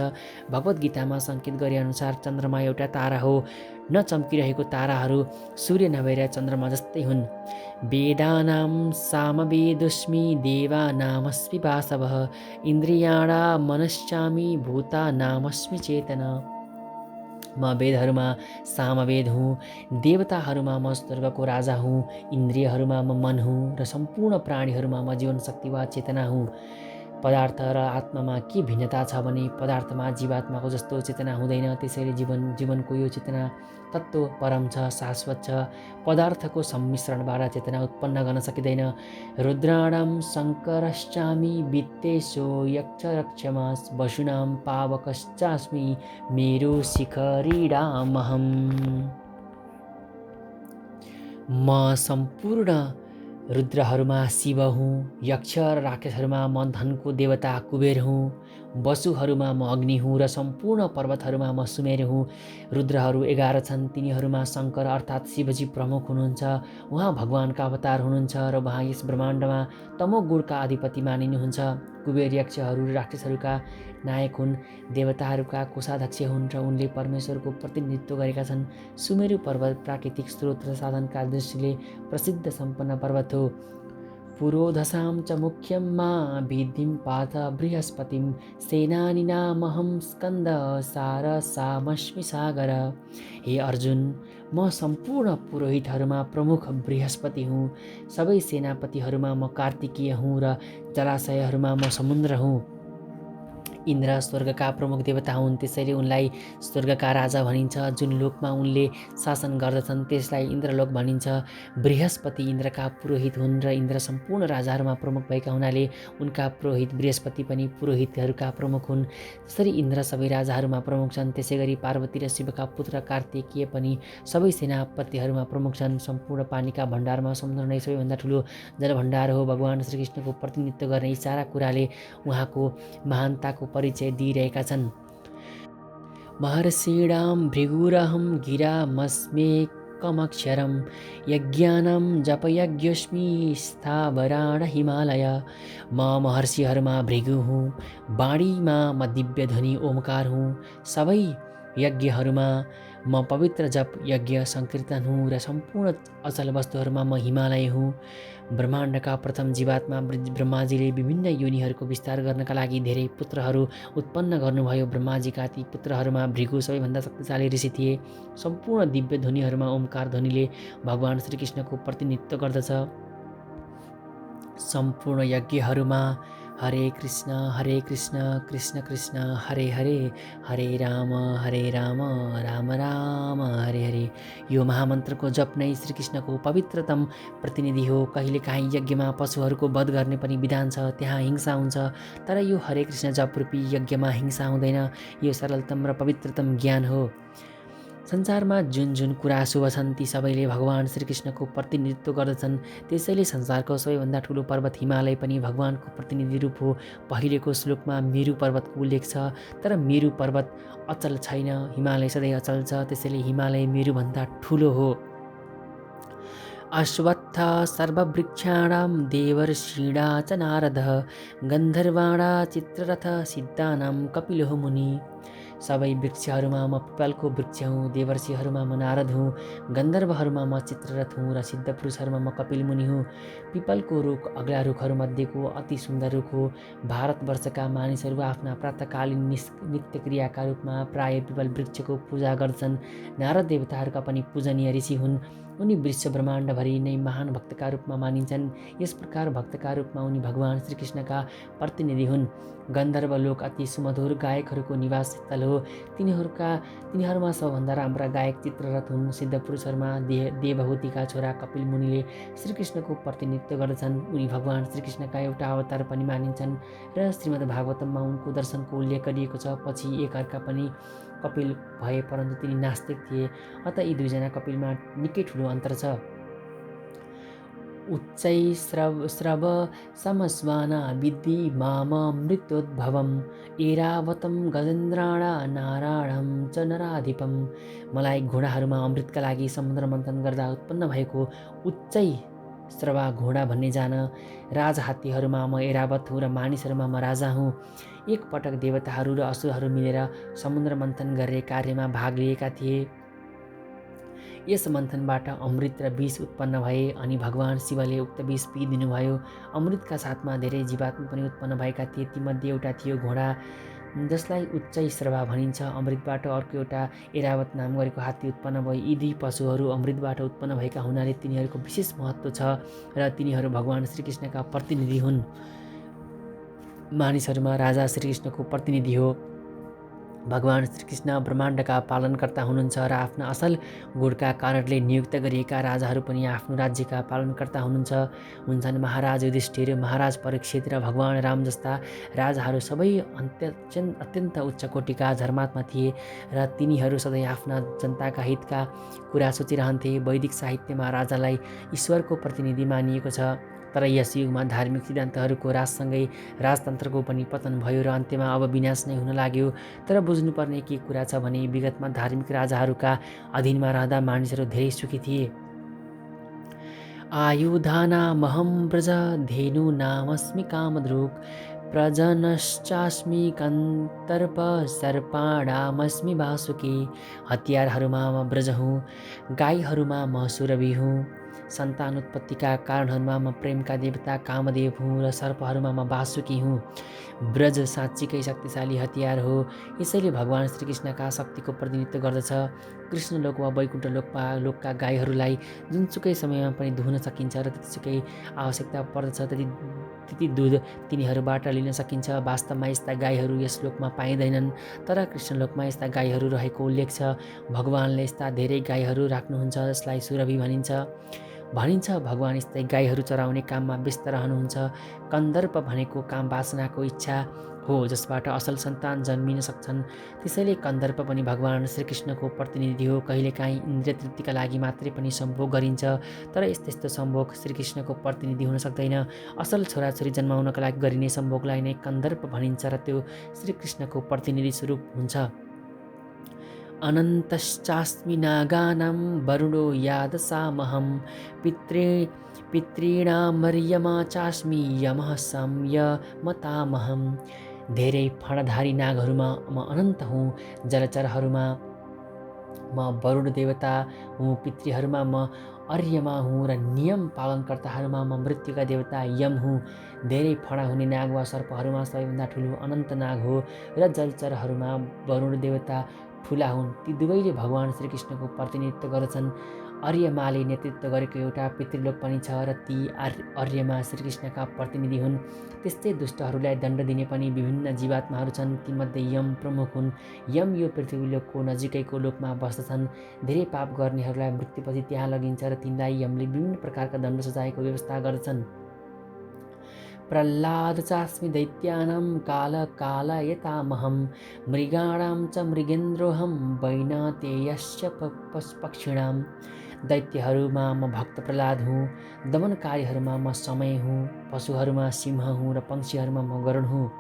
भगवद् गीतामा सङ्केत गरे अनुसार चन्द्रमा एउटा तारा हो। नचम्किरहेको ताराहरू सूर्य नभएर चन्द्रमा जस्तै हुन्। वेदानां सामवेदोऽस्मि देवानामस्मि वासवः इन्द्रियाणां मनश्चामि भूतानामस्मि चेतना। म वेदहरूमा सामवेद हुँ, देवताहरूमा म स्वर्गको राजा हुँ, इन्द्रियहरूमा म मन हुँ र सम्पूर्ण प्राणीहरूमा म जीवन शक्ति वा चेतना हुँ। पदार्थ र आत्मामा के भिन्नता छ भने पदार्थमा जीवात्माको जस्तो चेतना हुँदैन। त्यसैले जीवनको यो चेतना तत्त्व परम छ, शाश्वत छ। पदार्थको सम्मिश्रणबाट चेतना उत्पन्न गर्न सकिँदैन। रुद्राणां शङ्करश्चामि वित्तेशो यक्षरक्षमास् वसुनां पावकश्चास्मि मेरुशिखरिडामहम्। म सम्पूर्ण रुद्रहरूमा शिव हुँ, यक्ष र राक्षसहरूमा म धनको देवता कुबेर हुँ, वसुहरूमा म अग्नि हुँ र सम्पूर्ण पर्वतहरूमा म सुमेर हुँ। रुद्रहरू 11 छन्, तिनीहरूमा शङ्कर अर्थात् शिवजी प्रमुख हुनुहुन्छ। उहाँ भगवानका अवतार हुनुहुन्छ र उहाँ यस ब्रह्माण्डमा तमोगुणका अधिपति मानिनुहुन्छ। कुबेर यक्षहरू र राक्षसहरूका नायक हुन्, देवताहरूका कोषाध्यक्ष हुन् र उनले परमेश्वरको प्रतिनिधित्व गरेका छन्। सुमेरु पर्वत प्राकृतिक स्रोत र साधनका दृष्टिले प्रसिद्ध सम्पन्न पर्वत हो। पुरोधसां च मुख्यं मा विद्धिं पाथ बृहस्पतिं सेनानीनामहं स्कन्द सारसामस्मि सागर। हे अर्जुन, म सम्पूर्ण पुरोहितहरूमा प्रमुख बृहस्पति हुँ, सबै सेनापतिहरूमा म कार्तिकीय हुँ र जलाशयहरूमा म समुद्र हुँ। इन्द्र स्वर्गका प्रमुख देवता हुन्, त्यसैले उनलाई स्वर्गका राजा भनिन्छ। जुन लोकमा उनले शासन गर्दछन् त्यसलाई इन्द्रलोक भनिन्छ। बृहस्पति इन्द्रका पुरोहित हुन् र इन्द्र सम्पूर्ण राजाहरूमा प्रमुख भएका हुनाले उनका पुरोहित बृहस्पति पनि पुरोहितहरूका प्रमुख हुन्। जसरी इन्द्र सबै राजाहरूमा प्रमुख छन्, त्यसै गरी पार्वती र शिवका पुत्र कार्तिकेय पनि सबै सेनापतिहरूमा प्रमुख छन्। सम्पूर्ण पानीका भण्डारमा समुद्र नै सबैभन्दा ठुलो जलभण्डार हो। भगवान् श्रीकृष्णको प्रतिनिधित्व गर्ने यी सारा कुराले उहाँको महानताको परिचय दिइरहेका छन्। महर्षीणां भृगुरहं गिरामस्मेकमक्षरं यज्ञानां जपयज्ञोऽस्मि स्थावराण हिमालय। म महर्षिहरूमा भृगु हुँ, वाणीमा म दिव्य ध्वनि ओमकार हुँ, सबै यज्ञहरूमा म पवित्र जप यज्ञ सङ्कीर्तन हुँ र सम्पूर्ण अचल वस्तुहरूमा म हिमालय हुँ। ब्रह्माण्डका प्रथम जीवात्मा ब्रह्माजीले विभिन्न योनिहरूको विस्तार गर्नका लागि धेरै पुत्रहरू उत्पन्न गर्नुभयो। ब्रह्माजीका ती पुत्रहरूमा भृगु सबैभन्दा शक्तिशाली ऋषि थिए। सम्पूर्ण दिव्य ध्वनिहरूमा ओमकार ध्वनिले भगवान् श्रीकृष्णको प्रतिनिधित्व गर्दछ। सम्पूर्ण यज्ञहरूमा हरे कृष्ण कृष्ण कृष्ण हरे हरे, हरे राम राम राम हरे हरे। यो महामन्त्रको जप नै श्रीकृष्णको पवित्रतम प्रतिनिधि हो। कहिलेकाहीँ यज्ञमा पशुहरूको वध गर्ने पनि विधान छ, त्यहाँ हिंसा हुन्छ, तर यो हरे कृष्ण जप रूपी यज्ञमा हिंसा हुँदैन। यो सरलतम र पवित्रतम ज्ञान हो। संसारमा जुन जुन कुरा शुभ छन् ती सबैले भगवान् श्रीकृष्णको प्रतिनिधित्व गर्दछन्। त्यसैले संसारको सबैभन्दा ठुलो पर्वत हिमालय पनि भगवानको प्रतिनिधि रूप हो। पहिलेको श्लोकमा मेरु पर्वतको उल्लेख छ, तर मेरु पर्वत अचल छैन, हिमालय सधैँ अचल छ। त्यसैले हिमालय मेरुभन्दा ठुलो हो। अश्वत्थ सर्ववृक्षाणां देवर्षीणा च नारदः गन्धर्वाणा चित्ररथ सिद्धानां कपिलो मुनि। सबै वृक्षहरूमा म पिपलको वृक्ष हुँ, देवर्षिहरूमा म नारद हुँ, गन्धर्वहरूमा म चित्ररथ हुँ र सिद्ध पुरुषहरूमा म कपिल मुनि हुँ। पिपलको रुख अग्ला रुखहरूमध्येको अति सुन्दर रुख हो। भारतवर्षका मानिसहरू आफ्ना प्रातःकालीन नित्य क्रियाका रूपमा प्राय पिपल वृक्षको पूजा गर्छन्। नारद देवताहरूका पनि पूजनीय ऋषि हुन्। उनी विश्व ब्रह्माण्डभरि नै महान भक्तका रूपमा मानिन्छन्। यस प्रकार भक्तका रूपमा उनी भगवान् श्रीकृष्णका प्रतिनिधि हुन्। गन्धर्व लोक अति सुमधुर गायकहरूको निवास स्थल हो। तिनीहरूमा सबभन्दा राम्रा गायक चित्ररथ हुन्। सिद्ध पुरुषहरूमा देवहूतिका छोरा कपिल मुनिले श्रीकृष्णको प्रतिनिधित्व गर्दछन्। उनी भगवान् श्रीकृष्णका एउटा अवतार पनि मानिन्छन् र श्रीमद् भागवतममा उनको दर्शनको उल्लेख गरिएको छ। पछि एक अर्का पनि कपिल भए, परन्तु तिनी नास्तिक थिए। अत यी दुईजना कपिलमा निकै ठुलो अन्तर छ। उच्चै स्रव समस्वाना विद्धि माम मृत्योद्भवम् ऐरावतं गजेन्द्राणा नारायणं च नराधिपम्। मलाई घोडाहरूमा अमृतका लागि समुद्र मन्थन गर्दा उत्पन्न भएको उच्चै स्रवा घोडा भन्ने जान। राजहात्तीहरूमा म ऐरावत हुँ र मानिसहरूमा म राजा हुँ। एक पटक देवताहरू र असुरहरू मिलेर समुद्र मन्थन गर्ने कार्यमा भाग लिएका थिए। यस मन्थनबाट अमृत र विष उत्पन्न भए अनि भगवान् शिवले उक्त विष पिइदिनुभयो। अमृतका साथमा धेरै जीवात्मा पनि उत्पन्न भएका थिए। तीमध्ये एउटा थियो घोडा, जसलाई उच्चै श्रवा भनिन्छ। अमृतबाट अर्को एउटा ऐरावत नाम गरेको हात्ती उत्पन्न भयो। यी दुई पशुहरू अमृतबाट उत्पन्न भएका हुनाले तिनीहरूको विशेष महत्त्व छ र तिनीहरू भगवान् श्रीकृष्णका प्रतिनिधि हुन्। मानिसहरूमा राजा श्रीकृष्णको प्रतिनिधि हो। भगवान् श्रीकृष्ण ब्रह्माण्डका पालनकर्ता हुनुहुन्छ र आफ्ना असल गुणका कारणले नियुक्त गरिएका राजाहरू पनि आफ्नो राज्यका पालनकर्ता हुन्छन्। महाराज युधिष्ठिर, महाराज परीक्षित र भगवान् राम जस्ता राजाहरू सबै अत्यन्त उच्च कोटिका धर्मात्मा थिए र तिनीहरू सधैँ आफ्ना जनताका हितका कुरा सोचिरहन्थे। वैदिक साहित्यमा राजालाई ईश्वरको प्रतिनिधि मानिएको छ। तर यस युगमा धार्मिक सिद्धान्तहरूको राजसँगै राजतन्त्रको पनि पतन भयो र अन्त्यमा अब विनाश नै हुन लाग्यो। तर बुझ्नुपर्ने के कुरा छ भने विगतमा धार्मिक राजाहरूका अधीनमा रहँदा मानिसहरू धेरै सुखी थिए। आयुधानामहं व्रज धेनूनामस्मि कामधुक् प्रजनश्चास्मि कन्दर्प सर्पाणामस्मि वासुकी। हतियारहरूमा म ब्रज हुँ, गाईहरूमा म सुरभि हुँ, सन्तान उत्पत्तिका कारणहरूमा म प्रेमका देवता कामदेव हुँ र सर्पहरूमा म वासुकी हुँ। ब्रज साँच्चीकै शक्तिशाली हतियार हो। यसैले भगवान् श्रीकृष्णका शक्तिको प्रतिनिधित्व गर्दछ। कृष्ण लोक वा वैकुण्ठ लोकका गाईहरूलाई जुनसुकै समयमा पनि दुहुन सकिन्छ र जतिसुकै आवश्यकता पर्दछ त्यति दुध तिनीहरूबाट लिन सकिन्छ। वास्तवमा यस्ता गाईहरू यस लोकमा पाइँदैनन्, तर कृष्ण लोकमा यस्ता गाईहरू रहेको उल्लेख छ। भगवानले यस्ता धेरै गाईहरू राख्नुहुन्छ जसलाई सुरभि भनिन्छ। भगवान् यस्तै गाईहरू चराउने काममा व्यस्त रहनुहुन्छ। कन्दर्प भनेको काम वासनाको इच्छा हो जसबाट असल सन्तान जन्मिन सक्छन्। त्यसैले कन्दर्प पनि भगवान् श्रीकृष्णको प्रतिनिधि हो। कहिलेकाहीँ इन्द्रिय तृप्तिका लागि मात्रै पनि सम्भोग गरिन्छ, तर यस्तो सम्भोग श्रीकृष्णको प्रतिनिधि हुन सक्दैन। असल छोराछोरी जन्माउनका लागि गरिने सम्भोगलाई नै कन्दर्प भनिन्छ र त्यो श्रीकृष्णको प्रतिनिधि स्वरूप हुन्छ। अनन्तश्चास्मि नागानां वरुणो यादसामहं पितॄणामर्यमा चास्मि यमः संयमतामहं। धेरै फणधारी नागहरूमा म अनन्त हुँ, जलचरहरूमा म वरुण देवता हुँ, पितृहरूमा म अर्यमा हुँ र नियम पालनकर्ताहरूमा म मृत्युका देवता यम हुँ। धेरै फणा हुने नाग वा सर्पहरूमा सबैभन्दा ठुलो अनन्त नाग हो र जलचरहरूमा वरुण देवता ठुला हुन्। ती दुवैले भगवान् श्रीकृष्णको प्रतिनिधित्व गर्दछन्। अर्यमाले नेतृत्व गरेको एउटा पितृलोक पनि छ र ती अर्यमा श्रीकृष्णका प्रतिनिधि हुन्। त्यस्तै दुष्टहरूलाई दण्ड दिने पनि विभिन्न जीवात्माहरू छन्। तीमध्ये यम प्रमुख हुन्। यम यो पृथ्वीलोकको नजिकैको लोकमा बस्दछन्। धेरै पाप गर्नेहरूलाई मृत्युपछि त्यहाँ लगिन्छ र तिनलाई यमले विभिन्न प्रकारका दण्ड सजायको व्यवस्था गर्दछन्। प्रह्लाद चास्मि दैत्यानां कालकालयतामहं मृगाणां च मृगेन्द्रोऽहं वैनतेयश्च पक्षिणां। दैत्यहरूमा म भक्त प्रह्लाद हुँ, दमनकारीहरूमा म समय हुँ, पशुहरूमा सिंह हुँ र पक्षीहरूमा म गरुड हुँ।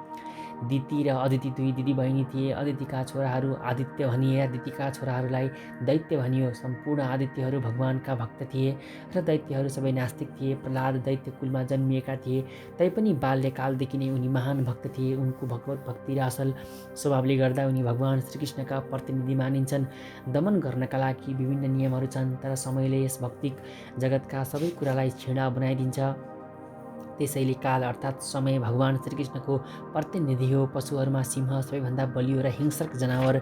दिति र अदिति दुई दिदीबहिनी थिए। अदितिका छोराहरू आदित्य भनिए, दितिका छोराहरूलाई दैत्य भनियो। सम्पूर्ण आदित्यहरू भगवानका भक्त थिए र दैत्यहरू सबै नास्तिक थिए। प्रह्लाद दैत्य कुलमा जन्मिएका थिए, तैपनि बाल्यकालदेखि नै उनी महान भक्त थिए। उनको भगवत भक्ति र असल स्वभावले गर्दा उनी भगवान श्रीकृष्णका प्रतिनिधि मानिन्छन्। दमन गर्नका लागि विभिन्न नियमहरू छन्, तर समयले यस भौतिक जगतका सबै कुरालाई क्षीण बनाइदिन्छ। त्यसैले काल अर्थात् समय भगवान श्रीकृष्णको प्रतिनिधि हो। पशुहरूमा सिंह सबैभन्दा बलियो र हिंस्रक जनावर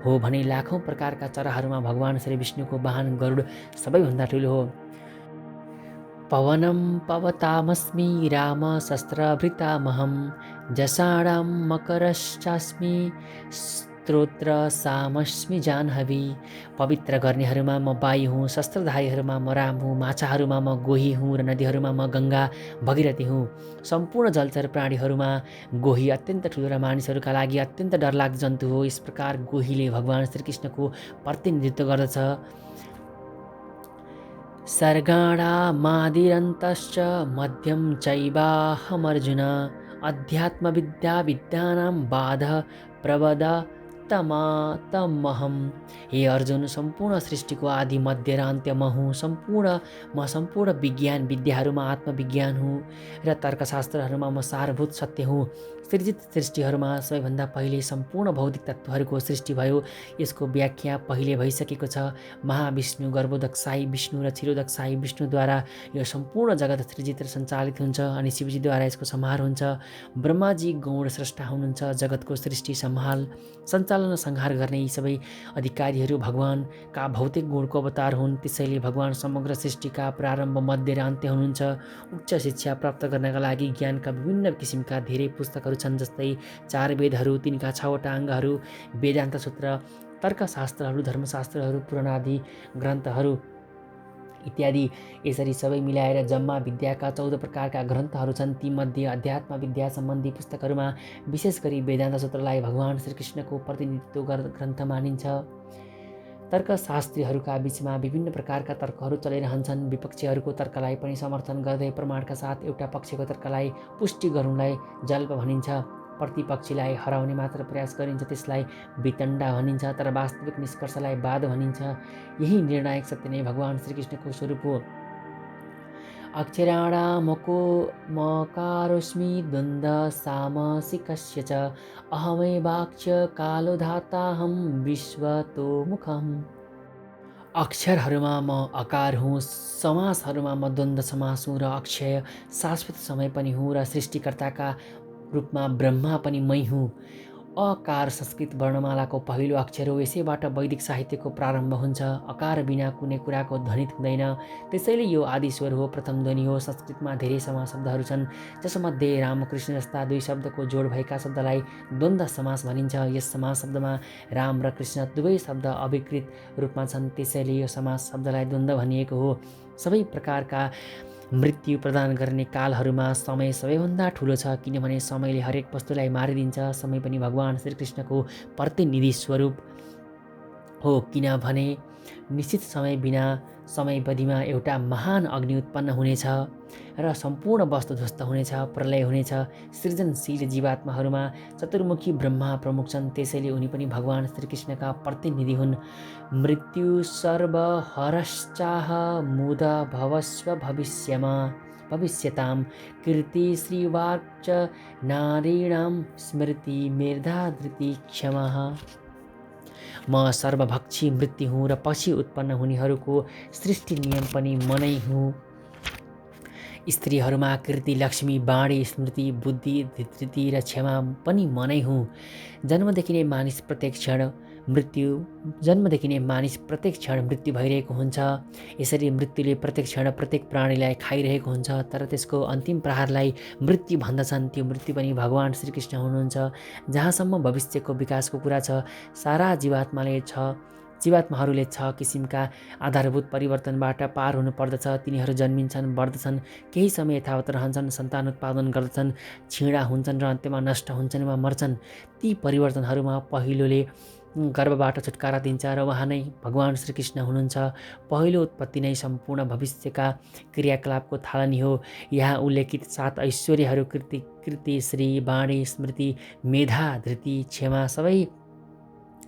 हो भने लाखौँ प्रकारका चराहरूमा भगवान श्री विष्णुको वाहन गरुड सबैभन्दा ठुलो हो। पवनं पवतामस्मि राम शस्त्रभृतामहं जषाणां मकरश्चास्मि स्तोत्रसामस्मि जाह्नवी। पवित्र गर्नेहरूमा म वायु हुँ, शस्त्रधारीहरूमा म राम हुँ, माछाहरूमा म गोही हुँ र नदीहरूमा म गङ्गा भगीरथी हुँ। सम्पूर्ण जलचर प्राणीहरूमा गोही अत्यन्त ठुलो र मानिसहरूका लागि अत्यन्त डरलाग्दो जन्तु हो। यस प्रकार गोहीले भगवान श्रीकृष्णको प्रतिनिधित्व गर्दछ। सर्गाणामादिरन्तश्च मध्यं चैवाहमर्जुन अध्यात्मविद्या विद्यानां बाधः प्रवदतमहम्। हे अर्जुन, सम्पूर्ण सृष्टिको आदि मध्य र अन्त्य म हुँ। म सम्पूर्ण विज्ञान विद्याहरूमा आत्मविज्ञान हुँ र तर्कशास्त्रहरूमा म सारभूत सत्य हुँ। सृजित सृष्टिहरूमा सबैभन्दा पहिले सम्पूर्ण भौतिक तत्त्वहरूको सृष्टि भयो। यसको व्याख्या पहिले भइसकेको छ। महाविष्णु गर्भोदकशाही विष्णु र क्षीरोदकशाही विष्णुद्वारा यो सम्पूर्ण जगत सृजित र सञ्चालित हुन्छ अनि शिवजीद्वारा यसको संहार हुन्छ। ब्रह्माजी गौण स्रष्टा हुनुहुन्छ। जगतको सृष्टि सञ्चालन र संहार गर्ने यी सबै अधिकारीहरू भगवानका भौतिक गुणको अवतार हुन्। त्यसैले भगवान समग्र सृष्टिका प्रारम्भ मध्य र अन्त्य हुनुहुन्छ। उच्च शिक्षा प्राप्त गर्नका लागि ज्ञानका विभिन्न किसिमका धेरै पुस्तकहरू छन्, जस्तै 4 वेदहरू, तिनका 6वटा अङ्गहरू, वेदान्त सूत्र, तर्कशास्त्रहरू, धर्मशास्त्रहरू, पुराणादि ग्रन्थहरू इत्यादि। यसरी सबै मिलाएर जम्मा विद्याका 14 प्रकारका ग्रन्थहरू छन्। तीमध्ये अध्यात्म विद्या सम्बन्धी पुस्तकहरूमा विशेष गरी वेदान्त सूत्रलाई भगवान श्रीकृष्णको प्रतिनिधित्व ग्रन्थ मानिन्छ। तर्कशास्त्रीहरूका बीचमा विभिन्न प्रकारका तर्कहरू चलिरहन्छन्। विपक्षीहरूको तर्कलाई पनि समर्थन गर्दै प्रमाणका साथ एउटा पक्षको तर्कलाई पुष्टि गर्नुलाई जल्प भनिन्छ। प्रतिपक्षीलाई हराउने मात्र प्रयास गरिन्छ, त्यसलाई वितण्डा भनिन्छ, तर वास्तविक निष्कर्षलाई वाद भनिन्छ। यही निर्णायक सत्य नै भगवान श्रीकृष्णको स्वरूप हो। अक्षराणामको मकारोऽस्मि द्वन्द्व सामसिकस्य च अहमेवाक्ष्य कालोधाताहं विश्वतोमुखम्। अक्षरहरूमा म अकार हुँ, समासहरूमा म द्वन्द्व समास हुँ र अक्षय शाश्वत समय पनि हुँ र सृष्टिकर्ताका रूपमा ब्रह्मा पनि मै हुँ। अकार संस्कृत वर्णमालाको पहिलो अक्षर हो। यसैबाट वैदिक साहित्यको प्रारम्भ हुन्छ। अकार बिना कुनै कुराको ध्वनित हुँदैन, त्यसैले यो आदि स्वर हो, प्रथम ध्वनि हो। संस्कृतमा धेरै समास शब्दहरू छन्, जसमध्ये रामकृष्ण जस्ता 2 शब्दको जोड भएका शब्दलाई द्वन्द्व समास भनिन्छ। यस समास शब्दमा राम र कृष्ण दुवै शब्द अविकृत रूपमा छन्, त्यसैले यो समास शब्दलाई द्वन्द्व भनिएको हो। सबै प्रकारका मृत्यु प्रदान गर्ने कालहरूमा समय सबैभन्दा ठुलो छ, किनभने समयले हरेक वस्तुलाई मारिदिन्छ। समय पनि भगवान श्रीकृष्णको प्रतिनिधि स्वरूप हो, किनभने निश्चित समय बिना समयावधिमा एउटा महान अग्नि उत्पन्न हुनेछ र सम्पूर्ण वस्तु ध्वस्त हुनेछ, प्रलय हुनेछ। सृजनशील जीवात्माहरूमा चतुर्मुखी ब्रह्मा प्रमुख छन्, त्यसैले उनी पनि भगवान श्रीकृष्णका प्रतिनिधि हुन्। मृत्यु सर्वहरश्चाह मुद भवस्व भविष्यतां कीर्ति श्रीवाक्च नारीणां स्मृति मेधा धृति क्षमः। म सर्वभक्षी मृत्यु हुँ र पछि उत्पन्न हुनेहरूको सृष्टि नियम पनि म नै हुँ। स्त्रीहरूमा कीर्ति, लक्ष्मी, वाणी, स्मृति, बुद्धि, धृति र क्षमा पनि म नै हुँ। जन्मदेखि नै मानिस प्रत्येक क्षण मृत्यु भइरहेको हुन्छ। यसरी मृत्युले प्रत्येक क्षण प्रत्येक प्राणीलाई खाइरहेको हुन्छ, तर त्यसको अन्तिम प्रहारलाई मृत्यु भन्दछन्। त्यो मृत्यु पनि भगवान श्रीकृष्ण हुनुहुन्छ। जहाँसम्म भविष्यको विकासको कुरा छ, सारा जीवात्माले जीवात्माहरूले 6 किसिमका आधारभूत परिवर्तनबाट पार हुनुपर्दछ। तिनीहरू जन्मिन्छन्, बढ्दछन्, केही समय यथावत रहन्छन्, सन्तान उत्पादन गर्दछन्, छीडा हुन्छन् र अन्त्यमा नष्ट हुन्छन् वा मर्छन्। ती परिवर्तनहरूमा पहिलोले गर्भबाट छुटकारा दिन्छ र उहाँ नै भगवान् श्रीकृष्ण हुनुहुन्छ। पहिलो उत्पत्ति नै सम्पूर्ण भविष्यका क्रियाकलापको थालनी हो। यहाँ उल्लेखित 7 ऐश्वर्यहरू कृति, श्री, वाणी, स्मृति, मेधा, धृति, क्षमा सबै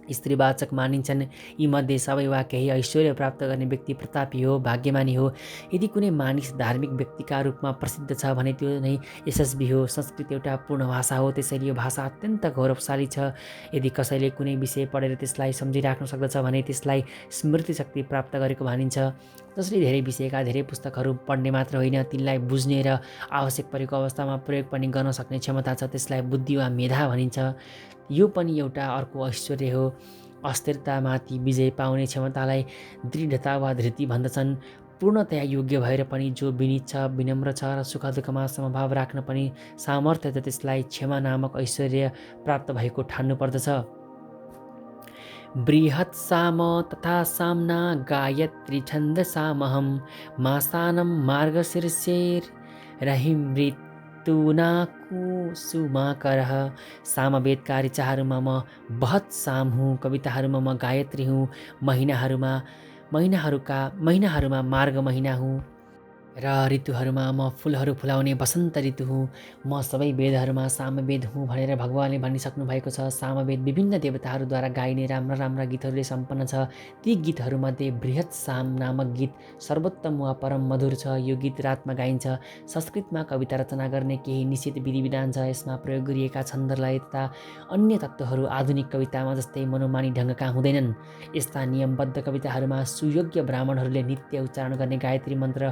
स्त्रीवाचक मानिन्छन्। यीमध्ये सबै वा केही ऐश्वर्य प्राप्त गर्ने व्यक्ति प्रतापी हो, भाग्यमानी हो। यदि कुनै मानिस धार्मिक व्यक्तिका रूपमा प्रसिद्ध छ भने त्यो नै यशस्वी हो। संस्कृत एउटा पूर्ण भाषा हो, त्यसैले यो भाषा अत्यन्त गौरवशाली छ। यदि कसैले कुनै विषय पढेर त्यसलाई सम्झिराख्न सक्दछ भने त्यसलाई स्मृति शक्ति प्राप्त गरेको मानिन्छ। जसले धेरै विषयका धेरै पुस्तकहरू पढ्ने मात्र होइन, तिनलाई बुझ्ने र आवश्यक परेको अवस्थामा प्रयोग पनि गर्न सक्ने क्षमता छ, त्यसलाई बुद्धि वा मेधा भनिन्छ। यो पनि एउटा अर्को ऐश्वर्य हो। अस्थिरतामाथि विजय पाउने क्षमतालाई दृढता वा धृति भन्दछन्। पूर्णतया योग्य भएर पनि जो विनीत छ, विनम्र छ र सुख दुःखमा समभाव राख्न पनि सामर्थ्य छ, त्यसलाई क्षमा नामक ऐश्वर्य प्राप्त भएको ठान्नु पर्दछ। बृहत् साम तथा साम्ना गायत्री छन्दसामहं मासानं मार्गशीर्षेर्रहिमृत्युनाकुसुमाकरः। सामवेदका ऋचाहरूमा म बहत साम हुँ, कविताहरूमा म गायत्री हुँ, महिनाहरूमा मार्ग महिना हुँ र ऋतुहरूमा म फुलहरू फुलाउने वसन्त ऋतु हुँ। म सबै वेदहरूमा सामवेद हुँ भनेर भगवानले भनिसक्नु भएको छ। सामवेद विभिन्न देवताहरूद्वारा गाइने राम्रा राम्रा गीतहरूले सम्पन्न छ। ती गीतहरूमध्ये बृहत् साम नामक गीत सर्वोत्तम वा परम मधुर छ। यो गीत रातमा गाइन्छ। संस्कृतमा कविता रचना गर्ने केही निश्चित विधि विधान छ। यसमा प्रयोग गरिएका छन्द, लय तथा अन्य तत्त्वहरू आधुनिक कवितामा जस्तै मनोमानी ढङ्गका हुँदैनन्। यस्ता नियमबद्ध कविताहरूमा सुयोग्य ब्राह्मणहरूले नित्य उच्चारण गर्ने गायत्री मन्त्र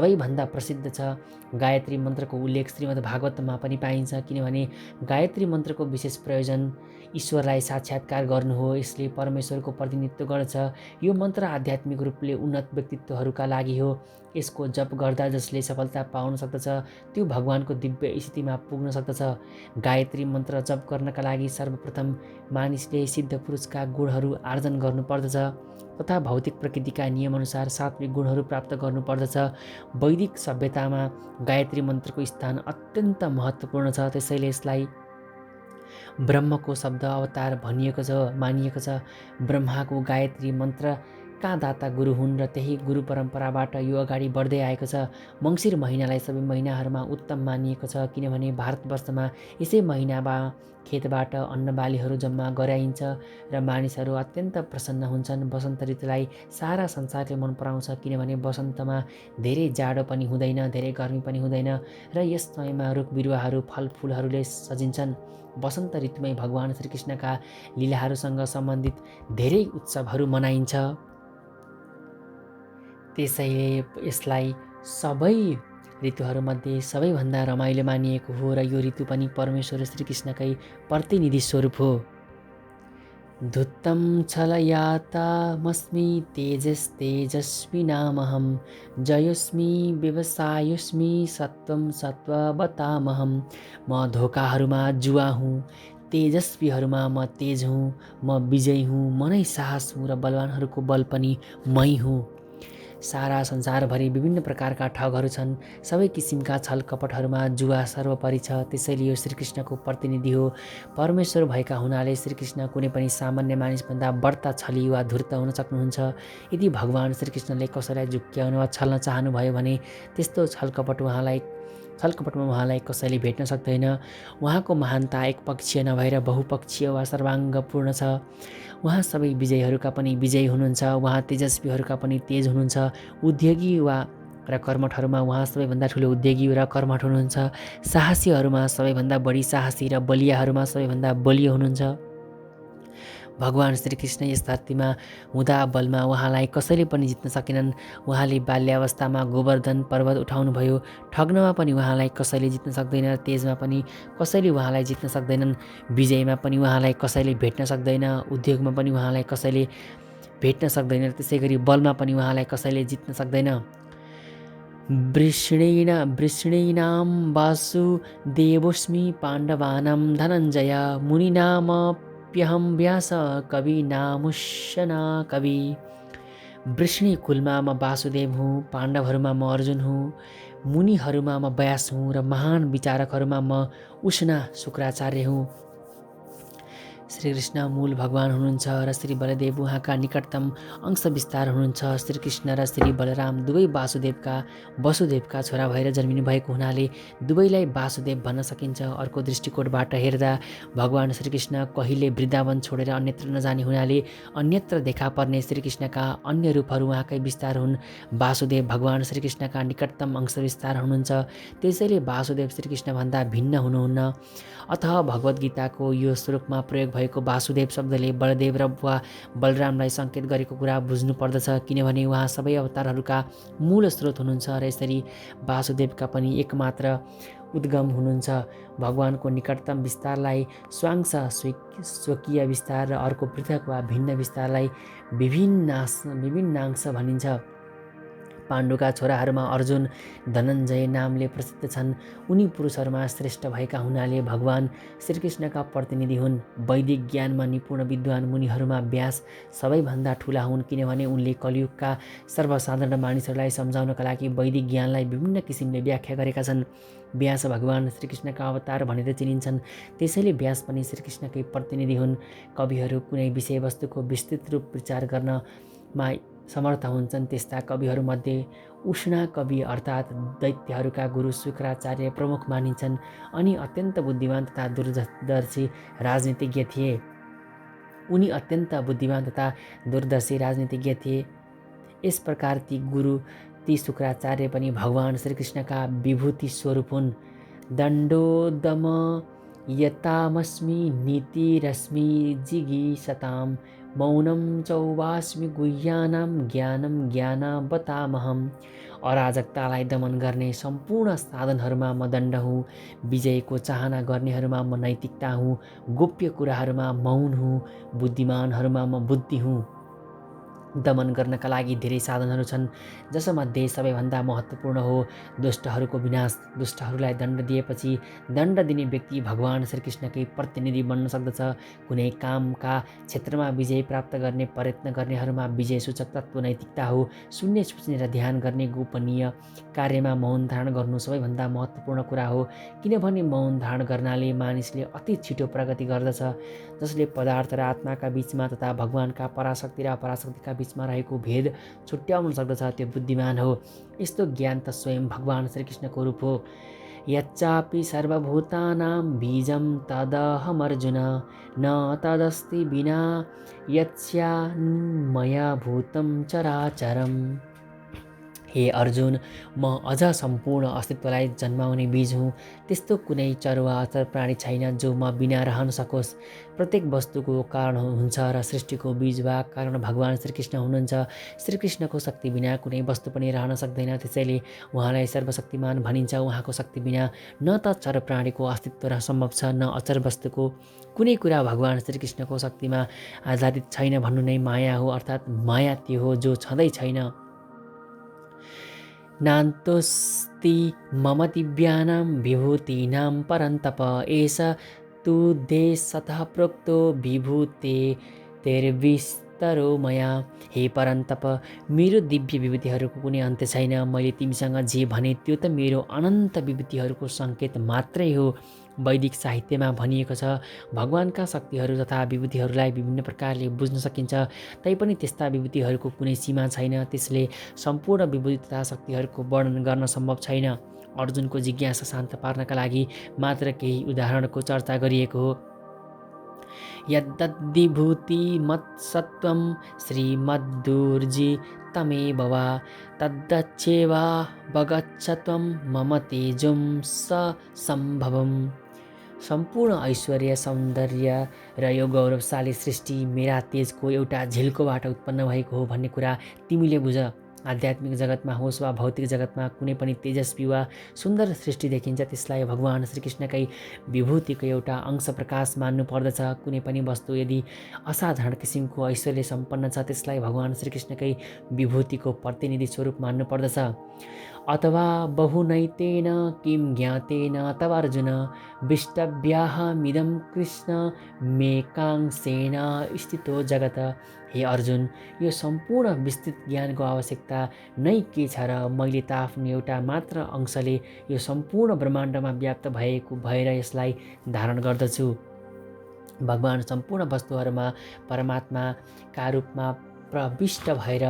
सबैभन्दा प्रसिद्ध छ। गायत्री मन्त्रको उल्लेख श्रीमद् भागवतमा पनि पाइन्छ, किनभने गायत्री मन्त्रको विशेष प्रयोजन ईश्वरलाई साक्षात्कार गर्नु हो। यसले परमेश्वरको प्रतिनिधित्व गर्छ। यो मन्त्र आध्यात्मिक रूपले उन्नत व्यक्तित्वहरूका लागि हो। यसको जप गर्दा जसले सफलता पाउन सक्दछ त्यो भगवानको दिव्य स्थितिमा पुग्न सक्दछ। गायत्री मन्त्र जप गर्नका लागि सर्वप्रथम मानिसले सिद्ध पुरुषका गुणहरू आर्जन गर्नुपर्दछ तथा भौतिक प्रकृतिका नियमअनुसार सात्विक गुणहरू प्राप्त गर्नुपर्दछ। वैदिक सभ्यतामा गायत्री मन्त्रको स्थान अत्यन्त महत्त्वपूर्ण छ। त्यसैले यसलाई ब्रह्मको शब्द अवतार मानिएको छ। ब्रह्माको गायत्री मन्त्रका दाता गुरु हुन् र त्यही गुरु परम्पराबाट यो अगाडि बढ्दै आएको छ। मङ्सिर महिनालाई सबै महिनाहरूमा उत्तम मानिएको छ, किनभने भारतवर्षमा यसै महिनामा खेतबाट अन्न बालीहरू जम्मा गराइन्छ र मानिसहरू अत्यन्त प्रसन्न हुन्छन्। वसन्त ऋतुलाई सारा संसारले मन पराउँछ, किनभने वसन्तमा धेरै जाडो पनि हुँदैन, धेरै गर्मी पनि हुँदैन र यस समयमा रुख बिरुवाहरू फलफुलहरूले सजिन्छन्। वसन्त ऋतुमै भगवान् श्रीकृष्णका लीलाहरूसँग सम्बन्धित धेरै उत्सवहरू मनाइन्छ। त्यसैले यसलाई सबै ऋतुहरूमध्ये सबैभन्दा रमाइलो मानिएको हो र यो ऋतु पनि परमेश्वर श्रीकृष्णकै प्रतिनिधि स्वरूप हो। धुत्तं छलयातामस्मि तेजस्तेजस्विनामहं जयोस्मि व्यवसायोस्मि सत्वं सत्त्ववतामहं। म धोकाहरूमा जुवा हुँ, तेजस्वीहरूमा म तेज हुँ, म विजयी हुँ, म नै साहस हुँ र बलवानहरूको बल पनि मै हुँ। सारा संसारभरि विभिन्न प्रकारका ठगहरू छन्। सबै किसिमका छल कपटहरूमा जुवा सर्वोपरि छ। त्यसैले यो श्रीकृष्णको प्रतिनिधि हो। परमेश्वर भएका हुनाले श्रीकृष्ण कुनै पनि सामान्य मानिसभन्दा बढ्ता छली वा धूर्त हुन सक्नुहुन्छ। यदि भगवान् श्रीकृष्णले कसैलाई झुक्क्याउन वा छल्न चाहनुभयो भने त्यस्तो छलकपटमा उहाँलाई कसैले भेट्न सक्दैन। उहाँको महानता एकपक्षीय नभएर बहुपक्षीय वा सर्वाङ्गपूर्ण छ। उहाँ सबै विजयीहरूका पनि विजयी हुनुहुन्छ। उहाँ तेजस्वीहरूका पनि तेज हुनुहुन्छ। उद्योगी र कर्मठहरूमा उहाँ सबैभन्दा ठुलो उद्योगी र कर्मठ हुनुहुन्छ। साहसीहरूमा सबैभन्दा बढी साहसी र बलियाहरूमा सबैभन्दा बलियो हुनुहुन्छ। भगवान् श्रीकृष्ण यस धरतीमा हुँदा बलमा उहाँलाई कसैले पनि जित्न सकेनन्। उहाँले बाल्यावस्थामा गोवर्धन पर्वत उठाउनुभयो। ठग्नमा पनि उहाँलाई कसैले जित्न सक्दैन। तेजमा पनि कसैले उहाँलाई जित्न सक्दैनन्। विजयमा पनि उहाँलाई कसैले भेट्न सक्दैन। उद्योगमा पनि उहाँलाई कसैले भेट्न सक्दैन। त्यसै गरी बलमा पनि उहाँलाई कसैले जित्न सक्दैन। वृष्णीनां वासुदेवोऽस्मि पाण्डवानां धनञ्जय मुनीनां कविरप्यहं व्यास कवि नामुष्यना कवि। वृष्णि कुलमा म वासुदेव हुँ, पाण्डवहरूमा म अर्जुन हुँ, मुनिहरूमा म व्यास हुँ र महान विचारकहरूमा म उष्णा शुक्राचार्य हुँ। श्रीकृष्ण मूल भगवान हुनुहुन्छ र श्री बलदेव उहाँका निकटतम अंश विस्तार हुनुहुन्छ। श्रीकृष्ण र श्री बलराम दुवै वसुदेवका छोरा भएर जन्मिनु भएको हुनाले दुवैलाई वासुदेव भन्न सकिन्छ। अर्को दृष्टिकोणबाट हेर्दा भगवान श्रीकृष्ण कहिले वृन्दावन छोडेर अन्यत्र नजाने हुनाले अन्यत्र देखा पर्ने श्रीकृष्णका अन्य रूपहरू उहाँकै विस्तार हुन्। वासुदेव भगवान श्रीकृष्णका निकटतम अंश विस्तार हुनुहुन्छ। त्यसैले वासुदेव श्रीकृष्णभन्दा भिन्न हुनुहुन्न। अतः भगवद्गीताको यो श्लोकमा प्रयोग भएको वासुदेव शब्दले बलदेव र वा बलरामलाई सङ्केत गरेको कुरा बुझ्नु पर्दछ, किनभने उहाँ सबै अवतारहरूका मूल स्रोत हुनुहुन्छ र यसरी वासुदेवका पनि एकमात्र उद्गम हुनुहुन्छ। भगवानको निकटतम विस्तारलाई स्वांश स्वकीय विस्तार र अर्को पृथक वा भिन्न विस्तारलाई विभिन्नांश भनिन्छ। पाण्डुका छोराहरूमा अर्जुन धनञ्जय नामले प्रसिद्ध छन्। उनी पुरुषहरूमा श्रेष्ठ भएका हुनाले भगवान श्रीकृष्णका प्रतिनिधि हुन्। वैदिक ज्ञानमा निपुण विद्वान मुनिहरूमा व्यास सबैभन्दा ठुला हुन्, किनभने उनले कलियुगका सर्वसाधारण मानिसहरूलाई सम्झाउनका लागि वैदिक ज्ञानलाई विभिन्न किसिमले व्याख्या गरेका छन्। व्यास भगवान श्रीकृष्णका अवतार भनेर चिनिन्छन्, त्यसैले व्यास पनि श्रीकृष्णकै प्रतिनिधि हुन्। कविहरू कुनै विषयवस्तुको विस्तृत रूप विचार गर्नमा समर्थ हुन्छन्। त्यस्ता कविहरूमध्ये उष्णा कवि अर्थात् दैत्यहरूका गुरु शुक्राचार्य प्रमुख मानिन्छन्। अनि अत्यन्त बुद्धिमान तथा दूरदर्शी राजनीतिज्ञ थिए। उनी अत्यन्त बुद्धिमान तथा दूरदर्शी राजनीतिज्ञ थिए। यस प्रकार ती शुक्राचार्य पनि भगवान श्रीकृष्णका विभूति स्वरूप हुन्। दण्डोदम यतामस्मि नीतिरस्मि जिगीषताम् मौनं चौवास्मि गुह्यानां ज्ञानं ज्ञानवतामहम्। अराजकतालाई दमन गर्ने सम्पूर्ण साधनहरूमा म दण्ड हुँ। विजयको चाहना गर्नेहरूमा म नैतिकता हुँ। गोप्य कुराहरूमा मौन हुँ। बुद्धिमानहरूमा म बुद्धि हुँ। दमन गर्नका लागि धेरै साधनहरू छन्, जसमध्ये सबैभन्दा महत्त्वपूर्ण हो दुष्टहरूको विनाश। दुष्टहरूलाई दण्ड दिएपछि दण्ड दिने व्यक्ति भगवान श्रीकृष्णकै प्रतिनिधि बन्न सक्दछ। कुनै कामका क्षेत्रमा विजय प्राप्त गर्ने प्रयत्न गर्नेहरूमा विजय सूचक तत्त्व नैतिकता हो। सुन्ने सोच्ने र ध्यान गर्ने गोपनीय कार्यमा मौन धारण गर्नु सबैभन्दा महत्त्वपूर्ण कुरा हो, किनभने मौन धारण गर्नाले मानिसले अति छिटो प्रगति गर्दछ। जसले पदार्थ र आत्माका बीचमा तथा भगवानका पराशक्ति र अपराशक्तिका बीचमा रहेको भेद छुट्याउन सक्दछ, त्यो बुद्धिमान हो। यस्तो ज्ञान त स्वयं भगवान श्रीकृष्णको रूप हो। यच्चापि सर्वभूतानां बीजं तदहमर्जुन न तदस्ति विना यत्स्यान्मया भूतं चराचरम्। हे अर्जुन, म अझ सम्पूर्ण अस्तित्वलाई जन्माउने बीज हुँ। त्यस्तो कुनै चरुवा अथवा प्राणी छैन जो म बिना रहन सकोस्। प्रत्येक वस्तुको कारण हुन्छ र सृष्टिको बीज वा कारण भगवान श्रीकृष्ण हुनुहुन्छ। श्रीकृष्णको शक्ति बिना कुनै वस्तु पनि रहन सक्दैन, त्यसैले उहाँलाई सर्वशक्तिमान भनिन्छ। उहाँको शक्ति बिना न त चर प्राणीको अस्तित्व सम्भव छ, न अचर वस्तुको कुनै कुरा भगवान श्रीकृष्णको शक्तिमा आधारित छैन भन्नु नै माया हो, अर्थात् माया त्यो हो जो छँदै छैन। नान्तोऽस्ति मम दिव्यानां विभूतीनां परन्तप एष तु देशतः प्रोक्तो विभूतेर्विस्तरो मया। हे परन्तप, मेरो दिव्य विभूतिहरूको कुनै अन्त्य छैन। मैले तिमीसँग जे भने त्यो त मेरो अनन्त विभूतिहरूको सङ्केत मात्रै हो। वैदिक साहित्यमा भनिएको छ, भगवानका शक्तिहरू तथा विभूतिहरूलाई विभिन्न प्रकारले बुझ्न सकिन्छ, तैपनि त्यस्ता विभूतिहरूको कुनै सीमा छैन। त्यसले सम्पूर्ण विभूति तथा शक्तिहरूको वर्णन गर्न सम्भव छैन। अर्जुनको जिज्ञासा शान्त पार्नका लागि मात्र केही उदाहरणको चर्चा गरिएको हो। यद्दद्विभूतिमत्सत्त्वं श्रीमद्दुर्जितमेव वा तद्दच्छेवावगच्छत्वं मम तेजों ससम्भवम्। सम्पूर्ण ऐश्वर्य सौन्दर्य र यो गौरवशाली सृष्टि मेरा तेजको एउटा झिल्कोबाट उत्पन्न भएको हो भन्ने कुरा तिमीले बुझ। आध्यात्मिक जगतमा होस् वा भौतिक जगतमा कुनै पनि तेजस्वी वा सुन्दर सृष्टि देखिन्छ, त्यसलाई भगवान श्रीकृष्णकै विभूतिको एउटा अंश प्रकाश मान्नु पर्दछ। कुनै पनि वस्तु यदि असाधारण किसिमको ऐश्वर्य सम्पन्न छ, त्यसलाई भगवान श्रीकृष्णकै विभूतिको प्रतिनिधि स्वरूप मान्नु पर्दछ। अथवा बहुनैतेन किं ज्ञातेन तवार्जुन विष्टव्याहमिदं कृष्ण मेकांशेन स्थितो जगत। हे अर्जुन, यो सम्पूर्ण विस्तृत ज्ञानको आवश्यकता नै के छ र? मैले त आफ्नो एउटा मात्र अंशले यो सम्पूर्ण ब्रह्माण्डमा व्याप्त भएर यसलाई धारण गर्दछु। भगवान सम्पूर्ण वस्तुहरूमा परमात्माका रूपमा प्रविष्ट भएर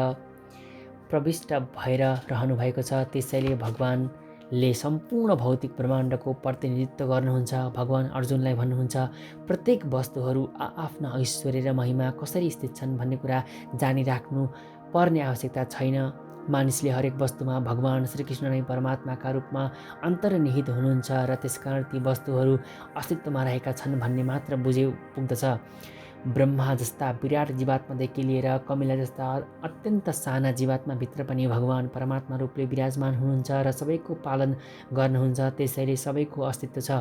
रहनुभएको छ। त्यसैले भगवानले सम्पूर्ण भौतिक ब्रह्माण्डको प्रतिनिधित्व गर्नुहुन्छ। भगवान अर्जुनलाई भन्नुहुन्छ, प्रत्येक वस्तुहरू आफ्ना ऐश्वर्य र महिमा कसरी स्थित छन् भन्ने कुरा जानिराख्नु पर्ने आवश्यकता छैन। मानिसले हरेक वस्तुमा भगवान श्रीकृष्ण नै परमात्माका रूपमा अन्तर्निहित हुनुहुन्छ र त्यसकारण ती वस्तुहरू अस्तित्वमा रहेका छन् भन्ने मात्र बुझे पुग्दछ। ब्रह्मा जस्ता विराट जीवात्मादेखि लिएर कमिला जस्ता अत्यन्त साना जीवात्माभित्र पनि भगवान परमात्मा रूपले विराजमान हुनुहुन्छ र सबैको पालन गर्नुहुन्छ। त्यसैले सबैको अस्तित्व छ।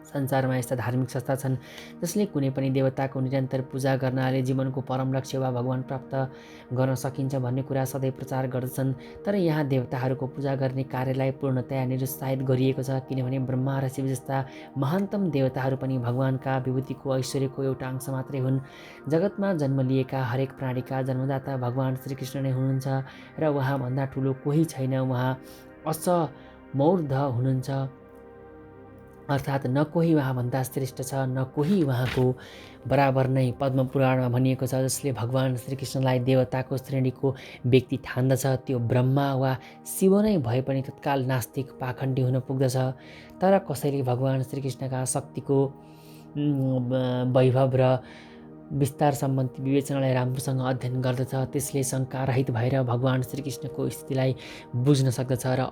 संसारमा यस्ता धार्मिक संस्था छन् जसले कुनै पनि देवताको निरन्तर पूजा गर्नाले जीवनको परम लक्ष्य वा भगवान प्राप्त गर्न सकिन्छ भन्ने कुरा सधैँ प्रचार गर्दछन्। तर यहाँ देवताहरूको पूजा गर्ने कार्यलाई पूर्णतया निरुत्साहित गरिएको छ, किनभने ब्रह्मा र शिव जस्ता महानतम देवताहरू पनि भगवानका विभूतिको ऐश्वर्यको एउटा अंश मात्रै हुन्। जगतमा जन्म लिएका हरेक प्राणीका जन्मदाता भगवान श्रीकृष्ण नै हुनुहुन्छ र उहाँभन्दा ठुलो कोही छैन। उहाँ असमौर्ध हुनुहुन्छ, अर्थात् न कोही उहाँभन्दा श्रेष्ठ छ, न कोही उहाँको बराबर नै। पद्म पुराणमा भनिएको छ, जसले भगवान श्रीकृष्णलाई देवताको श्रेणीको व्यक्ति ठान्दछ त्यो ब्रह्मा वा शिव नै भए पनि तत्काल नास्तिक पाखण्डी हुन पुग्दछ। तर कसैले भगवान श्रीकृष्णका शक्तिको वैभव र विस्तार सम्बन्धी विवेचनालाई राम्रोसँग अध्ययन गर्दछ, त्यसले शङ्कारहित भएर भगवान श्रीकृष्णको स्थितिलाई बुझ्न सक्दछ र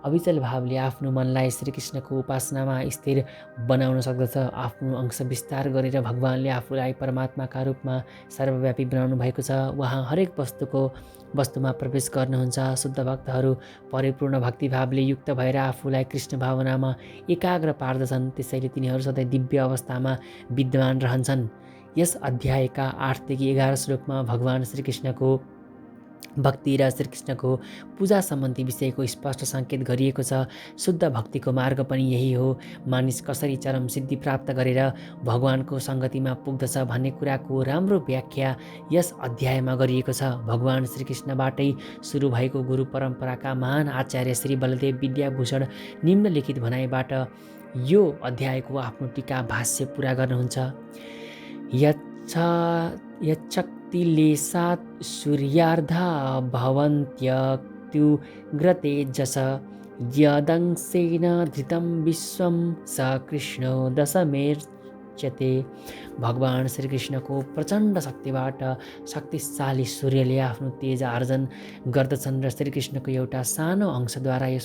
अविचल भावले आफ्नो मनलाई श्रीकृष्णको उपासनामा स्थिर बनाउन सक्दछ। आफ्नो अंश विस्तार गरेर भगवानले आफूलाई परमात्माका रूपमा सर्वव्यापी बनाउनु भएको छ। उहाँ हरेक वस्तुमा प्रवेश गर्नुहुन्छ। शुद्ध भक्तहरू परिपूर्ण भक्तिभावले युक्त भएर आफूलाई कृष्ण भावनामा एकाग्र पार्दछन्। त्यसैले तिनीहरू सधैँ दिव्य अवस्थामा विद्यमान रहन्छन्। यस अध्यायका 8 देखि 11 श्लोकमा भगवान श्रीकृष्णको भक्ति र श्रीकृष्णको पूजा सम्बन्धी विषयको स्पष्ट सङ्केत गरिएको छ। शुद्ध भक्तिको मार्ग पनि यही हो। मानिस कसरी चरम सिद्धि प्राप्त गरेर भगवानको सङ्गतिमा पुग्दछ भन्ने कुराको राम्रो व्याख्या यस अध्यायमा गरिएको छ। भगवान श्रीकृष्णबाटै सुरु भएको गुरु परम्पराका महान आचार्य श्री बलदेव विद्याभूषण निम्नलिखित भनाइबाट यो अध्यायको आफ्नो टीका भाष्य पुरा गर्नुहुन्छ। यच्छक्तिलेशात् सूर्यार्धा भवन्त्यत्युग्रतेजस यदंशेन धृतं विश्वं स कृष्णो दशमेर्च्यते। भगवान श्रीकृष्णको प्रचण्ड शक्तिबाट शक्तिशाली सूर्यले आफ्नो तेज आर्जन गर्दछन् र श्रीकृष्णको एउटा सानो अंशद्वारा यो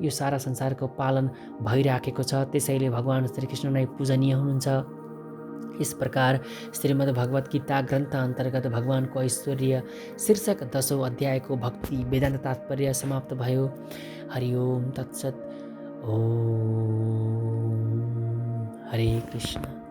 सारा संसारको पालन भइराखेको छ। त्यसैले भगवान श्रीकृष्ण नै पूजनीय हुनुहुन्छ। इस प्रकार श्रीमद् भगवत गीता ग्रन्थ अन्तर्गत भगवानको ऐश्वर्य शीर्षक 10औं अध्यायको भक्ति वेदान्त तात्पर्य समाप्त भयो। हरि ओम तत्सत। ओम हरे कृष्ण।